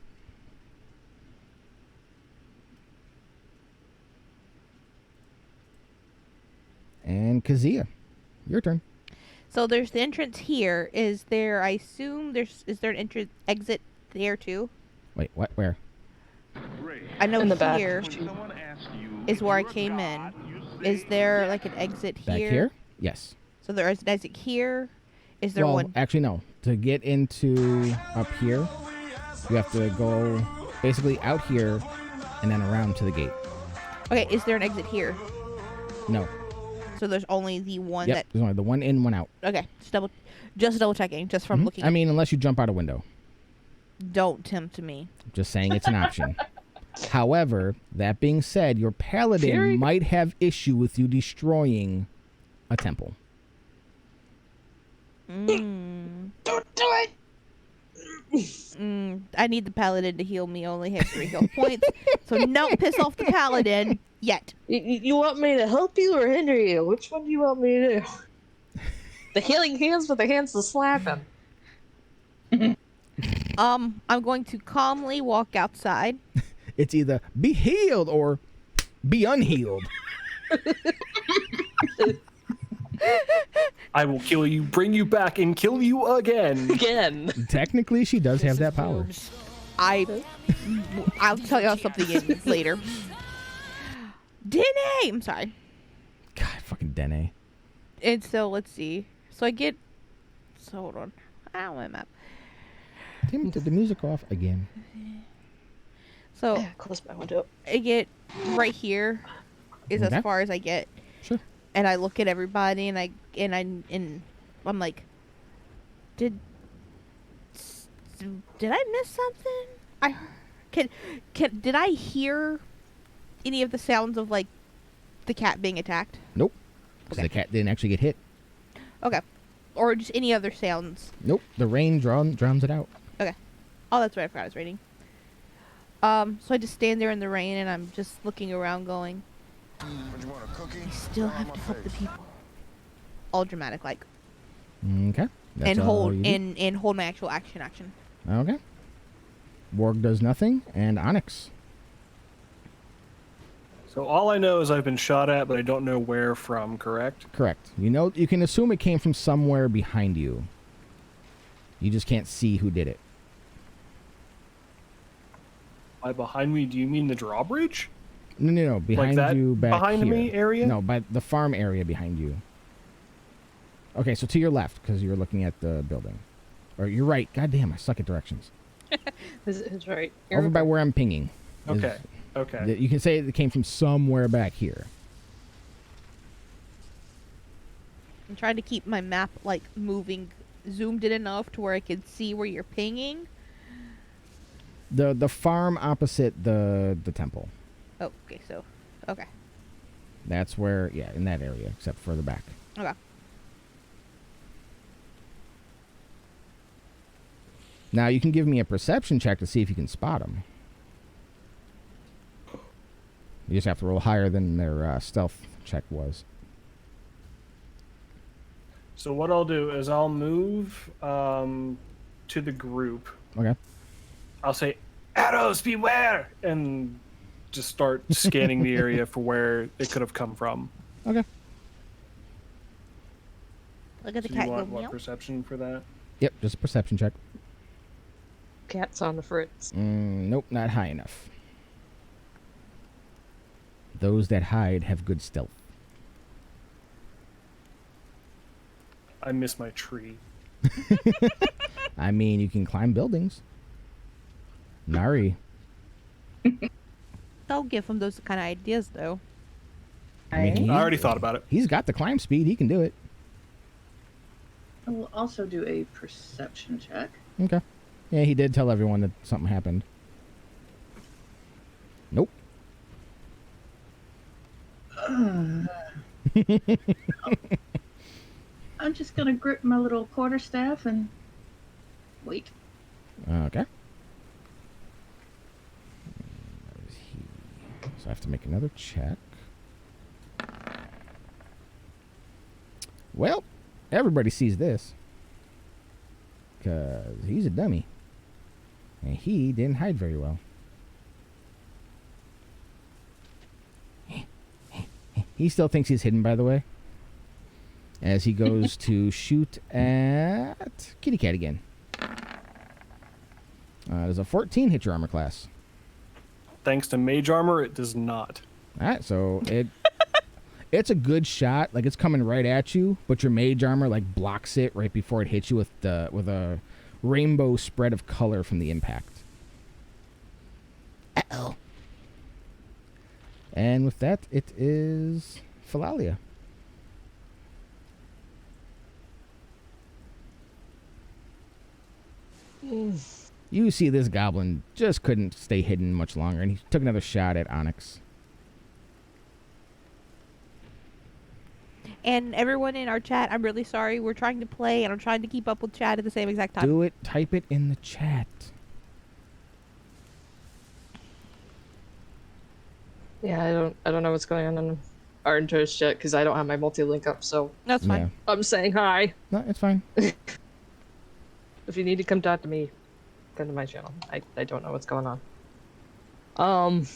And Kazia, your turn. So there's the entrance here. Is there? I assume is there an entrance exit there too? Wait, what? Where? I know In the back. here is where I came in. Is there like an exit Back here? Yes. So there is an exit here. Is there well, one? actually, no. To get into up here, you have to go basically out here and then around to the gate. Okay, is there an exit here? No. So there's only the one Yep, there's only the one in, one out. Okay, just double checking, just from looking. I mean, unless you jump out a window. Don't tempt me. Just saying it's an option. However, that being said, your paladin might have issue with you destroying a temple. Don't do it. I need the paladin to heal me. I only have 3 health points, so don't piss off the paladin yet. You want me to help you or hinder you? Which one do you want me to do? The healing hands with the hands to slap him. I'm going to calmly walk outside. It's either be healed or be unhealed. I will kill you, bring you back, and kill you again. Technically, she does have that power. I'll tell y'all something later. Dene! I'm sorry. God, fucking Dene. And so, let's see. So I get... So, hold on. I don't want my map. Damn it, did the music off again. So, Close my window. I get right here is Okay. as far as I get. Sure. And I look at everybody and I'm like, did I miss something? Did I hear any of the sounds of like the cat being attacked? Nope. 'Cause Okay. the cat didn't actually get hit. Okay. Or just any other sounds. Nope. The rain drowns it out. Okay. Oh, that's right. I forgot it was raining. So I just stand there in the rain and I'm just looking around going, I still have to help the people. All dramatic like. Okay. That's And all hold you do. and hold my actual action. Okay. Warg does nothing, and Onyx. So all I know is I've been shot at, but I don't know where from, correct? Correct. You can assume it came from somewhere behind you. You just can't see who did it. By behind me, do you mean the drawbridge? No. Behind that you, back behind here. me area? No, by the farm area behind you. Okay, so to your left, because you're looking at the building. Or you're right. God damn, I suck at directions. It's right. Over by where I'm pinging. is- Okay. Okay. You can say it came from somewhere back here. I'm trying to keep my map like moving, zoomed in enough to where I can see where you're pinging. The farm opposite the temple. Oh, okay, so, okay. That's where, yeah, in that area, except further back. Okay. Now, you can give me a perception check to see if you can spot them. You just have to roll higher than their stealth check was. So what I'll do is I'll move to the group. Okay. I'll say, "Arrows, beware!" And just start scanning the area for where it could have come from. Okay. Look at the So cat you go want what meow. perception for that? Yep, just a perception check. Cat's on the fritz. Nope, not high enough. Those that hide have good stealth. I miss my tree. I mean, you can climb buildings. Nari. Don't give him those kind of ideas, though. I mean, I already thought about it. He's got the climb speed. He can do it. I will also do a perception check. Okay. Yeah, he did tell everyone that something happened. Nope. I'm just gonna grip my little quarterstaff and wait. Okay. Where is he? So I have to make another check. Well, everybody sees this. Because he's a dummy. And he didn't hide very well. He still thinks he's hidden, by the way. As he goes to shoot at Kitty Cat again. There's a 14 hit your armor class. Thanks to mage armor, it does not. All right, so it's a good shot. Like, it's coming right at you, but your mage armor like blocks it right before it hits you with a rainbow spread of color from the impact. Uh-oh. And with that, it is Philalia. You see this goblin just couldn't stay hidden much longer, and he took another shot at Onyx. And everyone in our chat, I'm really sorry. We're trying to play, and I'm trying to keep up with chat at the same exact time. Do it. Type it in the chat. Yeah, I don't know what's going on in our entire chat because I don't have my multi-link up, so That's fine. Yeah. I'm saying hi. No, it's fine. If you need to come talk to me, come to my channel. I don't know what's going on. How do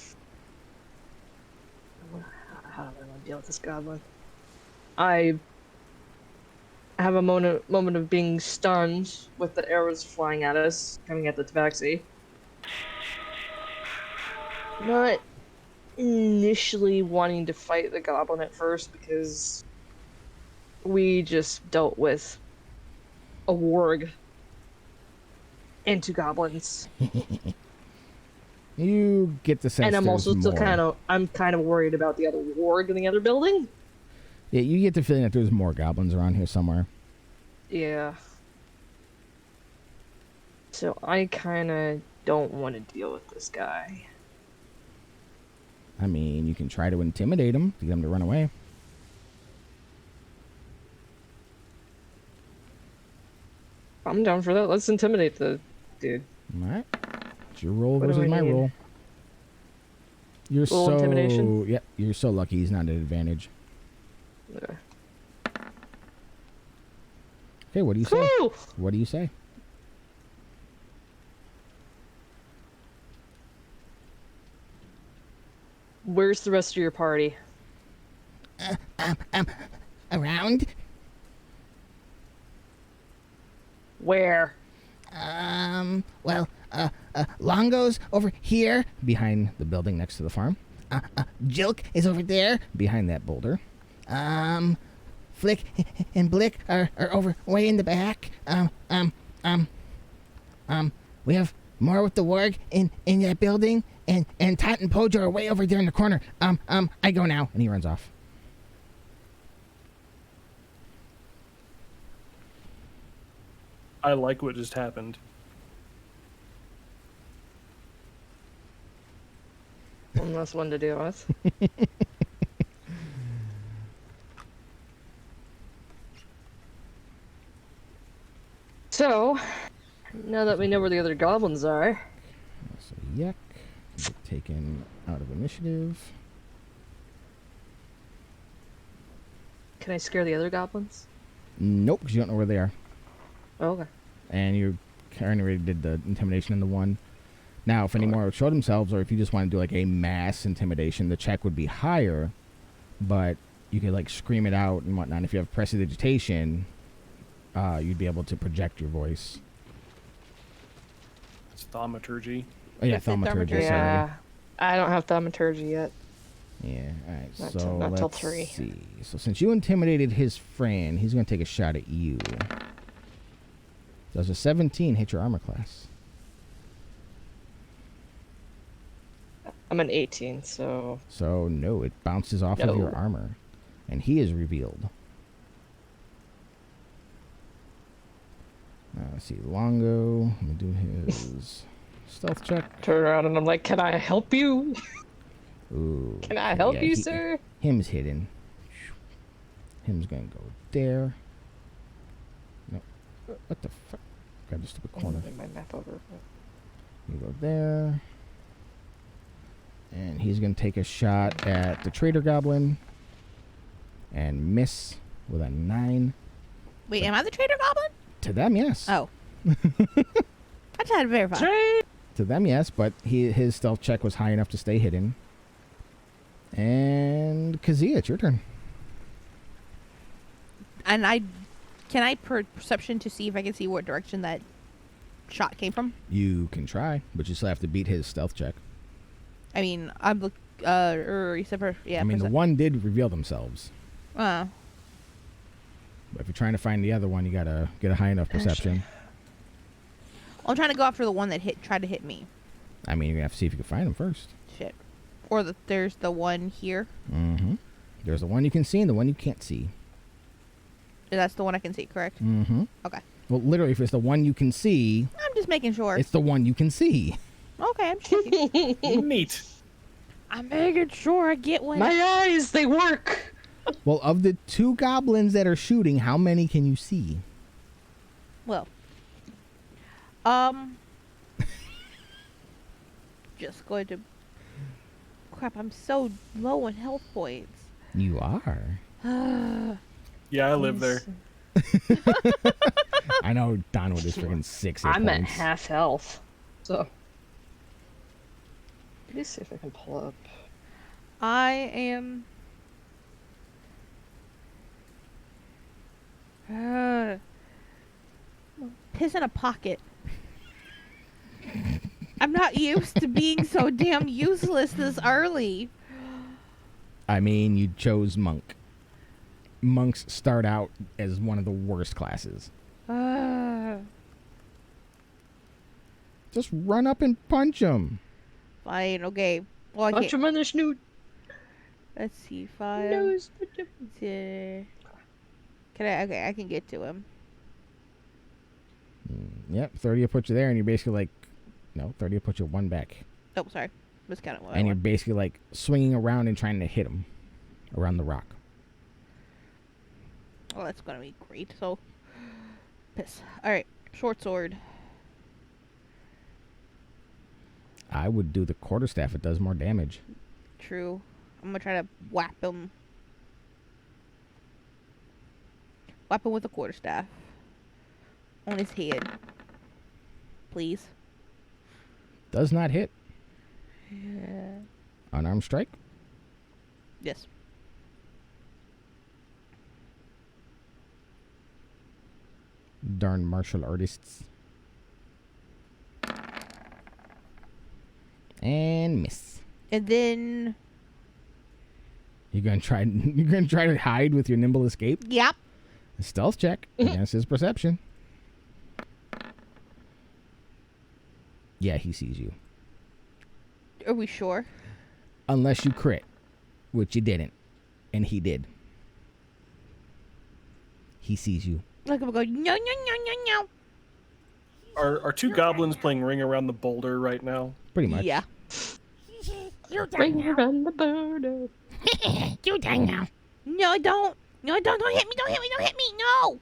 I want to deal with this goblin? I have a moment of being stunned with the arrows flying at us, coming at the tabaxi. Not initially wanting to fight the goblin at first because we just dealt with a warg and 2 goblins. You get the sense. And I'm there's also still more. I'm kind of worried about the other warg in the other building. Yeah, you get the feeling that there's more goblins around here somewhere. Yeah. So I kind of don't want to deal with this guy. I mean, you can try to intimidate him to get him to run away. I'm down for that. Let's intimidate the dude. All right. It's your roll What do versus I my need? roll. You're Roll so intimidation? yeah. You're so lucky he's not at advantage. Okay. Okay, what do you say? Whew! What do you say? Where's the rest of your party? Around? Where? Longo's over here. Behind the building next to the farm. Jilk is over there. Behind that boulder. Flick and Blick are over way in the back. We have more with the warg in that building, and Tot and Pojo are way over there in the corner. I go now. And he runs off. I like what just happened. One less one to deal with. So, now that we know where the other goblins are, So Yek get taken out of initiative. can I scare the other goblins? Nope, because you don't know where they are. Oh, okay. And you already did the intimidation in the one. Now, if any more show themselves, or if you just want to do like a mass intimidation, the check would be higher, but you could like scream it out and whatnot. If you have prestidigitation, you'd be able to project your voice. It's thaumaturgy. Oh yeah, That's it, thaumaturgy. thaumaturgy. Sorry. Yeah. I don't have thaumaturgy yet. Yeah. All right. Not So till- not till let's 3. see. So since you intimidated his friend, he's going to take a shot at you. Does a 17 hit your armor class? I'm an 18, so So no, it bounces off of your No. armor, and he is revealed. Let's see, Longo. I'm gonna do his stealth check. turn around and I'm like, "Can I help you? Ooh. Can I help yeah, you, sir?" Him's hidden. Him's gonna go there. No. What the fuck? Grab the stupid I'm corner. moving my map over. You go there. And he's going to take a shot at the Trader Goblin. And miss with a 9. Wait, am I the Trader Goblin? To them, yes. Oh. I just had to verify. To them, yes, but his stealth check was high enough to stay hidden. And Kazia, it's your turn. And can I perception to see if I can see what direction that shot came from? You can try, but you still have to beat his stealth check. I mean, I'm look. Except for yeah. I mean, the one did reveal themselves. Uh, But if you're trying to find the other one, you gotta get a high enough perception. I'm trying to go after the one that tried to hit me. I mean, you're gonna have to see if you can find him first. Shit. Or there's the one here. Mm-hmm. There's the one you can see and the one you can't see. That's the one I can see, correct? Mm-hmm. Okay. Well, literally, if it's the one you can see, I'm just making sure. it's the one you can see. Okay, I'm checking. Neat. I'm making sure I get one. My eyes, they work. Well, of the 2 goblins that are shooting, how many can you see? Well. Just going to. Crap! I'm so low on health points. You are. Yeah, I live there. I know Don with his freaking 6 hit I'm at points. half health, so. Let me see if I can pull up. I am. Piss in a pocket. I'm not used to being so damn useless this early. I mean, you chose monk. Monks start out as one of the worst classes. Just run up and punch him. Fine, okay. Well, I Punch can't. him in the snoot. Let's see, 5. Nose. 10. Can I? Okay, I can get to him. Yep, 30 will put you there, and you're basically like, no, 30 will put you 1 back. Oh, sorry. That's kind of what I And you're want. basically like swinging around and trying to hit him around the rock. Oh, that's gonna be great. So, piss. All right, short sword. I would do the quarterstaff. It does more damage. True. I'm gonna try to whap him. Whap him with a quarterstaff. On his head. Please. Does not hit. Yeah. Unarmed strike. Yes. Darn martial artists. And miss. And then, You're gonna try to hide with your nimble escape. yep. A stealth check against his perception. Yeah, he sees you. Are we sure? Unless you crit, which you didn't. And he did. He sees you. Like I'm going, no, no, no, no, no. Are 2 goblins playing Ring Around the Boulder right now? Pretty much. Yeah. Ring around the border. You dang now. No, don't. No, don't. Don't hit me. Don't hit me. Don't hit me. No.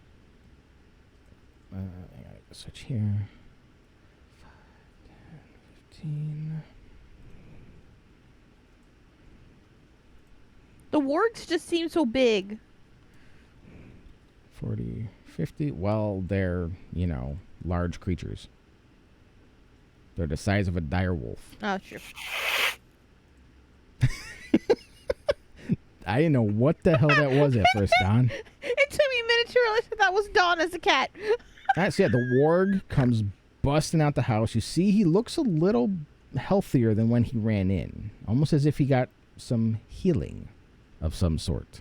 I gotta switch here. 5, 10, 15. The wargs just seem so big. 40, 50. Well, they're, large creatures. They're the size of a dire wolf. Oh, sure. I didn't know what the hell that was at first, Don. It took me a minute to realize that was Dawn as a cat. That's yeah. The warg comes busting out the house. You see, he looks a little healthier than when he ran in, almost as if he got some healing of some sort.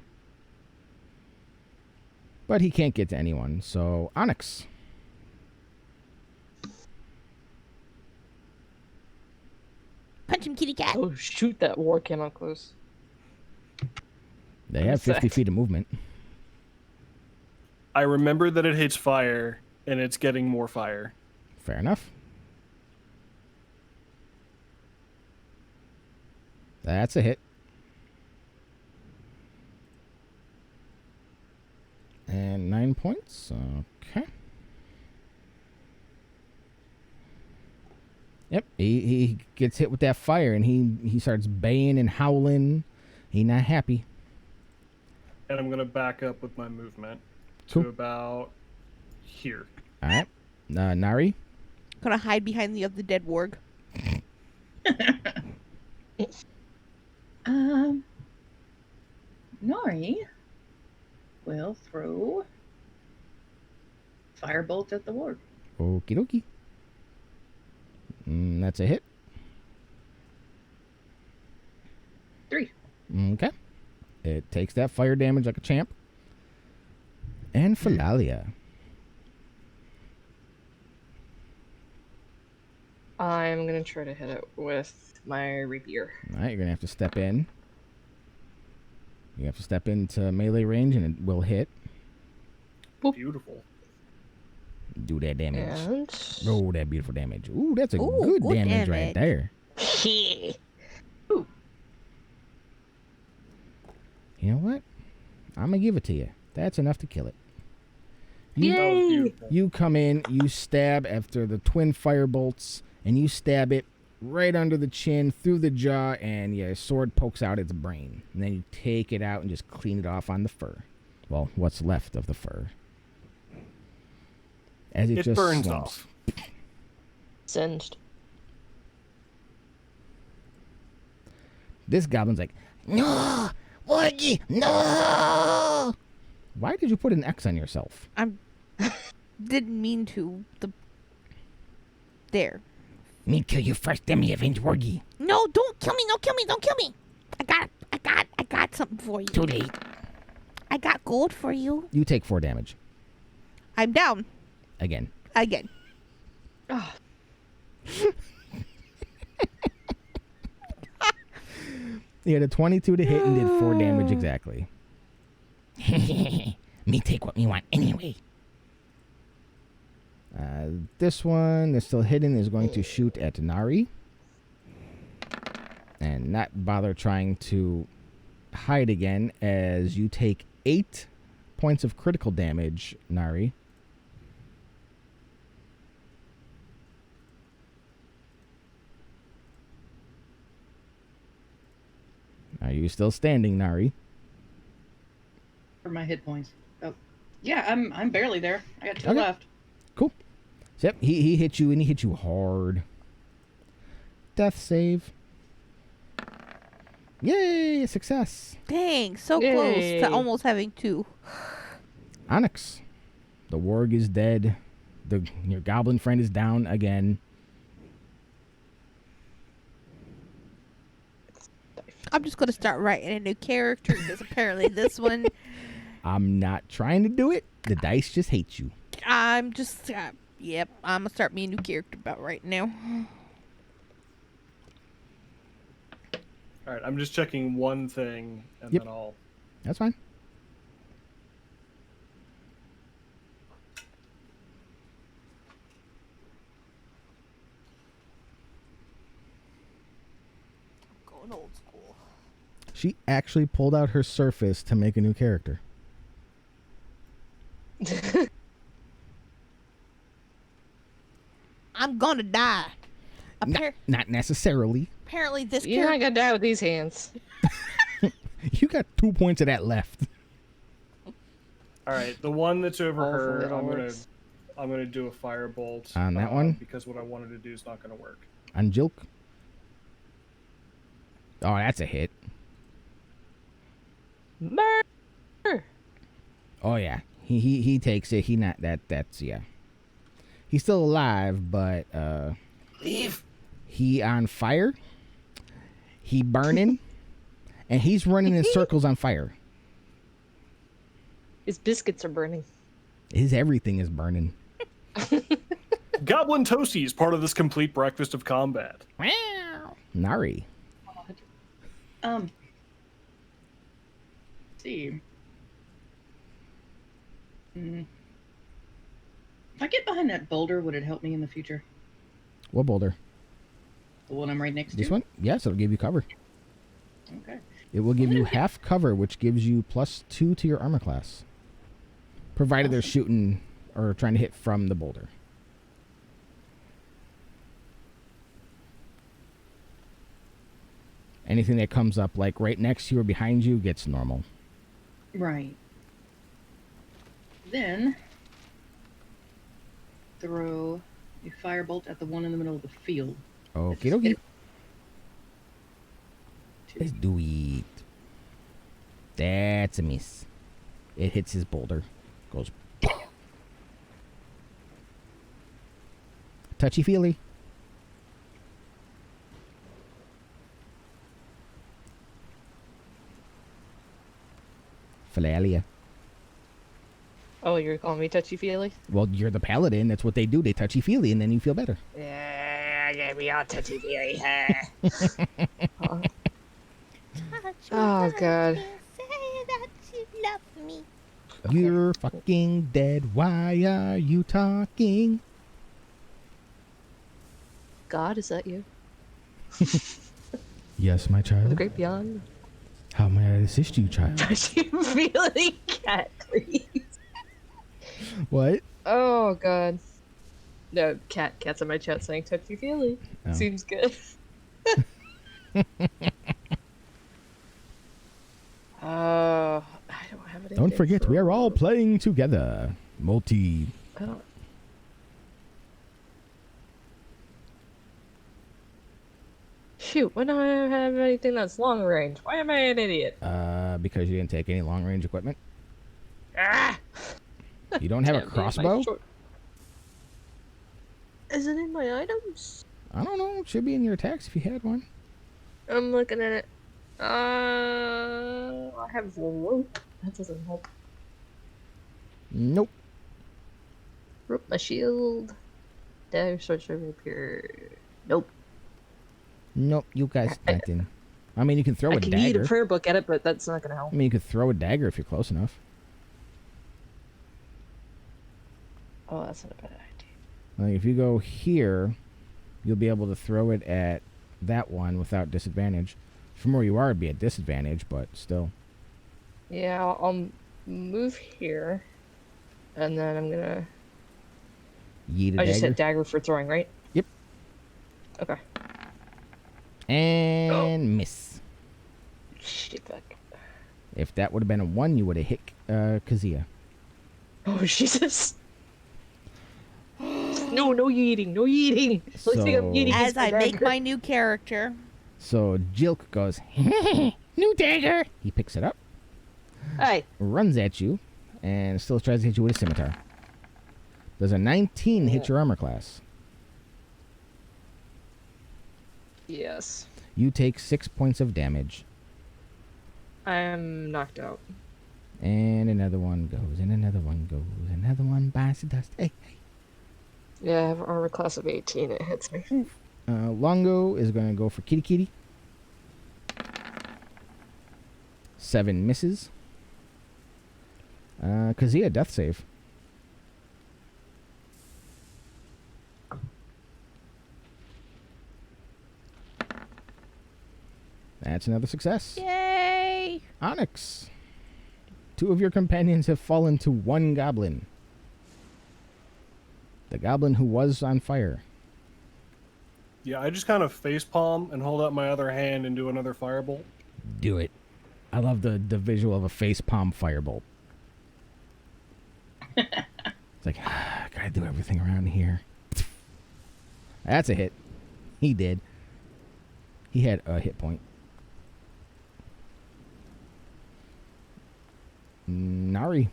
But he can't get to anyone. So Onyx. Punch him, kitty cat. Oh, shoot, that war came out close. They have 50 feet of movement. I remember that it hits fire, and it's getting more fire. Fair enough. That's a hit. And 9 points. Okay. Yep, he gets hit with that fire, and he starts baying and howling. He not happy. And I'm going to back up with my movement Cool. to about here. All right. Nari? Gonna hide behind the other dead warg. Nori will throw firebolt at the warg. Okie dokie. That's a hit. 3. Okay. It takes that fire damage like a champ. And Philalia. I'm gonna try to hit it with my rapier. All right, you're going to have to step in. You have to step into melee range, and it will hit. Beautiful. Do that damage. And Oh, that beautiful damage. Ooh, that's a Ooh, good good damage right damage. there. You know what? I'm going to give it to you. That's enough to kill it. You, That was beautiful. you come in, you stab after the twin fire bolts, and you stab it right under the chin, through the jaw, and your sword pokes out its brain. And then you take it out and just clean it off on the fur. Well, what's left of the fur. As it It just burns slumps. off. singed. This goblin's like, No! Wargie, no! why did you put an X on yourself? Didn't mean to. There. Me kill you first, then me avenge Wargie. No, don't kill me! Don't kill me! Don't kill me! I got something for you. Too late. I got gold for you. You take 4 damage. I'm down Again. again. Oh, You had a 22 to hit and did 4 damage exactly. Me take what me want anyway. This one is still hidden, is going to shoot at Nari. And not bother trying to hide again, as you take 8 points of critical damage, Nari. Are you still standing, Nari? For my hit points. Oh, yeah, I'm barely there. I got 2 Okay. left. Cool. So, yep, he hit you, and he hit you hard. Death save. Yay, success. Dang, so Yay. close to almost having 2. Onyx. The warg is dead. Your goblin friend is down again. I'm just gonna start writing a new character because apparently this one, I'm not trying to do it. The dice just hate you. I'm just, yep, I'm gonna start me a new character about right now. All right, I'm just checking one thing, and Yep. then I'll... That's fine. Going old school. She actually pulled out her Surface to make a new character. I'm gonna die. Not necessarily. Apparently this you're not character. gonna die with these hands. You got 2 points of that left. All right, the one that's over All for her, little I'm gonna works. I'm going to do a firebolt. On that one? Because what I wanted to do is not going to work. On Jilk. Oh, that's a hit. Oh yeah, he takes it. That's yeah. He's still alive, but Leave. he on fire. He burning, and he's running in circles on fire. His biscuits are burning. His everything is burning. Goblin Toasty is part of this complete breakfast of combat. Nari. See. If I get behind that boulder, would it help me in the future? What boulder? The one I'm right next to? This one? Yes, it'll give you cover. Okay. It will give you half cover, which gives you +2 to your armor class. Provided they're shooting or trying to hit from the boulder. Anything that comes up like right next to you or behind you gets normal. Right. Then throw a firebolt at the one in the middle of the field. Okie dokie. Let's do it. That's a miss. It hits his boulder. Goes. Touchy feely. Philalia. Oh, you're calling me touchy-feely? Well, you're the paladin. That's what they do. They touchy feely, and then you feel better. Yeah, we all touchy-feely. Touch Oh, me, God. say that you love me. You're fucking dead. Why are you talking? God, is that you? Yes, my The child. great beyond? How may I assist you, child? Touchy-feely cat, please. What? Oh, God. No, cat's in my chat saying touchy-feely. Oh. Seems good. I don't have anything. Don't forget, we are all playing together. Multi. I don't. Shoot, when do I have anything that's long range? Why am I an idiot? Because you didn't take any long range equipment. Ah! You don't have a Can't be in my crossbow? short- Is it in my items? I don't know. It should be in your attacks if you had one. I'm looking at it. I have a rope. That doesn't help. Nope. Rope, my shield. Dagger, sword, rapier. Nope. Nope. You guys nothing. I mean, you can throw I a can eat a dagger. prayer book at it, but that's not gonna help. I mean, you could throw a dagger if you're close enough. Oh, that's not a bad idea. Like if you go here, you'll be able to throw it at that one without disadvantage. From where you are, it'd be at disadvantage, but still. Yeah, I'll move here, and then I'm gonna. Yeet a I just dagger. hit dagger for throwing, right? Yep. Okay. And miss. Shit, fuck. If that would have been a 1, you would have hit Kazia. Oh, Jesus. No yeeting, no yeeting. Looks like I'm So- yeeting As I make dagger. my new character. So Jilk goes, new dagger. He picks it up, Hey, runs at you, and still tries to hit you with a scimitar. Does a 19 hit your armor class? yes. You take 6 points of damage. I'm knocked out. And another one goes, and another one goes, another one bites the dust. Hey. Yeah, I have armor class of 18. It hits me. Longo is going to go for Kitty Kitty. 7 misses. Kazia, death save. That's another success. Yay! Onyx. 2 of your companions have fallen to 1 goblin. The goblin who was on fire. Yeah, I just kind of facepalm and hold out my other hand and do another firebolt. Do it. I love the visual of a face palm firebolt. It's like, gotta do everything around here. That's a hit. He did. He had a hit point. Nari.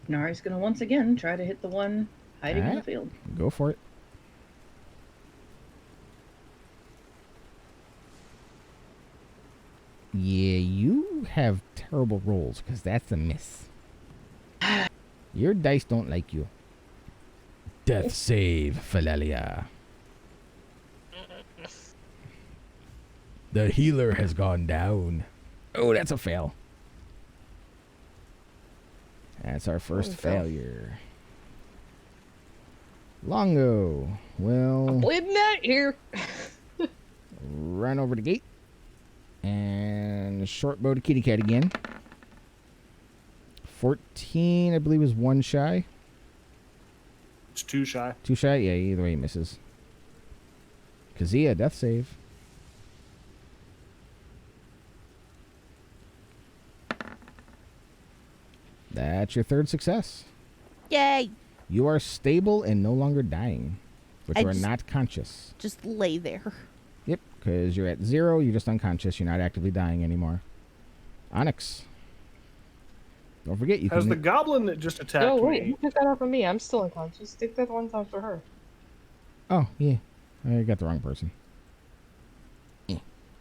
Nari's gonna once again try to hit the one hiding in the Alright. field. Go for it. Yeah, you have terrible rolls because that's a miss. Your dice don't like you. Death save, Philalia. The healer has gone down. Oh, that's a fail. That's our first failure. Longo. Well, Bleeding out here. run over the gate. And short bow to kitty cat again. 14, I believe, is one shy. It's 2 shy. 2 shy? Yeah, either way he misses. Kazia, death save. That's your third success. Yay! You are stable and no longer dying. But I you are just- not conscious. Just lay there. Yep, because you're at 0, you're just unconscious, you're not actively dying anymore. Onyx. Don't forget, you Has can... the goblin that just attacked No, wait, me... you took that out for me. I'm still unconscious. Take that one time for her. Oh, yeah. I got the wrong person.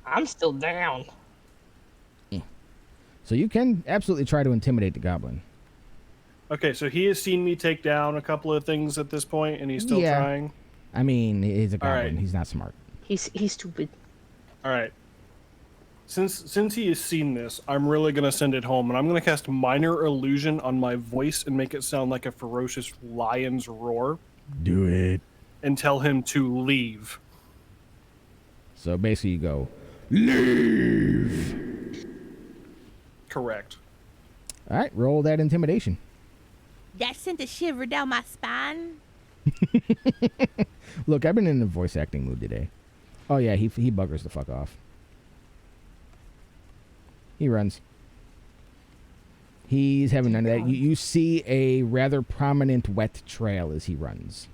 I'm still down. So you can absolutely try to intimidate the goblin. Okay, so he has seen me take down a couple of things at this point, and he's still Yeah. trying. I mean, he's a All goblin. right. He's not smart. He's stupid. All right. Since he has seen this, I'm really going to send it home, and I'm going to cast Minor Illusion on my voice and make it sound like a ferocious lion's roar, Do it. and tell him to leave. So basically you go, leave. Correct. All right, roll that intimidation. That sent a shiver down my spine. Look, I've been in the voice acting mood today. Oh yeah, he buggers the fuck off. He runs. He's having none of that. You see a rather prominent wet trail as he runs.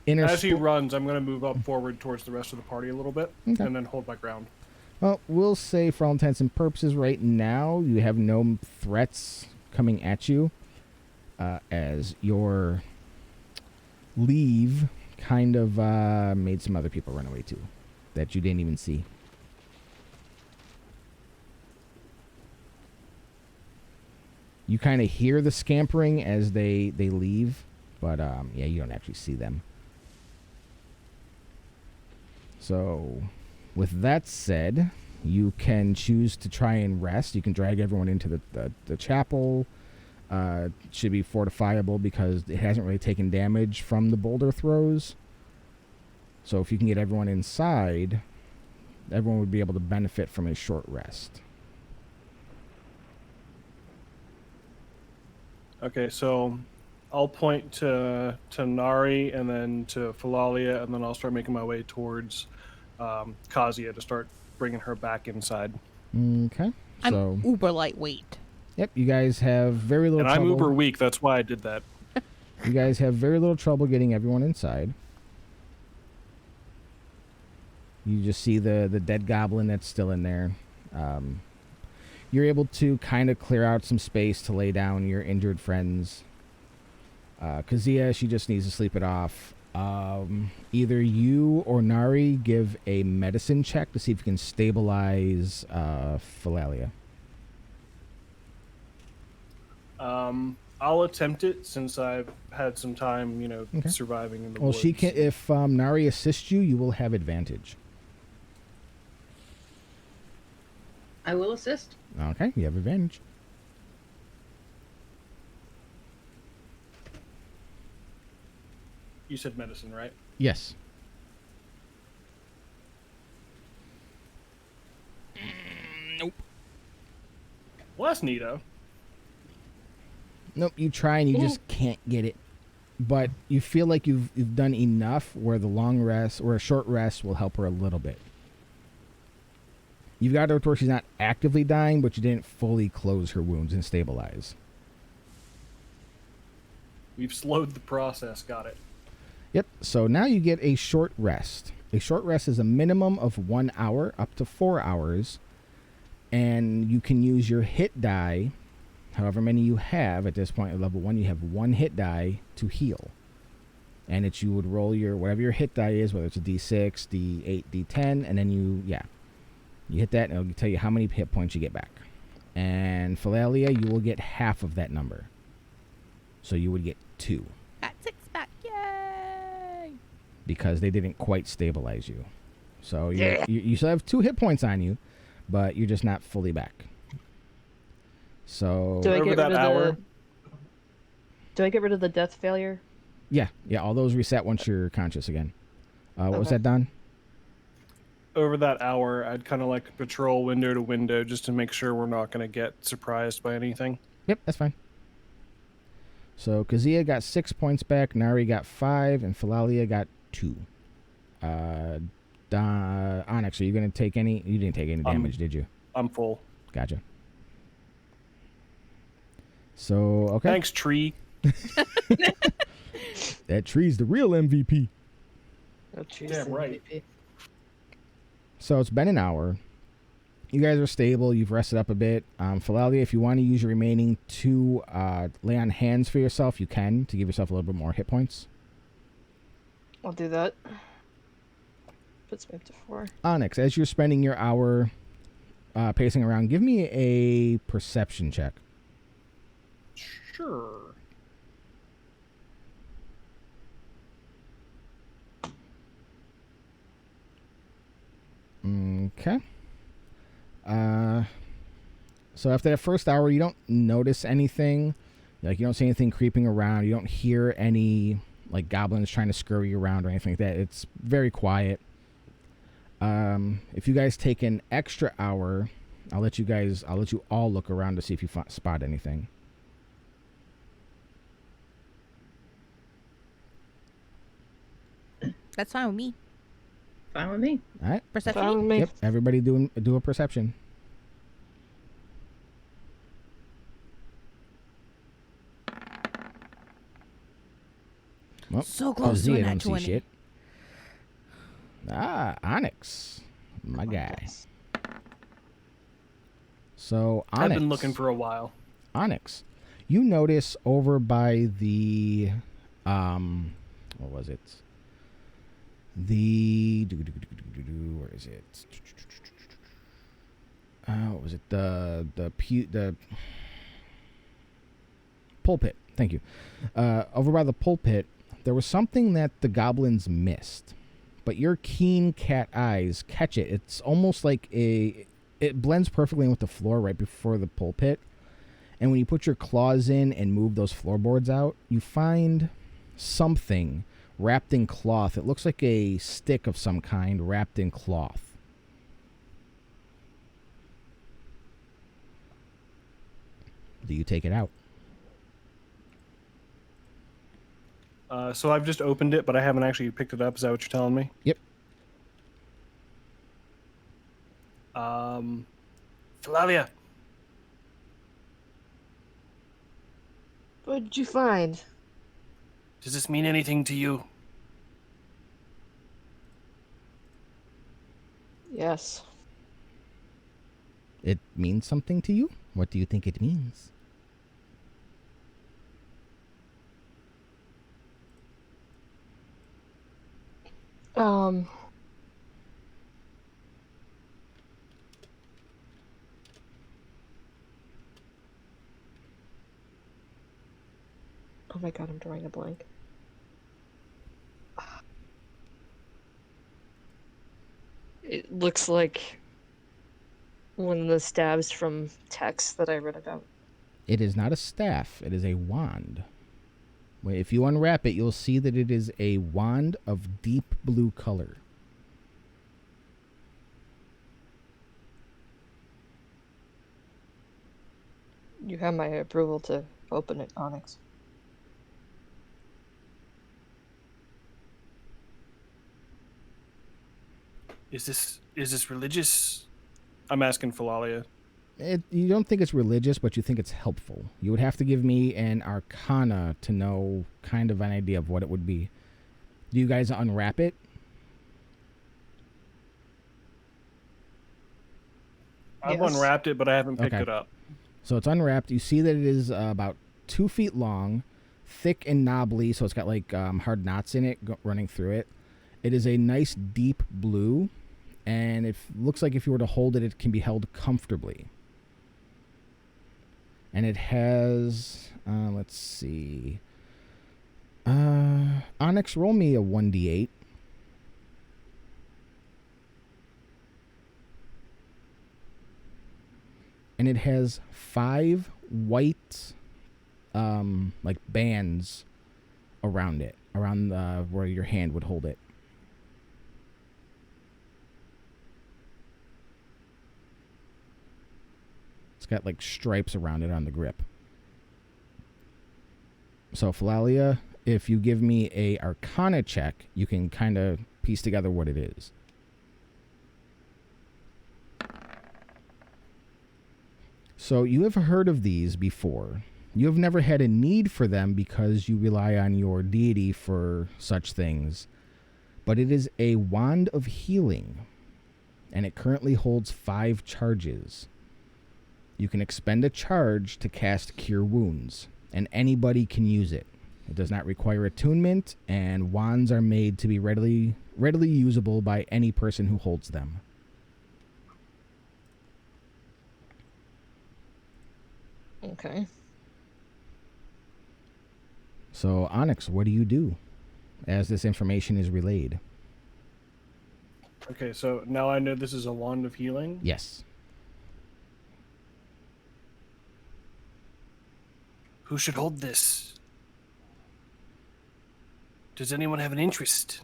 Inner As he spo- runs, I'm going to move up forward towards the rest of the party a little bit, Okay. and then hold my ground. Well, we'll say for all intents and purposes right now, you have no threats coming at you as your leave kind of made some other people run away too that you didn't even see. You kind of hear the scampering as they leave, but yeah, you don't actually see them. So, with that said, you can choose to try and rest. You can drag everyone into the chapel. Should be fortifiable because it hasn't really taken damage from the boulder throws. So if you can get everyone inside, everyone would be able to benefit from a short rest. Okay, so I'll point to Nari and then to Philalia, and then I'll start making my way towards Kazia to start bringing her back inside. Okay. So, I'm uber lightweight. yep, you guys have very little And trouble. I'm uber weak, that's why I did that. You guys have very little trouble getting everyone inside. You just see the dead goblin that's still in there. You're able to kind of clear out some space to lay down your injured friends. Kazia, she just needs to sleep it off. Either you or Nari give a medicine check to see if you can stabilize Philalia. I'll attempt it since I've had some time, Okay. surviving in the Well, woods. she can. If Nari assists you, you will have advantage. I will assist. Okay, you have advantage. You said medicine, right? Yes. Well, that's neato. Nope, you try and you just can't get it. But you feel like you've done enough where the long rest or a short rest will help her a little bit. You've got her to where she's not actively dying, but you didn't fully close her wounds and stabilize. We've slowed the process. Got it. Yep. So now you get a short rest. A short rest is a minimum of 1 hour up to 4 hours. And you can use your hit die, however many you have at this point at level 1. You have 1 hit die to heal. And you would roll your, whatever your hit die is, whether it's a D6, D8, D10, and then you hit that and it'll tell you how many hit points you get back. And Philalia, you will get half of that number. So you would get 2. Got 6 back. Yay! Because they didn't quite stabilize you. So you still have 2 hit points on you, but you're just not fully back. So Do I Over get that rid of hour? the? Do I get rid of the death failure? yeah, all those reset once you're conscious again. What was Okay. that, Don? Over that hour, I'd kind of like to patrol window to window just to make sure we're not going to get surprised by anything. Yep, that's fine. So Kazia got 6 points back, Nari got 5, and Philalia got 2. Onyx, are you going to take any? You didn't take any damage, did you? I'm full. Gotcha. So, okay. Thanks, tree. That tree's the real MVP. Oh, jeez, Damn right. MVP. So it's been an hour. You guys are stable. You've rested up a bit. Philalia, if you want to use your remaining 2 lay on hands for yourself, you can to give yourself a little bit more hit points. I'll do that. Puts me up to 4. Onyx, as you're spending your hour pacing around, give me a perception check. Sure. Okay. So after that first hour, you don't notice anything. Like, you don't see anything creeping around. You don't hear any, like, goblins trying to scurry around or anything like that. It's very quiet. If you guys take an extra hour, I'll let you all look around to see if you spot anything. That's fine with me. Fine with me. All right. Perception. Fine with me. Yep. Everybody do a perception. Well, So close to Ozzy a don't nat see 20. shit. Onyx, my guy. So Onyx, I've been looking for a while. Onyx, you notice over by the what was it? Where is it? What was it? The pulpit. Thank you. Over by the pulpit, there was something that the goblins missed, but your keen cat eyes catch it. It's almost like it blends perfectly with the floor right before the pulpit. And when you put your claws in and move those floorboards out, you find something wrapped in cloth. It looks like a stick of some kind wrapped in cloth. Do you take it out? So I've just opened it, but I haven't actually picked it up. Is that what you're telling me? Yep. Philalia. What did you find? Does this mean anything to you? Yes. It means something to you? What do you think it means? Oh my god, I'm drawing a blank. It looks like one of the stabs from text that I read about. It is not a staff. It is a wand. If you unwrap it, you'll see that it is a wand of deep blue color. You have my approval to open it, Onyx. Is this religious? I'm asking Philalia. You don't think it's religious, but you think it's helpful. You would have to give me an arcana to know kind of an idea of what it would be. Do you guys unwrap it? I've Yes. unwrapped it, but I haven't picked Okay. it up. So it's unwrapped. You see that it is about 2 feet long, thick and knobbly, so it's got like hard knots in it running through it. It is a nice deep blue, and it looks like if you were to hold it, it can be held comfortably. And it has, let's see. Onyx, roll me a 1d8. And it has 5 white, like bands around it, around where your hand would hold it. It's got like stripes around it on the grip. So, Philalia, if you give me a Arcana check, you can kind of piece together what it is. So, you have heard of these before. You have never had a need for them because you rely on your deity for such things. But it is a wand of healing, and it currently holds 5 charges. You can expend a charge to cast Cure Wounds, and anybody can use it. It does not require attunement, and wands are made to be readily usable by any person who holds them. Okay. So, Onyx, what do you do as this information is relayed? Okay, so now I know this is a wand of healing. Yes. Who should hold this? Does anyone have an interest?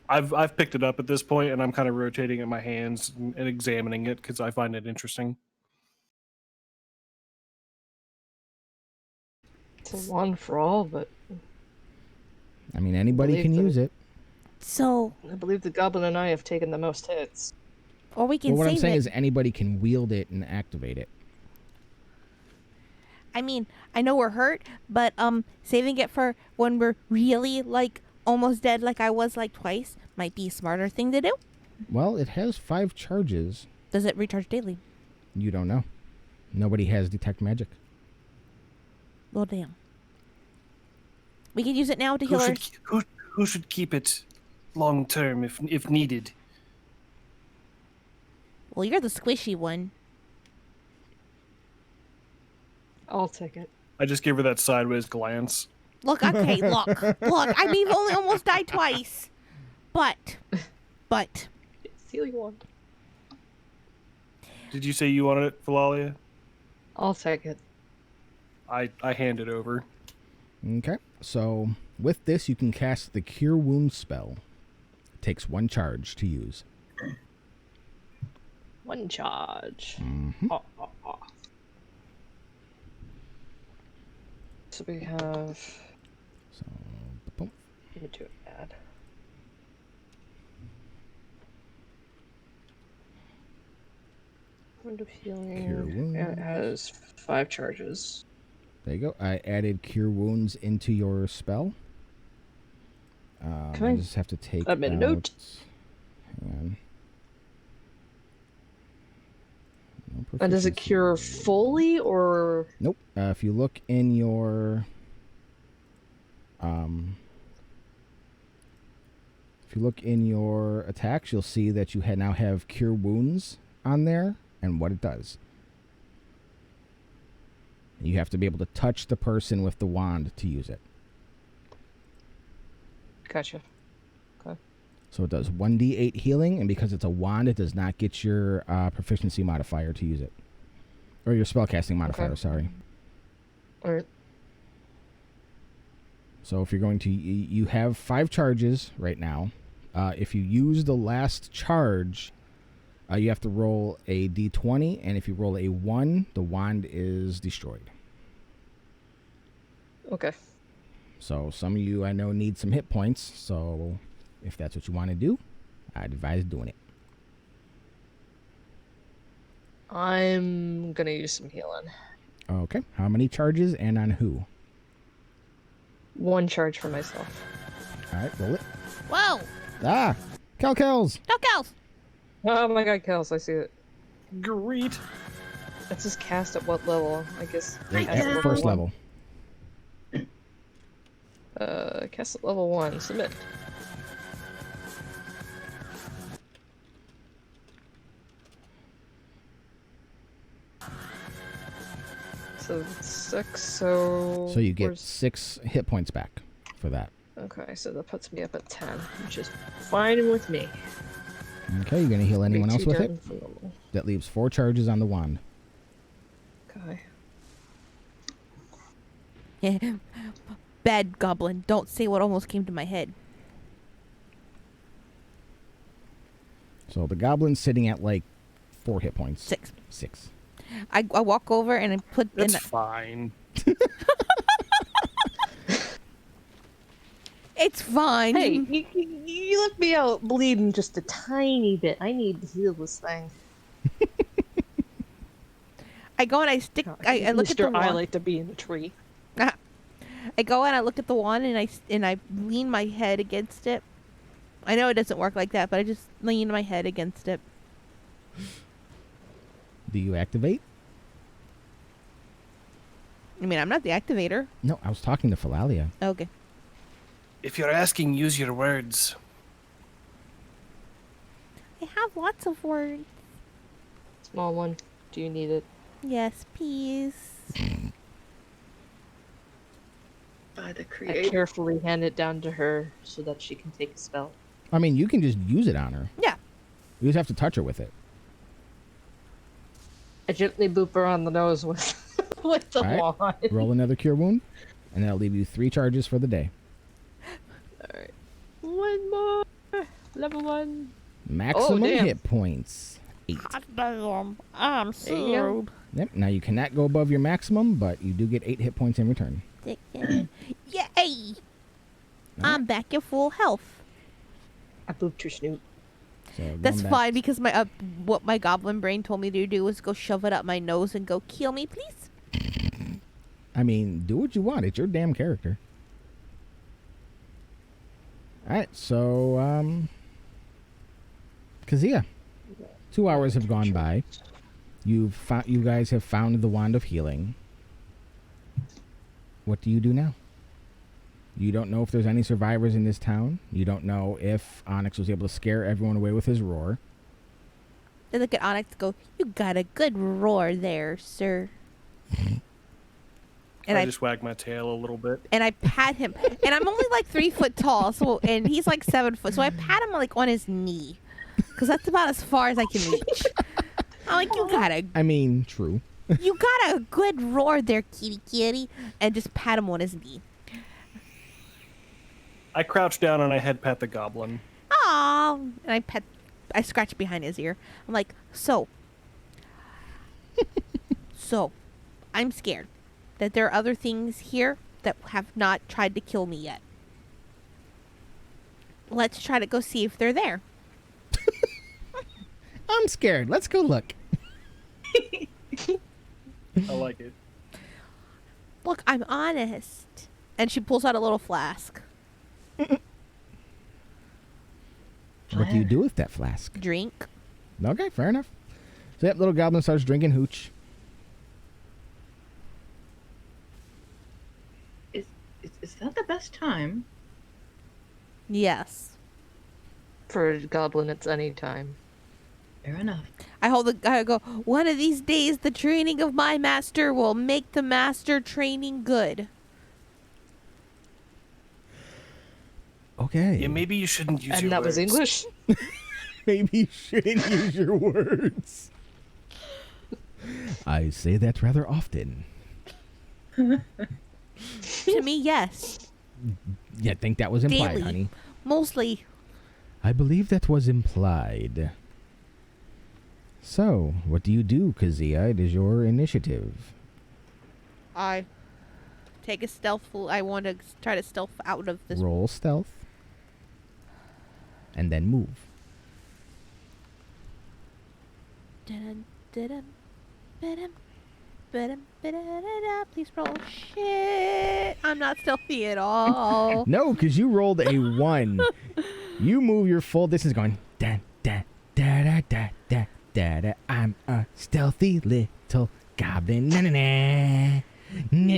I've picked it up at this point, and I'm kind of rotating it in my hands and examining it because I find it interesting. It's a wand for all, but I mean, anybody can Believe use it. So, I believe the goblin and I have taken the most hits. or we can Well, what I'm save saying it. is anybody can wield it and activate it. I mean, I know we're hurt, but saving it for when we're really like almost dead, like I was like twice, might be a smarter thing to do. Well, it has 5 charges. Does it recharge daily? You don't know. Nobody has detect magic. Well, damn. We can use it now to heal our. Who should keep it long term if needed? Well, you're the squishy one. I'll take it. I just gave her that sideways glance. Look, okay, look. I mean, we've only almost died twice. But. Steal your wand. Did you say you wanted it, Philalia? I'll take it. I hand it over. Okay. So, with this, you can cast the Cure Wounds spell. It takes 1 charge to use. 1 charge. Mm-hmm. So we have. So, boom. Let me do it bad. Wand of healing. Cure And it wounds. has 5 charges. There you go. I added Cure Wounds into your spell. Can I I just have to take add a out... note? Hang on. No And does it proficiency. cure fully or? Nope. If you look in your... if you look in your attacks, you'll see that you now have Cure Wounds on there and what it does. You have to be able to touch the person with the wand to use it. Gotcha. So it does 1d8 healing, and because it's a wand, it does not get your proficiency modifier to use it. Or your spellcasting modifier, Okay. sorry. Alright. So if you're going to... You have 5 charges right now. If you use the last charge, you have to roll a d20, and if you roll a 1, the wand is destroyed. Okay. So some of you I know need some hit points, so if that's what you want to do, I'd advise doing it. I'm gonna use some healing. Okay. How many charges and on who? 1 charge for myself. All right, roll it. Whoa! Ah! Kells! No cows! Oh my god, Kels, I see it. Great. It says cast at what level? I guess. Right cast at first 1. level. Cast at level 1. Submit. So that's 6, so... So you get where's- 6 hit points back for that. Okay, so that puts me up at 10, which is fine with me. Okay, you gonna heal anyone Be else too with it? down for normal. That leaves 4 charges on the wand. Okay. Bad goblin. Don't say what almost came to my head. So the goblin's sitting at like 4 hit points. 6. 6. I walk over and I put in. That's fine. It's fine. Hey, you left me out bleeding just a tiny bit. I need to heal this thing. I go and I stick. I look at the Mr. I wand. like to be in the tree. I go and I look at the wand and I lean my head against it. I know it doesn't work like that, but I just lean my head against it. Do you activate? I mean, I'm not the activator. No, I was talking to Philalia. Okay. If you're asking, use your words. I have lots of words. Small one. Do you need it? Yes, please. By the I creator. carefully hand it down to her so that she can take a spell. I mean, you can just use it on her. Yeah. You just have to touch her with it. I gently boop her on the nose with with the Alright. wand. Roll another cure wound, and that'll leave you 3 charges for the day. Alright. 1 more. Level 1. Maximum damn. hit points. 8. Damn, I'm There you go. so Yep. Now you cannot go above your maximum, but you do get 8 hit points in return. sick. Yay! I'm back at full health. I booped your snoot. So That's going back- fine because my what my goblin brain told me to do was go shove it up my nose and go kill me, please. I mean, do what you want. It's your damn character. Alright, so, Kazia. 2 hours have gone by. You guys have found the Wand of Healing. What do you do now? You don't know if there's any survivors in this town. You don't know if Onyx was able to scare everyone away with his roar. I look at Onyx and go, "You got a good roar there, sir." And I I just wag my tail a little bit. and I pat him, and I'm only like 3 foot tall, so and he's like 7 foot, so I pat him like on his knee, because that's about as far as I can reach. I'm like, I mean, true. you got a good roar there, kitty kitty, and just pat him on his knee. I crouch down and I head pat the goblin. Aw, and I scratch behind his ear. I'm like, so, I'm scared that there are other things here that have not tried to kill me yet. Let's try to go see if they're there. I'm scared. Let's go look. I like it. Look, I'm honest. And she pulls out a little flask. What do you do with that flask? Drink. Okay, fair enough. So that little goblin starts drinking hooch. Is that the best time? Yes. For a goblin, it's any time. Fair enough. I go, one of these days the training of my master will make the master training good. Okay. Yeah, maybe you shouldn't use And your that words. was English? Maybe you shouldn't use your words. I say that rather often. To me, yes. Yeah, I think that was implied, Daily. honey. Mostly. I believe that was implied. So, what do you do, Kazia? It is your initiative. I take a stealthful. I want to try to stealth out of this. Roll stealth. And then move. Dun, dun, dun, ba-dum, ba-dum, ba-da-da-da. Please roll. Shit. I'm not stealthy at all. No, because you rolled a 1. You move your full distance going, da, da, da, da, da, da, da, da. I'm a stealthy little goblin. Na, na, na.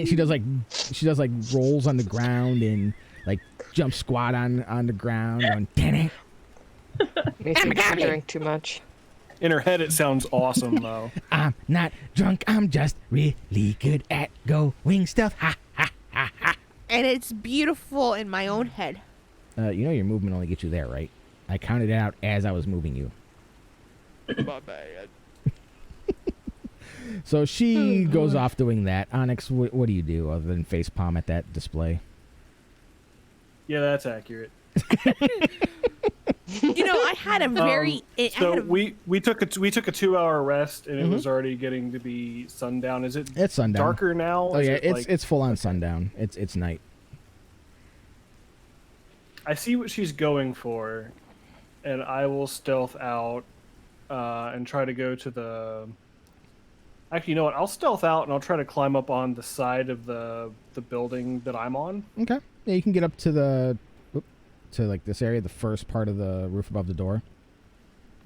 She does like rolls on the ground and like jump squat on the ground going, damn it. Makes me drink too much. In her head, it sounds awesome, though. I'm not drunk. I'm just really good at going stealth. Ha, ha, ha, ha. And it's beautiful in my own head. You know your movement only gets you there, right? I counted it out as I was moving you. My bad. So she goes off doing that. Onyx, what do you do other than facepalm at that display? Yeah, that's accurate. You know, I had a very... we took a 2-hour rest, and it was already getting to be sundown. Is it? It's sundown. Darker now? Oh Is yeah, it it's full on sundown. It's night. I see what she's going for, and I will stealth out and try to go to the... Actually, you know what? I'll stealth out, and I'll try to climb up on the side of the building that I'm on. Okay. Yeah, you can get up to the like this area, the first part of the roof above the door.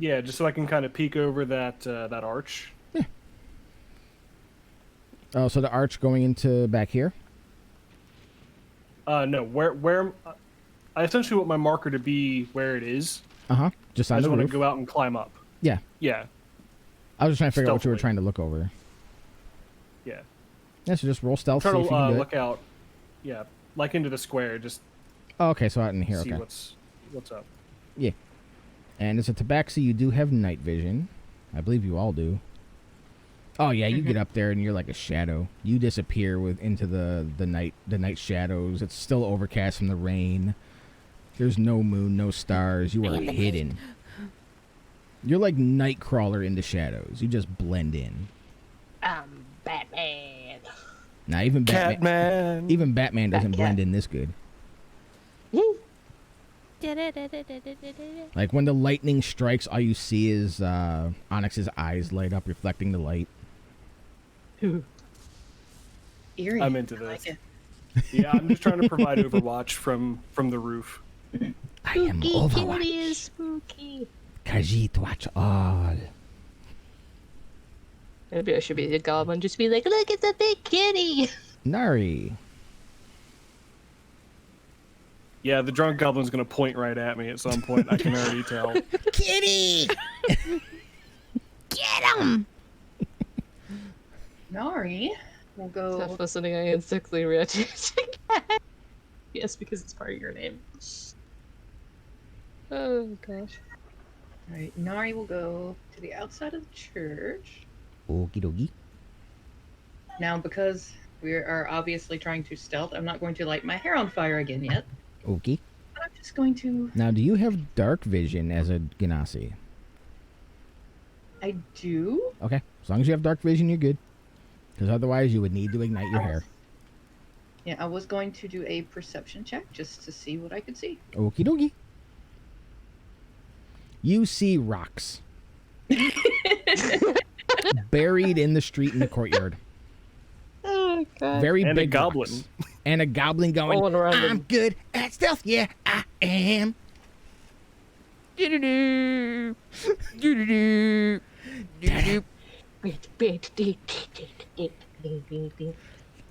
Yeah, just so I can kind of peek over that arch. Yeah. Oh, so the arch going into back here? No, where I essentially want my marker to be where it is. Uh-huh. Just I on just the want roof? to go out and climb up. Yeah. Yeah. I was just trying to figure out what you were Stealthily. trying to look over. Yeah. Yeah, so just roll stealth. Try See to if you can do look out. Yeah, like into the square. Just Oh, okay, so out in here, see okay. what's up. Yeah. And as a tabaxi, you do have night vision. I believe you all do. Oh yeah, you get up there and you're like a shadow. You disappear into the night shadows. It's still overcast from the rain. There's no moon, no stars. You are hidden. You're like Nightcrawler in the shadows. You just blend in. I'm Batman. Now even Catman. even Batman doesn't Batcat. blend in this good. Like when the lightning strikes, all you see is Onyx's eyes light up, reflecting the light. Eerie. I'm into I like this. it. Yeah, I'm just trying to provide Overwatch from the roof. I am Overwatch. is spooky. Khajiit watch all. Maybe I should be the goblin. Just be like, look at the big kitty. Nari. Yeah, the drunk goblin's gonna point right at me at some point. I can already tell. Kitty! Get him! Nari will go. Tough listening, I instantly reacted to cat. Yes, because it's part of your name. Oh gosh. Alright, Nari will go to the outside of the church. Okie dokie. Now, because we are obviously trying to stealth, I'm not going to light my hair on fire again yet. Okay. But I'm just going to. Now, do you have dark vision as a Genasi? I do. Okay. As long as you have dark vision, you're good. Because otherwise, you would need to ignite your hair. Yeah, I was going to do a perception check just to see what I could see. Okie dokie. You see rocks. Buried in the street in the courtyard. Oh god. Very And big a goblin. rocks. And a goblin going, Rolling around I'm them. good at stealth. Yeah, I am. Do-do-do. Do-do-do. Do-do-do.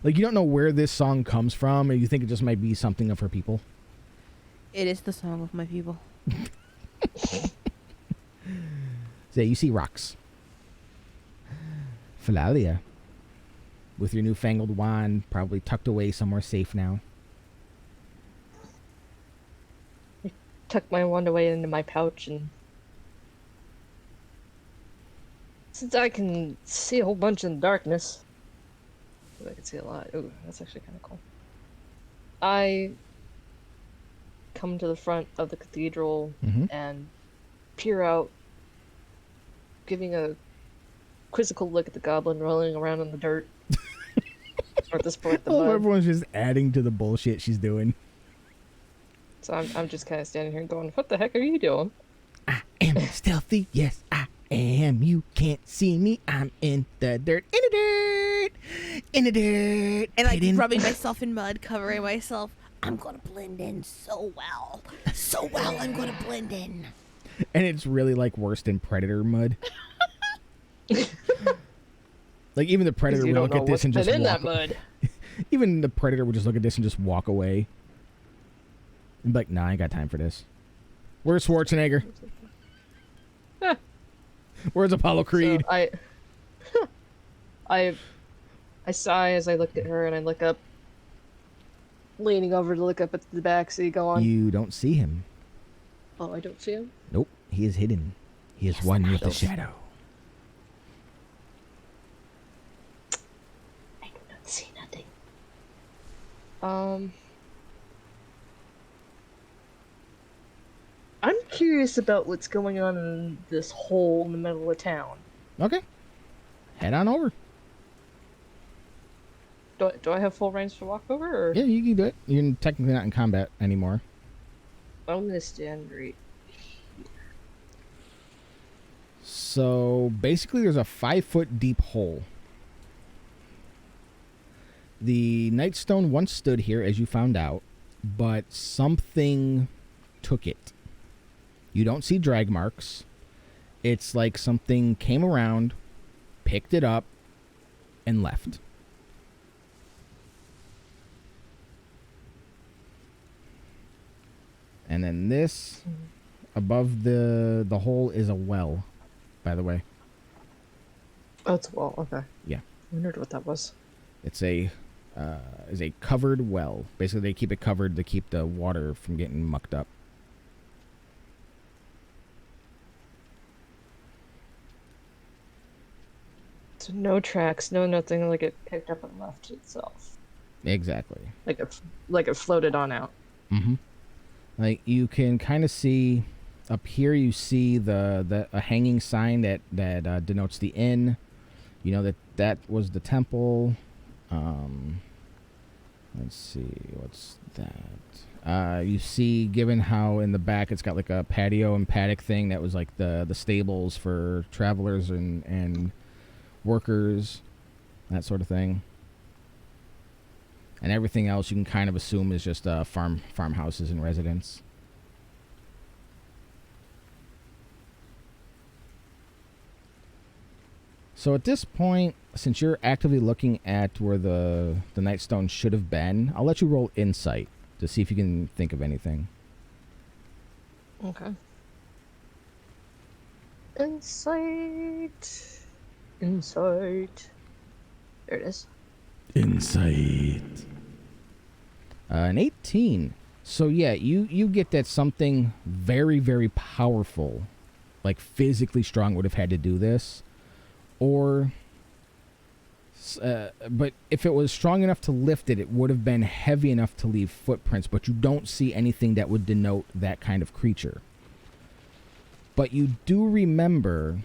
like, you don't know where this song comes from, and you think it just might be something of her people. It is the song of my people. So you see rocks. Philalia, with your newfangled wand, probably tucked away somewhere safe now. Tuck my wand away into my pouch, and since I can see a whole bunch in darkness, I can see a lot. Ooh, that's actually kind of cool. I come to the front of the cathedral and peer out, giving a quizzical look at the goblin rolling around in the dirt. Or at this point, the Oh, mud. everyone's just adding to the bullshit she's doing. So I'm just kind of standing here going, "What the heck are you doing?" I am stealthy. Yes, I am. You can't see me. I'm in the dirt. In the dirt. In the dirt. And like hidden. rubbing myself in mud, covering myself. I'm gonna blend in so well. So well, I'm gonna blend in. And it's really like worse than Predator mud. Like even the Predator You would don't look know at this what's and been just in walk. that mud. Even the Predator would just look at this and just walk away. And be like, nah, I ain't got time for this. Where's Schwarzenegger? Where's Apollo Creed? So I sigh as I look at her and I look up, leaning over to look up at the backseat, go on. You don't see him. Oh, I don't see him? Nope, he is hidden. He is one with the shadow. I do not see nothing. I'm curious about what's going on in this hole in the middle of town. Okay. Head on over. Do I have full range to walk over, or Yeah, you can do it. You're technically not in combat anymore. I'm gonna stand right? So basically, there's a 5-foot deep hole. The Nightstone once stood here, as you found out, but something took it. You don't see drag marks. It's like something came around, picked it up, and left. And then this, above the hole, is a well, by the way. Oh, it's a wall. Okay. Yeah. I wondered what that was. It's a covered well. Basically, they keep it covered to keep the water from getting mucked up. So no tracks, no nothing. Like it picked up and left itself. Exactly. Like it floated on out. Mm-hmm. Like you can kind of see up here. You see a hanging sign that denotes the inn. You know that was the temple. Let's see, what's that? You see, given how in the back it's got like a patio and paddock thing, that was like the stables for travelers and workers, that sort of thing. And everything else you can kind of assume is just farmhouses and residents. So at this point, since you're actively looking at where the Nightstone should have been, I'll let you roll insight to see if you can think of anything. Okay. Insight. Insight. There it is. Insight. An 18. So yeah, you get that something very, very powerful, like physically strong, would have had to do this. Or, but if it was strong enough to lift it, it would have been heavy enough to leave footprints, but you don't see anything that would denote that kind of creature. But you do remember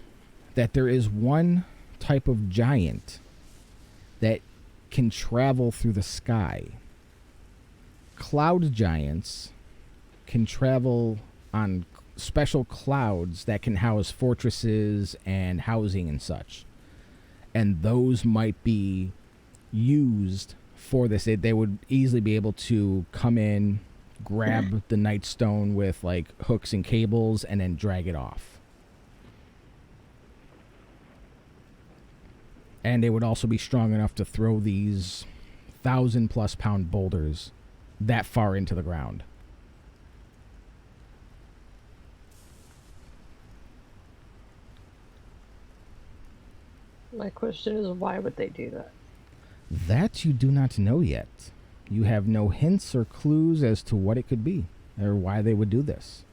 that there is one type of giant that can travel through the sky. Cloud giants can travel on special clouds that can house fortresses and housing and such. And those might be used for this. They would easily be able to come in, grab the Nightstone with like hooks and cables, and then drag it off. And they would also be strong enough to throw these 1,000+ pound boulders that far into the ground. My question is, why would they do that? That you do not know yet. You have no hints or clues as to what it could be or why they would do this.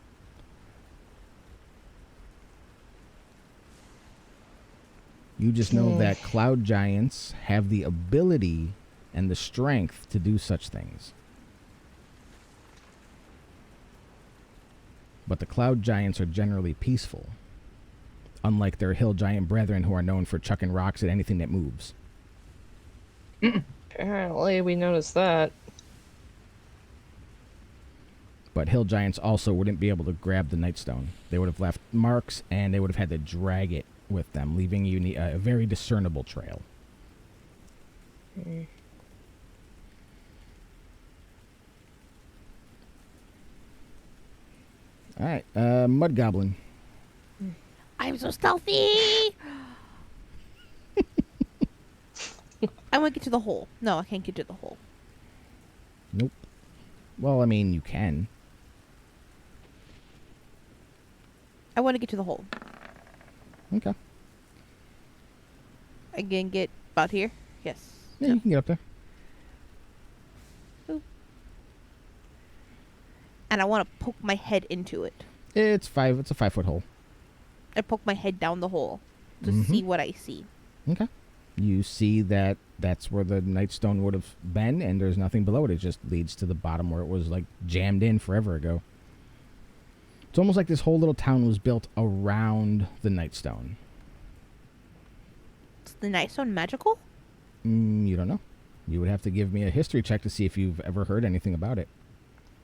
You just know that cloud giants have the ability and the strength to do such things. But the cloud giants are generally peaceful, unlike their hill giant brethren who are known for chucking rocks at anything that moves. Apparently, we noticed that. But hill giants also wouldn't be able to grab the Nightstone. They would have left marks, and they would have had to drag it with them, leaving you a very discernible trail. All right, Mud Goblin. I'm so stealthy. I want to get to the hole. No, I can't get to the hole. Nope. Well, I mean, you can. I want to get to the hole. Okay. I can get about here. Yes. Yeah, you can get up there. Boop. And I want to poke my head into it. It's a 5-foot hole. I poke my head down the hole to see what I see. Okay. You see that that's where the Nightstone would have been, and there's nothing below it. It just leads to the bottom where it was, like, jammed in forever ago. It's almost like this whole little town was built around the Nightstone. Is the Nightstone magical? You don't know. You would have to give me a history check to see if you've ever heard anything about it.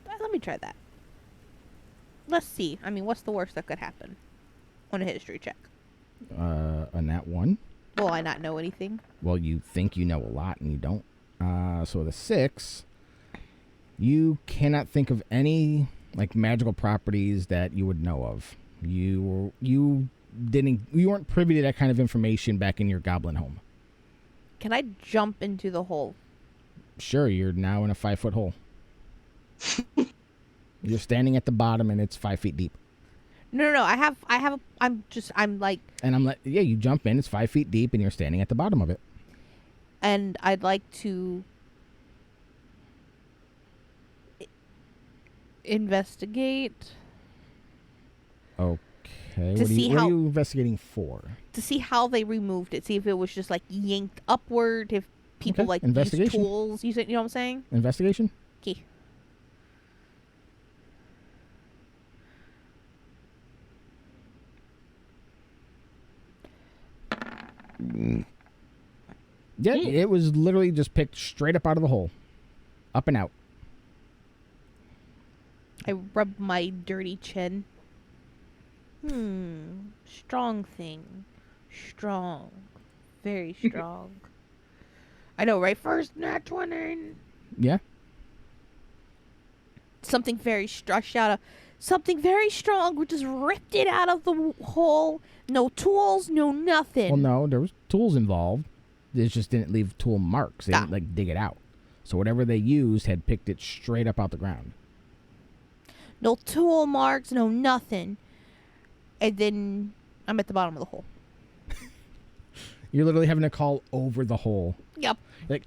Let me try that. Let's see. I mean, what's the worst that could happen on a history check? A nat 1. Will I not know anything? Well, you think you know a lot, and you don't. So the 6, you cannot think of any, like, magical properties that you would know of. You weren't privy to that kind of information back in your goblin home. Can I jump into the hole? Sure, you're now in a 5-foot hole. You're standing at the bottom, and it's 5 feet deep. No. I'm like... And I'm like, yeah, you jump in, it's 5 feet deep, and you're standing at the bottom of it. And I'd like to... investigate. Okay. To What are you investigating for? To see how they removed it. See if it was just, like, yanked upward. If people, Okay. like, use Investigation. tools. You know what I'm saying? Investigation? Okay. Yeah, it was literally just picked straight up out of the hole. Up and out. I rub my dirty chin. Strong thing. Strong. Very strong. I know, right? First nat 20. Yeah. Something very something very strong. We just ripped it out of the hole. No tools, no nothing. Well, no, there was tools involved. They just didn't leave tool marks. They didn't, like, dig it out. So whatever they used had picked it straight up out the ground. No tool marks, no nothing. And then I'm at the bottom of the hole. You're literally having to call over the hole. Yep. Like,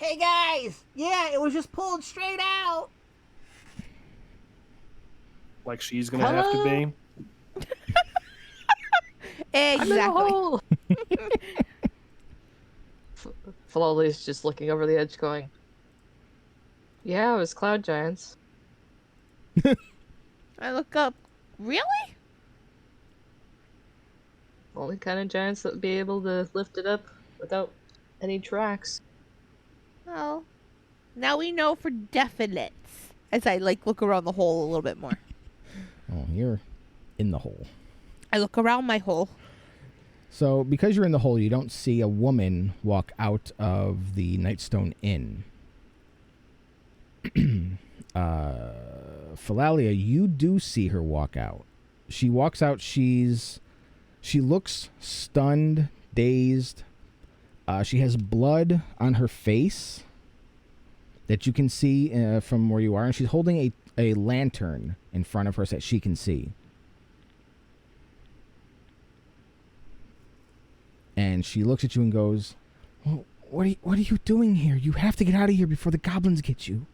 Hey guys! Yeah, it was just pulled straight out! Like she's gonna have to be. Exactly. Philoli's just looking over the edge going, yeah, it was cloud giants. I look up. Really? Only kind of giants that would be able to lift it up without any tracks. Well, now we know for definite. As I, like, look around the hole a little bit more. oh, you're in the hole. I look around my hole. So because you're in the hole, you don't see a woman walk out of the Nightstone Inn. Philalia, you do see her walk out. She walks out. She looks stunned, dazed. She has blood on her face that you can see from where you are, and she's holding a lantern in front of her so that she can see. And she looks at you and goes, well, what are you doing here? You have to get out of here before the goblins get you.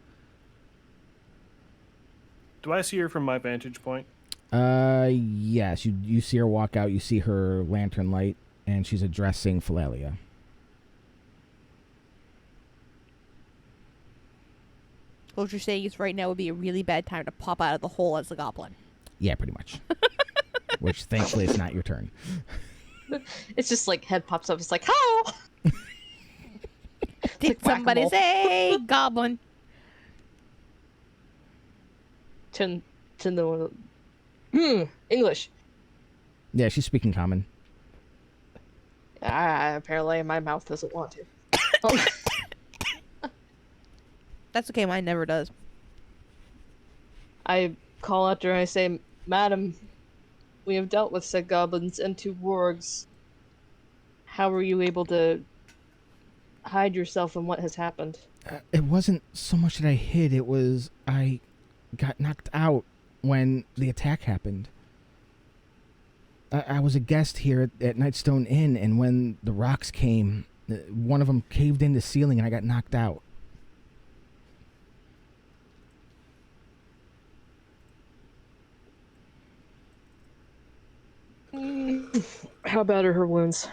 Do I see her from my vantage point? Yes. You see her walk out. You see her lantern light, and she's addressing Philalia. What you're saying is right now would be a really bad time to pop out of the hole as a goblin. Yeah, pretty much. Which, thankfully, it's not your turn. It's just like head pops up. It's like, how? Did like somebody whack-a-mole. say goblin? to the English. Yeah, she's speaking common. Apparently my mouth doesn't want to. That's okay, mine never does. I call after and I say, Madam, we have dealt with said goblins and 2 wargs. How were you able to hide yourself from what has happened? It wasn't so much that I hid, it was I got knocked out when the attack happened. I was a guest here at Nightstone Inn, and when the rocks came, one of them caved in the ceiling and I got knocked out. How bad are her wounds?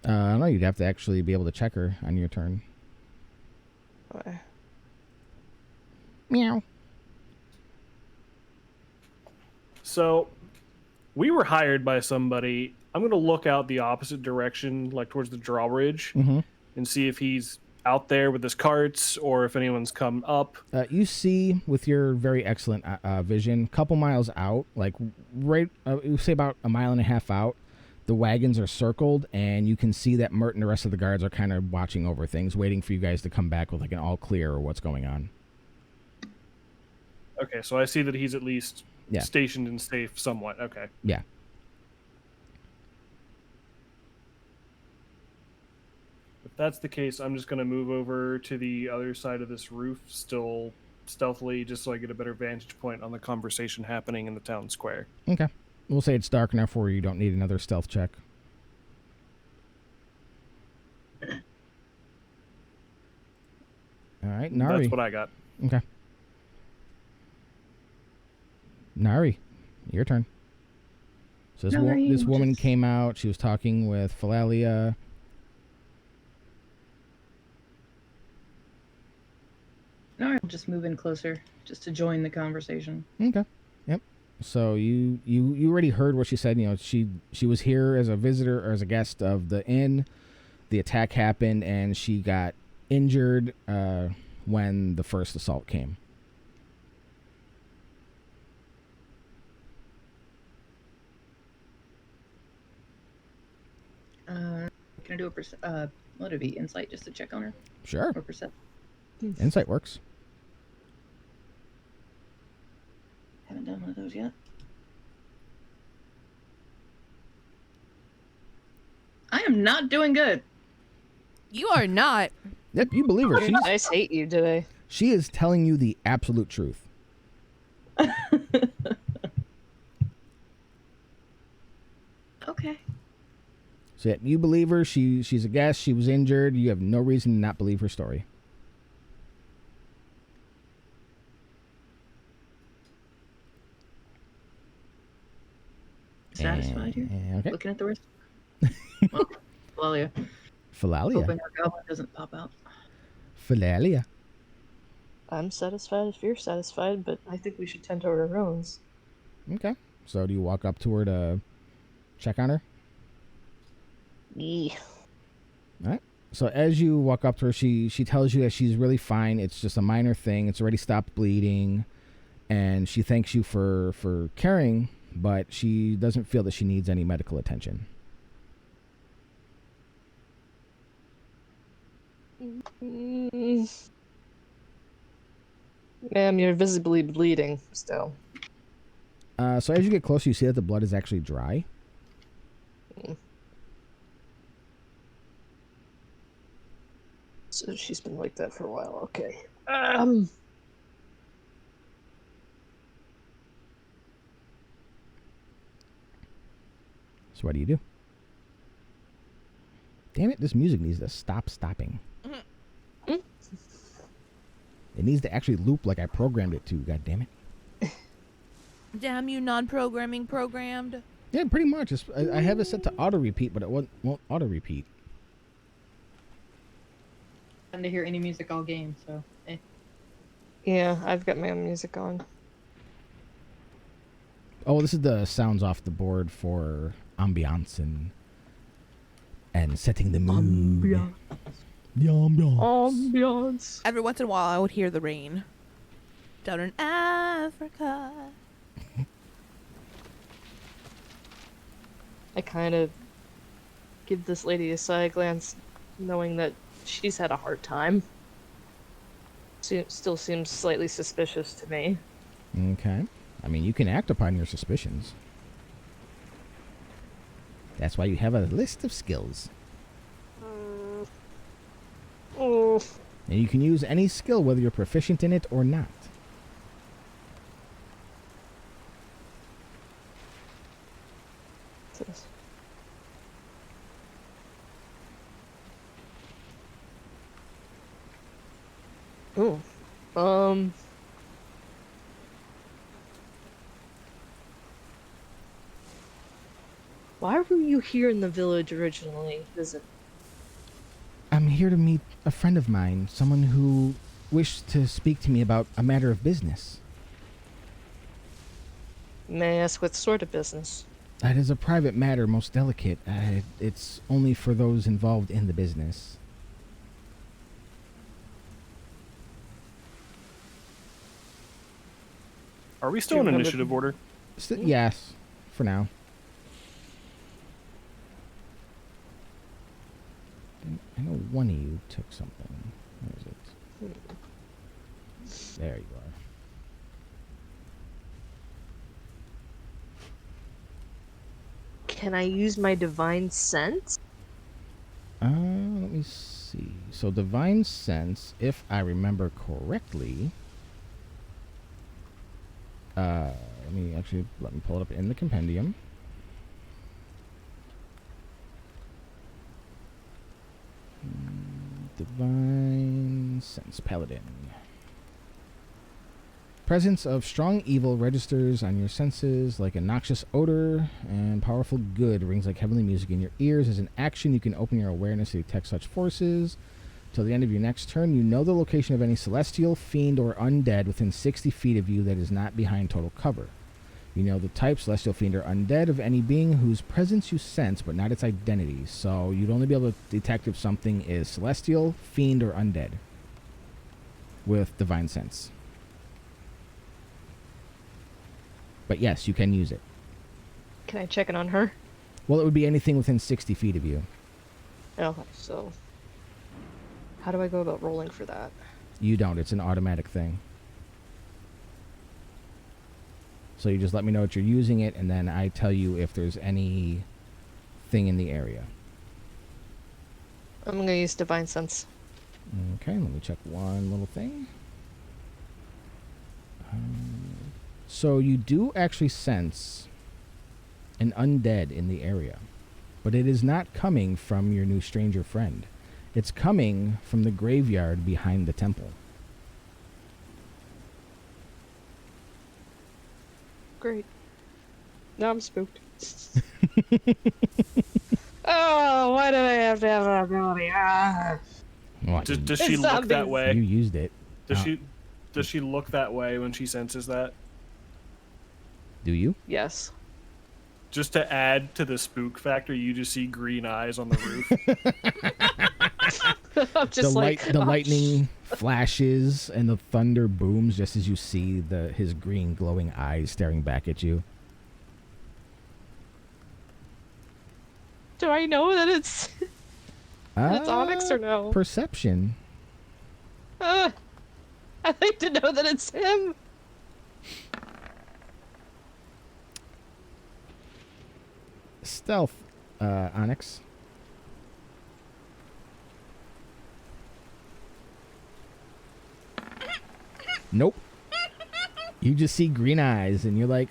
I don't know, you'd have to actually be able to check her on your turn. Okay. Meow. So, we were hired by somebody. I'm going to look out the opposite direction, like towards the drawbridge, and see if he's out there with his carts or if anyone's come up. You see, with your very excellent vision, couple miles out, like right, you say about 1.5 miles out, the wagons are circled, and you can see that Mert and the rest of the guards are kind of watching over things, waiting for you guys to come back with like an all clear or what's going on. Okay, so I see that he's at least Yeah. stationed and safe somewhat. Okay. Yeah. If that's the case, I'm just going to move over to the other side of this roof, still stealthily, just so I get a better vantage point on the conversation happening in the town square. Okay. We'll say it's dark enough where you don't need another stealth check. All right, Nari. That's what I got. Okay. Nari, your turn. So this, Nari, this woman just- came out. She was talking with Philalia. No, I'll just move in closer, just to join the conversation. Okay. Yep. So you already heard what she said. You know, she was here as a visitor or as a guest of the inn. The attack happened, and she got injured when the first assault came. Can I do a what would it be, insight, just to check on her? Sure. Or perception? Insight works. Haven't done one of those yet. I am not doing good. You are not. Yep, you believe her. I just hate you today. She is telling you the absolute truth. Okay. So yeah, you believe her. She's a guest. She was injured. You have no reason to not believe her story. Satisfied here? Okay. Looking at the rest. Well, yeah. Philalia. Hoping our goblin doesn't pop out. Philalia. I'm satisfied if you're satisfied, but I think we should tend to our owns. Okay. So do you walk up to her to check on her? Yeah. All right. So as you walk up to her, she tells you that she's really fine. It's just a minor thing. It's already stopped bleeding, and she thanks you for caring, but she doesn't feel that she needs any medical attention. Ma'am, you're visibly bleeding still. So as you get closer, you see that the blood is actually dry. So she's been like that for a while. Okay. So what do you do? Damn it, this music needs to stop stopping. It needs to actually loop like I programmed it to, god damn it. Damn you, non-programming programmed. Yeah, pretty much. I have it set to auto-repeat, but it won't auto-repeat. I didn't hear any music all game, so eh. Yeah, I've got my own music on. Oh, this is the sounds off the board for ambiance and setting the mood. The ambiance. Ambiance. Every once in a while, I would hear the rain. down in Africa. I kind of give this lady a side glance, knowing that she's had a hard time. Still seems slightly suspicious to me. Okay. I mean, you can act upon your suspicions. That's why you have a list of skills. Oh. And you can use any skill, whether you're proficient in it or not. What's this? Oh. Why were you here in the village originally? I'm here to meet a friend of mine, someone who wished to speak to me about a matter of business. May I ask what sort of business? That is a private matter, most delicate. It's only for those involved in the business. Are we still in initiative order? Yes, for now. I know one of you took something. Where is it? There you are. Can I use my divine sense? Let me see. So divine sense, if I remember correctly. Let me pull it up in the compendium. Divine sense, paladin. Presence of strong evil registers on your senses like a noxious odor, and powerful good rings like heavenly music in your ears. As an action, you can open your awareness to detect such forces. Till the end of your next turn, you know the location of any celestial, fiend, or undead within 60 feet of you that is not behind total cover. You know the type, celestial, fiend, or undead, of any being whose presence you sense, but not its identity. So you'd only be able to detect if something is celestial, fiend, or undead with divine sense. But yes, you can use it. Can I check it on her? Well, it would be anything within 60 feet of you. Okay, so how do I go about rolling for that? You don't. It's an automatic thing. So you just let me know that you're using it, and then I tell you if there's any thing in the area. I'm gonna use divine sense. Okay, let me check one little thing. So you do actually sense an undead in the area, but it is not coming from your new stranger friend. It's coming from the graveyard behind the temple. Great. Now I'm spooked. Oh, why do I have to have that ability? Ah. What? Does she look that way? You used it. Does she look that way when she senses that? Do you? Yes. Just to add to the spook factor, you just see green eyes on the roof. I'm just the lightning flashes and the thunder booms just as you see his green glowing eyes staring back at you. Do I know that it's it's Onyx or no? Perception. I'd like to know that it's him. Stealth, Onyx. Nope. You just see green eyes, and you're like,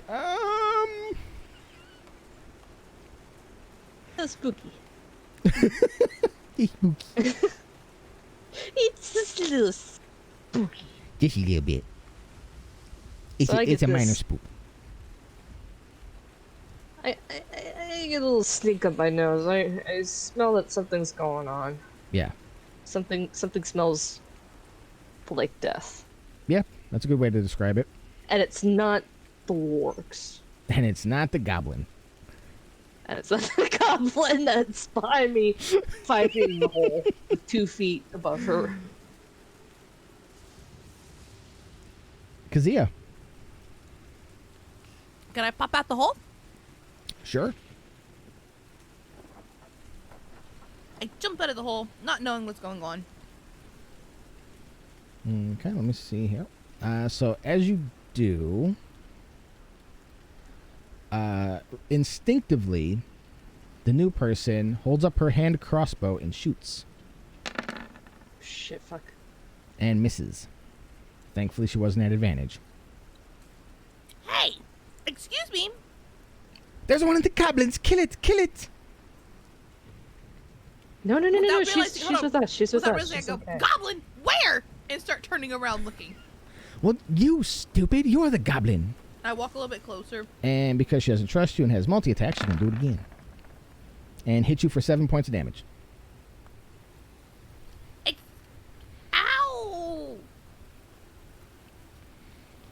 That's spooky. It's spooky. It's just a little spooky. Just a little bit. It's, So it's a minor spook. I get a little sneak up my nose. I smell that something's going on. Yeah. Something smells like death. Yeah, that's a good way to describe it. And it's not the wargs. And it's not the goblin. And it's not the goblin that's behind me, 5 feet in the hole, with 2 feet above her. Kazia. Can I pop out the hole? Sure. I jump out of the hole, not knowing what's going on. Okay, let me see here. So as you do, instinctively, the new person holds up her hand crossbow and shoots. Shit, fuck. And misses. Thankfully, she wasn't at advantage. Hey! Excuse me! There's one of the goblins. Kill it. Kill it. No. Without She's realizing- with us. She's with Without us. realizing, I She's go, okay. Goblin, where? And start turning around looking. Well, you stupid. You're the goblin. I walk a little bit closer. And because she doesn't trust you and has multi-attack, she can do it again. And hit you for 7 points of damage. Ow!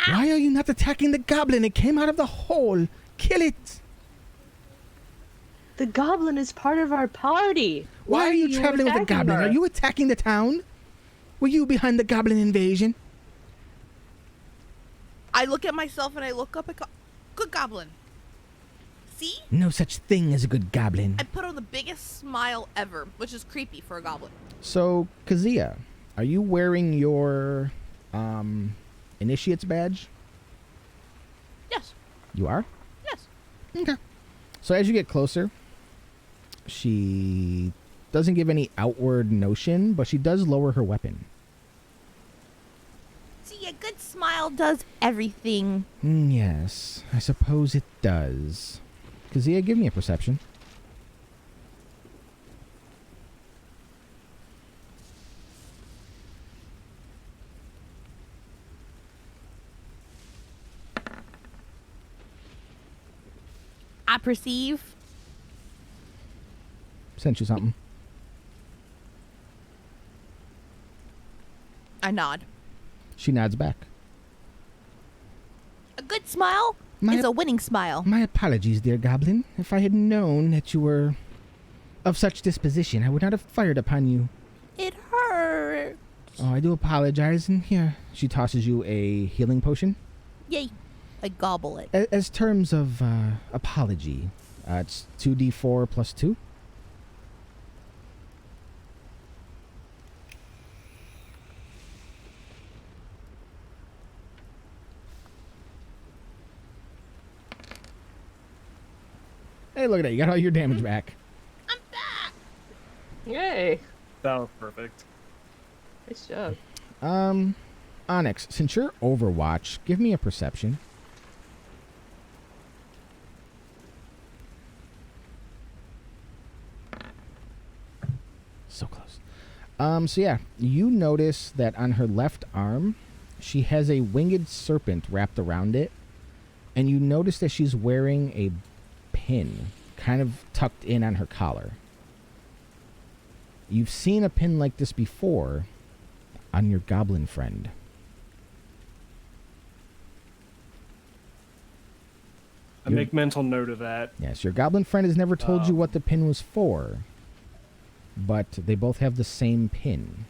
Why are you not attacking the goblin? It came out of the hole. Kill it. The goblin is part of our party. Why are you traveling with the attacking goblin? her? Are you attacking the town? Were you behind the goblin invasion? I look at myself and I look up and go, good goblin. See? No such thing as a good goblin. I put on the biggest smile ever, which is creepy for a goblin. So, Kazia, are you wearing your initiate's badge? Yes. You are? Yes. Okay. So as you get closer, she doesn't give any outward notion, but she does lower her weapon. See, a good smile does everything. Yes, I suppose it does. Kazia, give me a perception. I perceive. Sent you something. I nod. She nods back. A good smile My- is a winning smile. My apologies, dear goblin. If I had known that you were of such disposition, I would not have fired upon you. It hurt. Oh, I do apologize. And here, she tosses you a healing potion. Yay. I gobble it. As terms of apology, it's 2d4 plus 2. Hey, look at that. You got all your damage back. I'm back. Yay. That was perfect. Nice job. Onyx, since you're Overwatch, give me a perception. So close. So yeah, you notice that on her left arm, she has a winged serpent wrapped around it, and you notice that she's wearing a pin, kind of tucked in on her collar. You've seen a pin like this before on your goblin friend. I make mental note of that. Yes, your goblin friend has never told you what the pin was for, but they both have the same pin.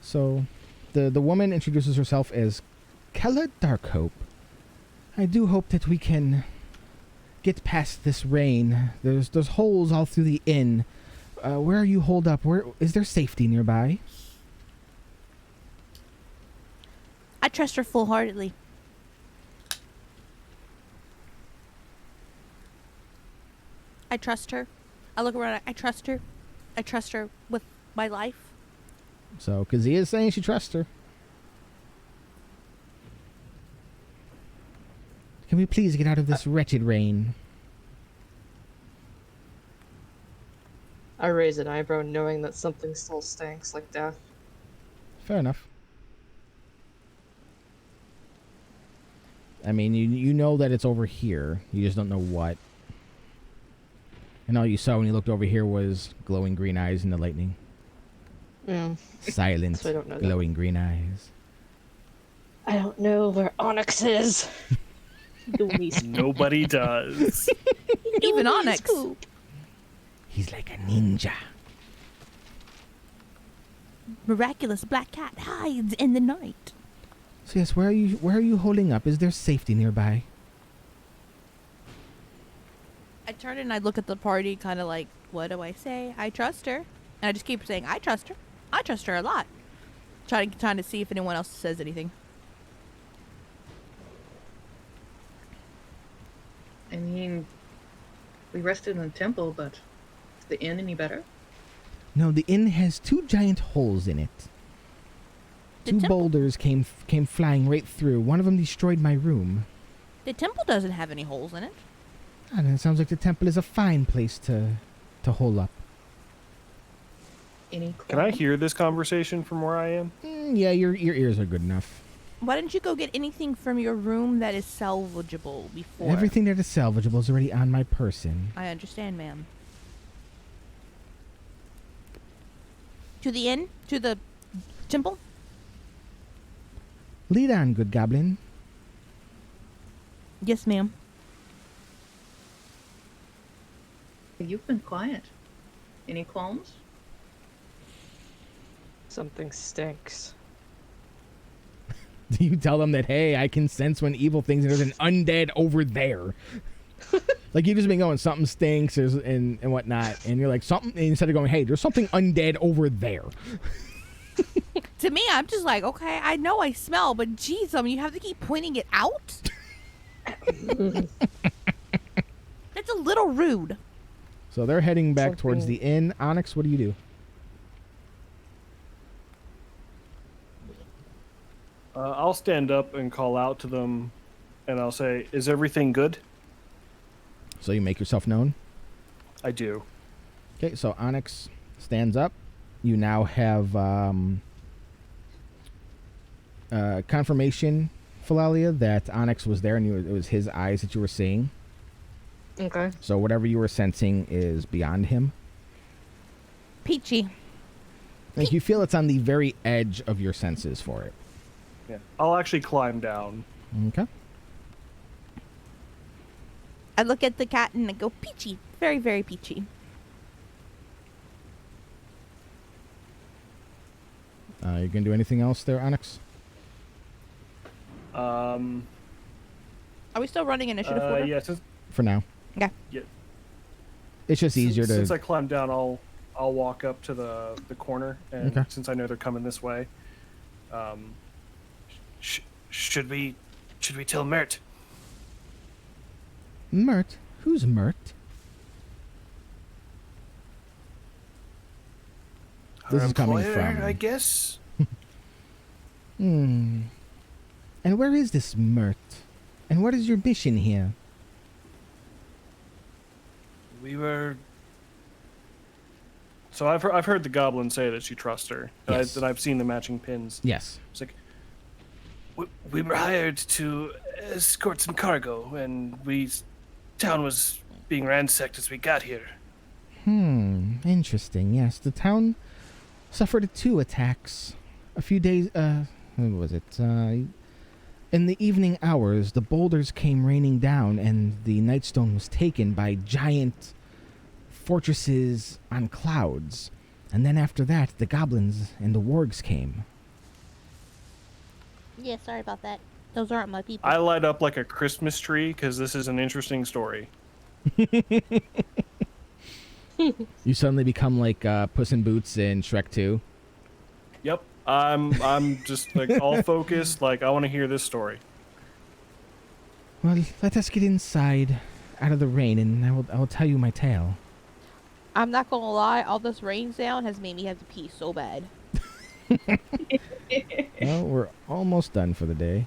So, the woman introduces herself as Kella Darkhope. I do hope that we can get past this rain. There's holes all through the inn. Where are you holed up? Where is there safety nearby? I trust her full-heartedly. I trust her. I look around. I trust her. I trust her with my life. So, Kazia is saying she trusts her. Can we please get out of this wretched rain? I raise an eyebrow knowing that something still stinks like death. Fair enough. I mean, you know that it's over here. You just don't know what. And all you saw when you looked over here was glowing green eyes in the lightning. Yeah. Silent, So I don't know that. glowing green eyes. I don't know where Onyx is. Nobody does. Even Onyx. He's like a ninja. miraculous black cat hides in the night. So yes, where are you holding up? Is there safety nearby? I turn and I look at the party, kind of like, what do I say? I trust her. And I just keep saying, I trust her. I trust her a lot. Trying to see if anyone else says anything. I mean, we rested in the temple, but is the inn any better? No, the inn has 2 giant holes in it. The 2 temple- boulders came flying right through. One of them destroyed my room. The temple doesn't have any holes in it. And it sounds like the temple is a fine place to hole up. Any Can I clones? hear this conversation from where I am? Yeah, your ears are good enough. Why didn't you go get anything from your room that is salvageable before? Everything that is salvageable is already on my person. I understand, ma'am. To the inn? To the temple? Lead on, good goblin. Yes, ma'am. You've been quiet. Any qualms? Something stinks. Do you tell them that, hey, I can sense when evil things and there's an undead over there? Like, you've just been going, something stinks and whatnot, and you're like, something, and instead of going, hey, there's something undead over there. To me, I'm just like, okay, I know I smell, but geez, you have to keep pointing it out? That's a little rude. So they're heading back towards Something- the inn. Onyx, what do you do? I'll stand up and call out to them, and I'll say, "Is everything good?" So you make yourself known. I do. Okay, so Onyx stands up. You now have confirmation, Philalia, that Onyx was there and it was his eyes that you were seeing. Okay. So whatever you were sensing is beyond him. Peachy. Like, you feel it's on the very edge of your senses for it. Yeah. I'll actually climb down. Okay. I look at the cat and I go, peachy. Very, very peachy. You gonna do anything else there, Onyx? Are we still running initiative order? Yeah. Since, For now. Okay. yeah. It's just easier to... Since I climb down, I'll walk up to the corner, and Okay. since I know they're coming this way, should we tell Mert? Mert? Who's Mert? This Her is coming employer, from... I guess. Hmm. And where is this Mert? And what is your mission here? We were. So I've heard the goblin say that she trusts her, and Yes. that I've seen the matching pins. Yes. It's like we were hired to escort some cargo, and town was being ransacked as we got here. Interesting. Yes, the town suffered 2 attacks. A few days, when was it? In the evening hours, the boulders came raining down, and the Nightstone was taken by giant fortresses on clouds. And then after that, the goblins and the wargs came. Yeah, sorry about that. Those aren't my people. I light up like a Christmas tree because this is an interesting story. You suddenly become like Puss in Boots in Shrek 2. Yep, I'm just like all focused. Like I want to hear this story. Well, let us get inside, out of the rain, and I will tell you my tale. I'm not gonna lie, all this rain sound has made me have to pee so bad. Well, we're almost done for the day.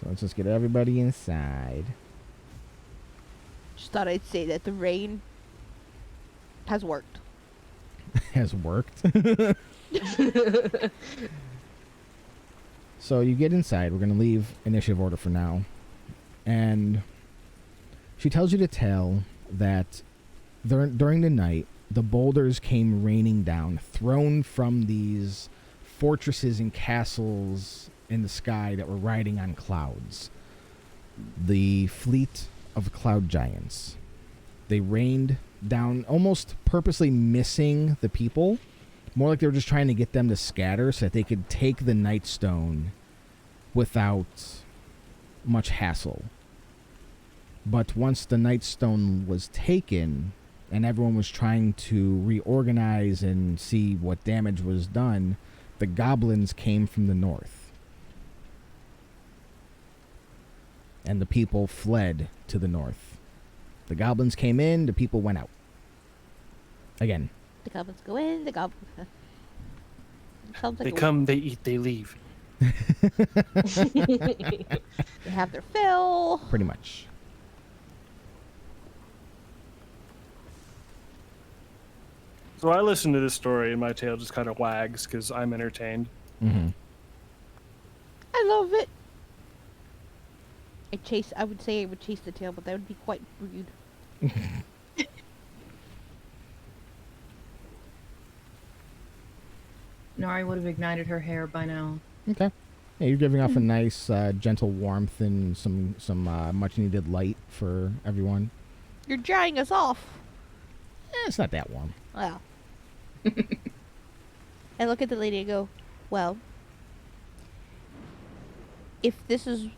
So let's just get everybody inside. Just thought I'd say that the rain has worked. Has worked. So you get inside. We're going to leave initiative order for now. And she tells you to tell that during the night, the boulders came raining down, thrown from these fortresses and castles in the sky that were riding on clouds. The fleet of cloud giants. They rained down, almost purposely missing the people, More like they were just trying to get them to scatter so that they could take the Nightstone without much hassle. But once the Nightstone was taken and everyone was trying to reorganize and see what damage was done, the goblins came from the north. And the people fled to the north. The goblins came in, the people went out. Again. The goblins go in, the goblins... Sounds like They come, they eat, they leave. They have their fill. Pretty much. So I listen to this story and my tail just kind of wags because I'm entertained. Mm-hmm. I love it. I would say I would chase the tail, but that would be quite rude. Nari would have ignited her hair by now. Okay. Yeah, you're giving off a nice, gentle warmth and some much-needed light for everyone. You're drying us off. It's not that warm. Well. I look at the lady and go, well, if this is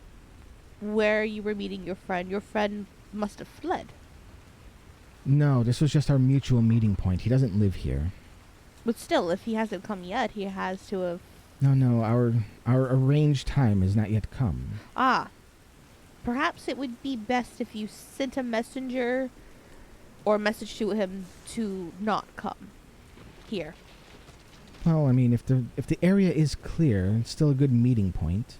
where you were meeting your friend must have fled. No, this was just our mutual meeting point. He doesn't live here. But still, if he hasn't come yet, he has to have... No, our arranged time has not yet come. Ah. Perhaps it would be best if you sent a messenger or a message to him to not come here. Well, I mean, if the area is clear, it's still a good meeting point.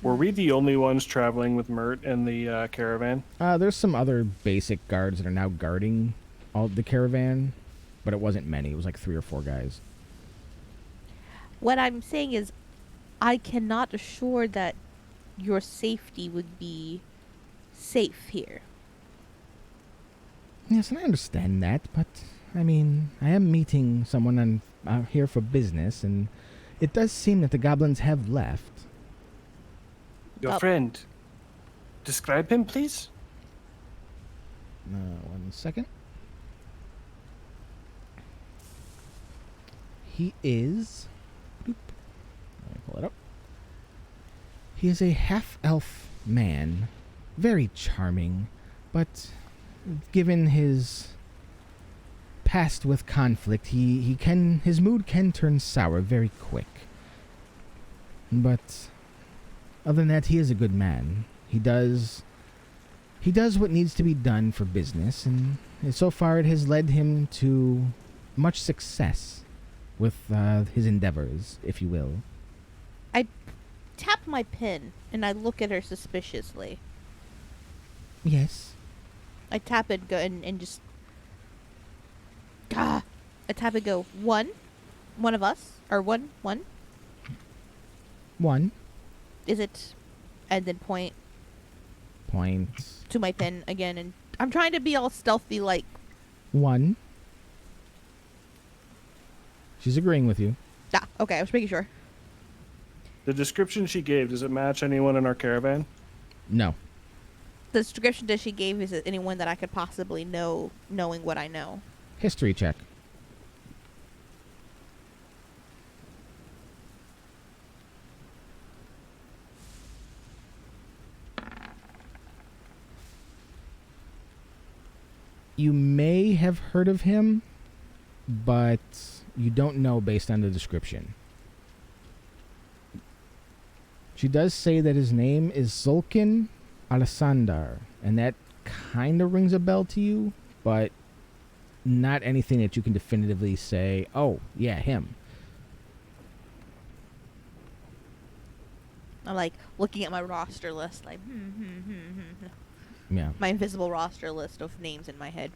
Were we the only ones traveling with Mert and the caravan? There's some other basic guards that are now guarding all the caravan, but it wasn't many. It was like 3 or 4 guys. What I'm saying is, I cannot assure that your safety would be safe here. Yes, and I understand that, but, I mean, I am meeting someone here for business, and it does seem that the goblins have left. Your friend. Describe him, please. 1 second. He is... Boop. Let me pull it up. He is a half-elf man. Very charming, but given his past with conflict, his mood can turn sour very quick. But other than that, he is a good man. He does what needs to be done for business, and so far it has led him to much success with his endeavors, if you will. I tap my pin and I look at her suspiciously. Yes. I tap it and just... I tap and go, one of us, or one. One. Is it? And then point to my pin again, and I'm trying to be all stealthy like... One. She's agreeing with you. Ah, okay, I was making sure. The description she gave, does it match anyone in our caravan? No. The description that she gave, is it anyone that I could possibly know, knowing what I know? History check. You may have heard of him, but you don't know based on the description. She does say that his name is Zulkin Alessandar, and that kind of rings a bell to you, but not anything that you can definitively say, oh, yeah, him. I'm like looking at my roster list, like, Yeah. my invisible roster list of names in my head.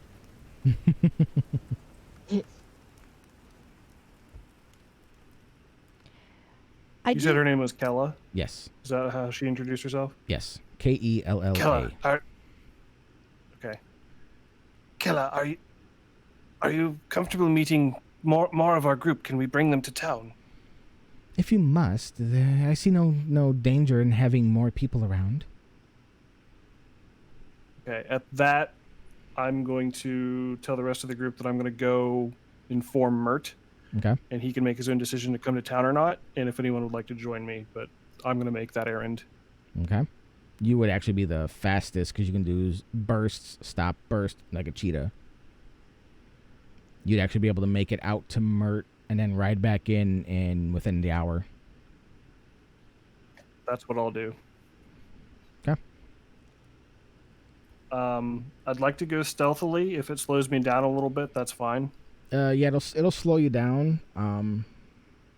You said her name was Kella? Yes. Is that how she introduced herself? Yes. Kella. Kella. Okay. Kella, are you comfortable meeting more of our group? Can we bring them to town? If you must, I see no danger in having more people around. Okay, at that, I'm going to tell the rest of the group that I'm going to go inform Mert Okay. and he can make his own decision to come to town or not, and if anyone would like to join me, but I'm going to make that errand. Okay. You would actually be the fastest because you can do bursts, stop, burst, like a cheetah. You'd actually be able to make it out to Mert and then ride back in within the hour. That's what I'll do. Okay. I'd like to go stealthily. If it slows me down a little bit, that's fine. Yeah, it'll slow you down.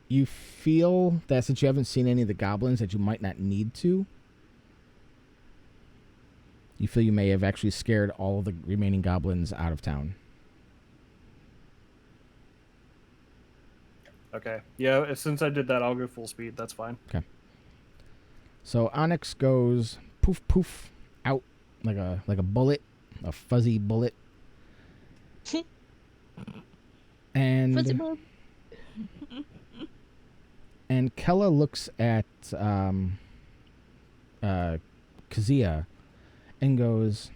You feel that since you haven't seen any of the goblins that you might not need to. You feel you may have actually scared all of the remaining goblins out of town. Okay. Yeah, since I did that, I'll go full speed. That's fine. Okay. So Onyx goes poof poof out like a bullet, a fuzzy bullet. And Fuzzy bullet. and Kella looks at Kazia and goes,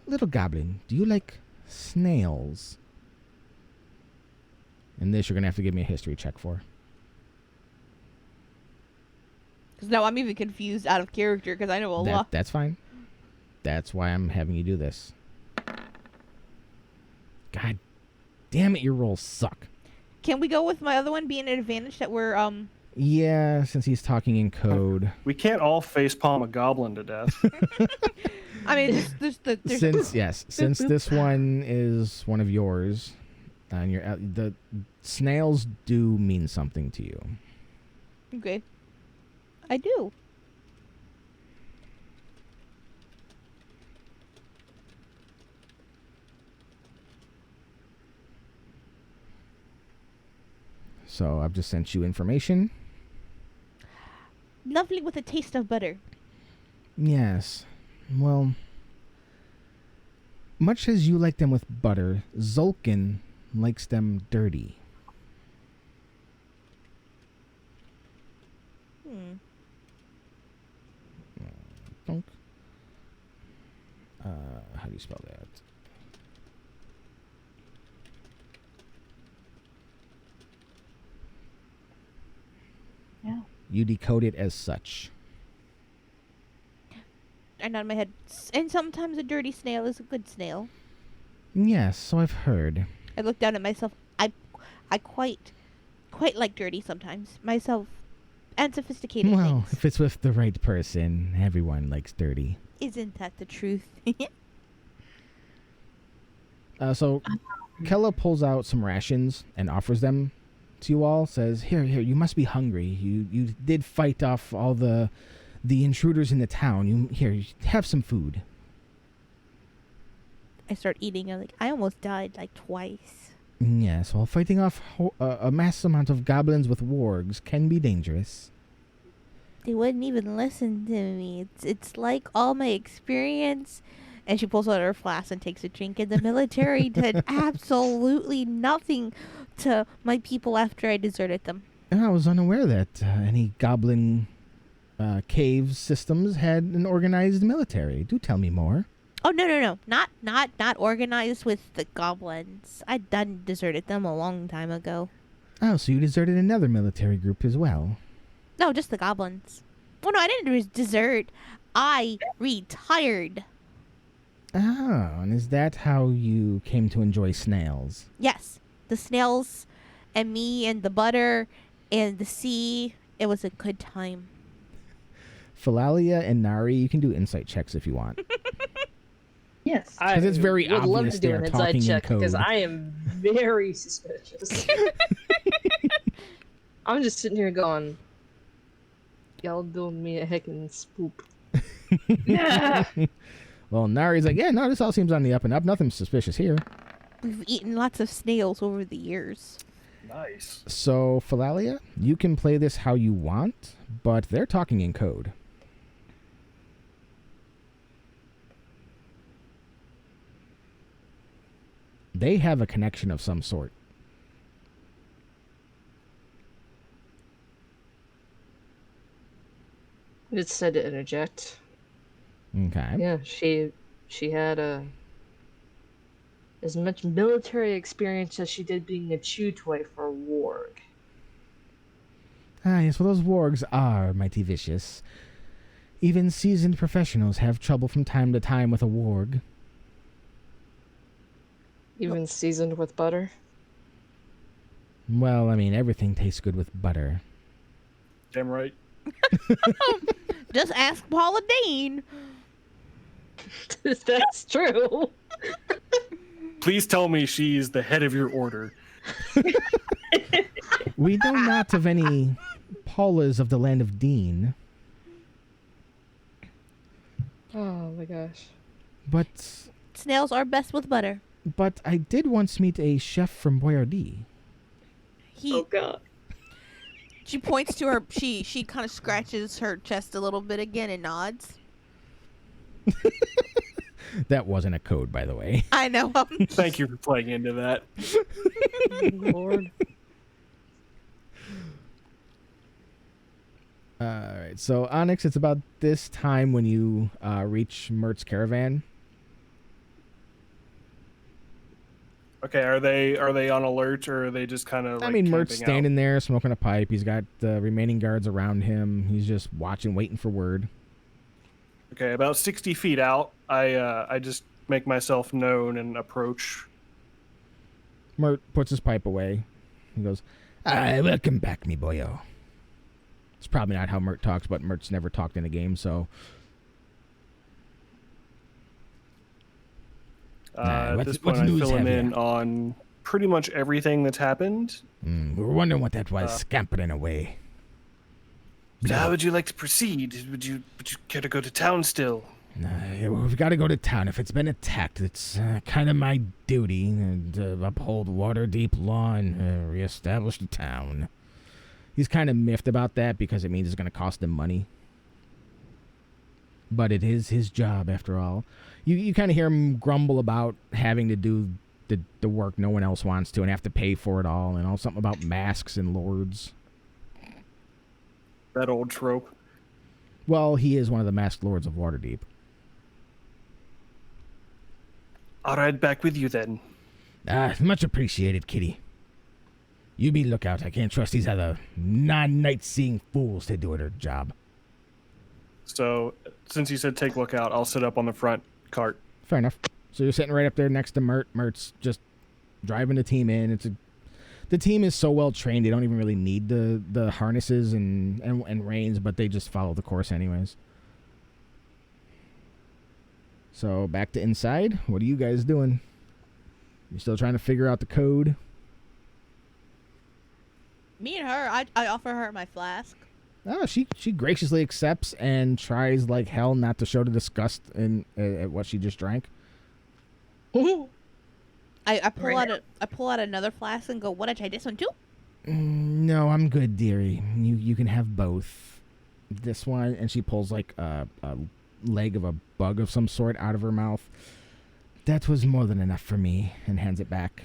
"Little goblin, do you like snails?" And this you're going to have to give me a history check for. Because now I'm even confused out of character because I know a lot. That's fine. That's why I'm having you do this. God damn it, your rolls suck. Can we go with my other one being an advantage that we're Yeah, since he's talking in code. We can't all facepalm a goblin to death. I mean, there's Since this one is one of yours, and the snails do mean something to you. Okay. I do. So I've just sent you information. Lovely with a taste of butter. Yes. Well, much as you like them with butter, Zulkin likes them dirty. Donk. How do you spell that? Yeah. You decode it as such. I nod my head. And sometimes a dirty snail is a good snail. Yes, so I've heard. I look down at myself. I quite like dirty sometimes. Myself and sophisticated Well, things. if it's with the right person, everyone likes dirty. Isn't that the truth? So Kella pulls out some rations and offers them to you all. Says, here, you must be hungry. You did fight off all the intruders in the town. Here, have some food. I start eating. I'm like, I almost died like twice. Yes, well, fighting off a mass amount of goblins with wargs can be dangerous. They wouldn't even listen to me. It's like all my experience. And she pulls out her flask and takes a drink. In the military did absolutely nothing to my people after I deserted them. I was unaware that any goblin cave systems had an organized military. Do tell me more. Oh no. Not organized with the goblins. I'd done deserted them a long time ago. Oh, so you deserted another military group as well. No, just the goblins. Well, no, I didn't desert. I retired. Oh, and is that how you came to enjoy snails? Yes. The snails and me and the butter and the sea. It was a good time. Philalia and Nari, you can do insight checks if you want. Yes. Because it's very would love obvious to do they an are inside talking check in code. because I am very suspicious. I'm just sitting here going, y'all doing me a heckin' spoop. Well, Nari's like, yeah, no, this all seems on the up and up. Nothing suspicious here. We've eaten lots of snails over the years. Nice. So, Philalia, you can play this how you want, but they're talking in code. They have a connection of some sort. It said to interject. Okay. Yeah, she had a as much military experience as she did being a chew toy for a warg. Ah, yes, well, those wargs are mighty vicious. Even seasoned professionals have trouble from time to time with a warg. Even seasoned with butter. Well, I mean, everything tastes good with butter. Damn right. Just ask Paula Deen. That's true. Please tell me she's the head of your order. We know not of any Paulas of the land of Dean, Oh my gosh. but Snails are best with butter. I did once meet a chef from Boyardee. He. God. She points to her. She kind of scratches her chest a little bit again and nods. That wasn't a code, by the way. I know. Thank you for playing into that. Lord. All right, so Onyx, it's about this time when you reach Mert's caravan. Okay, are they on alert, or are they just kind of? I mean, Mert's standing there smoking a pipe. He's got the remaining guards around him. He's just watching, waiting for word. Okay, about 60 feet out, I just make myself known and approach. Mert puts his pipe away. He goes, welcome back, me boyo. It's probably not how Mert talks, but Mert's never talked in a game, so... At this point, I fill him in on pretty much everything that's happened. We were wondering what that was, scampering away. So how would you like to proceed? Would you care to go to town still? We've got to go to town. If it's been attacked, it's kind of my duty to uphold Waterdeep law and reestablish the town. He's kind of miffed about that because it means it's going to cost him money. But it is his job, after all. You kind of hear him grumble about having to do the work no one else wants to and have to pay for it all, and all something about masks and lords. That old trope. Well, he is one of the masked lords of Waterdeep. I'll ride back with you then. Much appreciated, kitty. You be lookout. I can't trust these other non-night-seeing fools to do their job. So, since you said take lookout, I'll sit up on the front cart. Fair enough. So you're sitting right up there next to Mert. Mert's just driving the team in. The team is so well trained they don't even really need the harnesses and reins, but they just follow the course anyways. So back to inside. What are you guys doing? You still trying to figure out the code? Me and her, I offer her my flask. Oh, she graciously accepts and tries like hell not to show the disgust at what she just drank. I pull out another flask and go, "Want to try this one too?" No, I'm good, dearie. You can have both. This one, and she pulls like a leg of a bug of some sort out of her mouth. That was more than enough for me, and hands it back.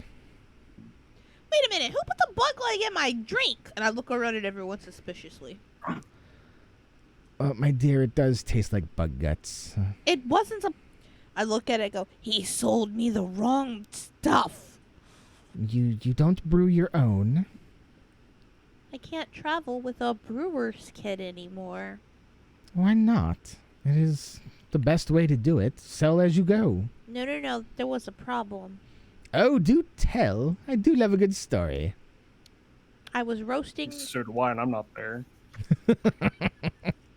Wait a minute, who put the bug leg in my drink? And I look around at everyone suspiciously. My dear, it does taste like bug guts. It wasn't some. I look at it and go, "He sold me the wrong stuff." You don't brew your own. I can't travel with a brewer's kit anymore. Why not? It is the best way to do it. Sell as you go. No. There was a problem. Oh, do tell. I do love a good story. I was roasting. So do I, and I'm not there.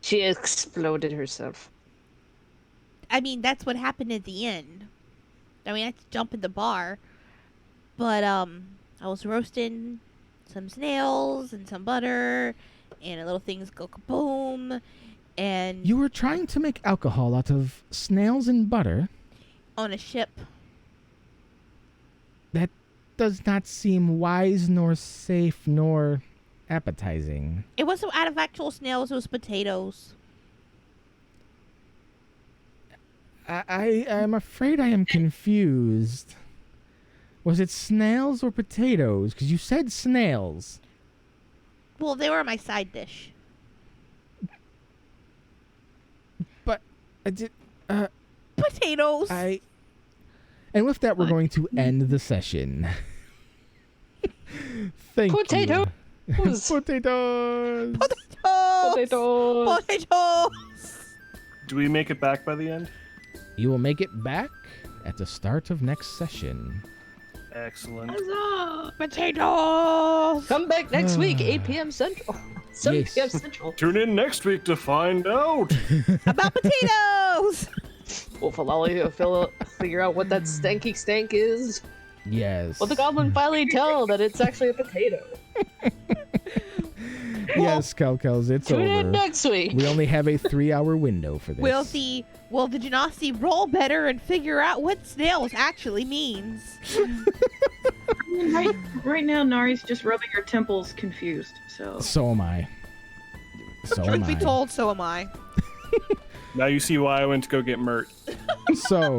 She exploded herself. I mean, that's what happened at the end. I mean, I had to jump in the bar. But, I was roasting some snails and some butter, and little things go kaboom, and... You were trying to make alcohol out of snails and butter? On a ship. That does not seem wise, nor safe, nor appetizing. It wasn't out of actual snails, it was potatoes. I am afraid I am confused. Was it snails or potatoes? Because you said snails. Well, they were my side dish. But I did. Potatoes. And with that, we're going to end the session. Thank Potatoes! you. Potatoes! Potatoes! Potatoes! Do we make it back by the end? You will make it back at the start of next session. Excellent. Potatoes! Come back next week, 8 p.m. Central. 7 Yes. p.m. Central. Tune in next week to find out. About potatoes! Will Philalia figure out what that stanky stank is? Yes. Will the goblin finally tell that it's actually a potato? Yes, Kelkels, it's Tune in over. next week. We only have a 3-hour window for this. Will the Genasi roll better and figure out what snails actually means? Right now, Nari's just rubbing her temples confused. So am I. So am Truth be I. told, so am I. Now you see why I went to go get Mert. So,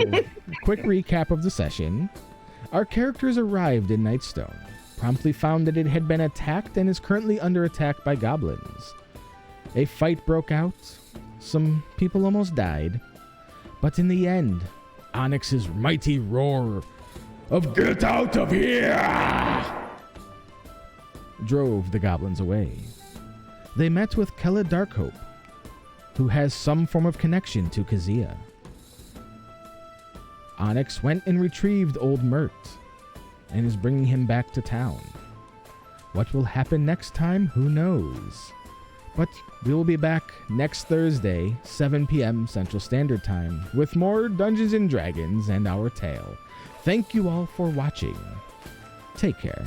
quick recap of the session. Our characters arrived in Nightstone, promptly found that it had been attacked and is currently under attack by goblins. A fight broke out. Some people almost died. But in the end, Onyx's mighty roar of "Get out of here!" drove the goblins away. They met with Kella Darkhope, who has some form of connection to Kazia. Onyx went and retrieved old Mert and is bringing him back to town. What will happen next time? Who knows? But we will be back next Thursday, 7 p.m. Central Standard Time, with more Dungeons & Dragons and our tale. Thank you all for watching. Take care.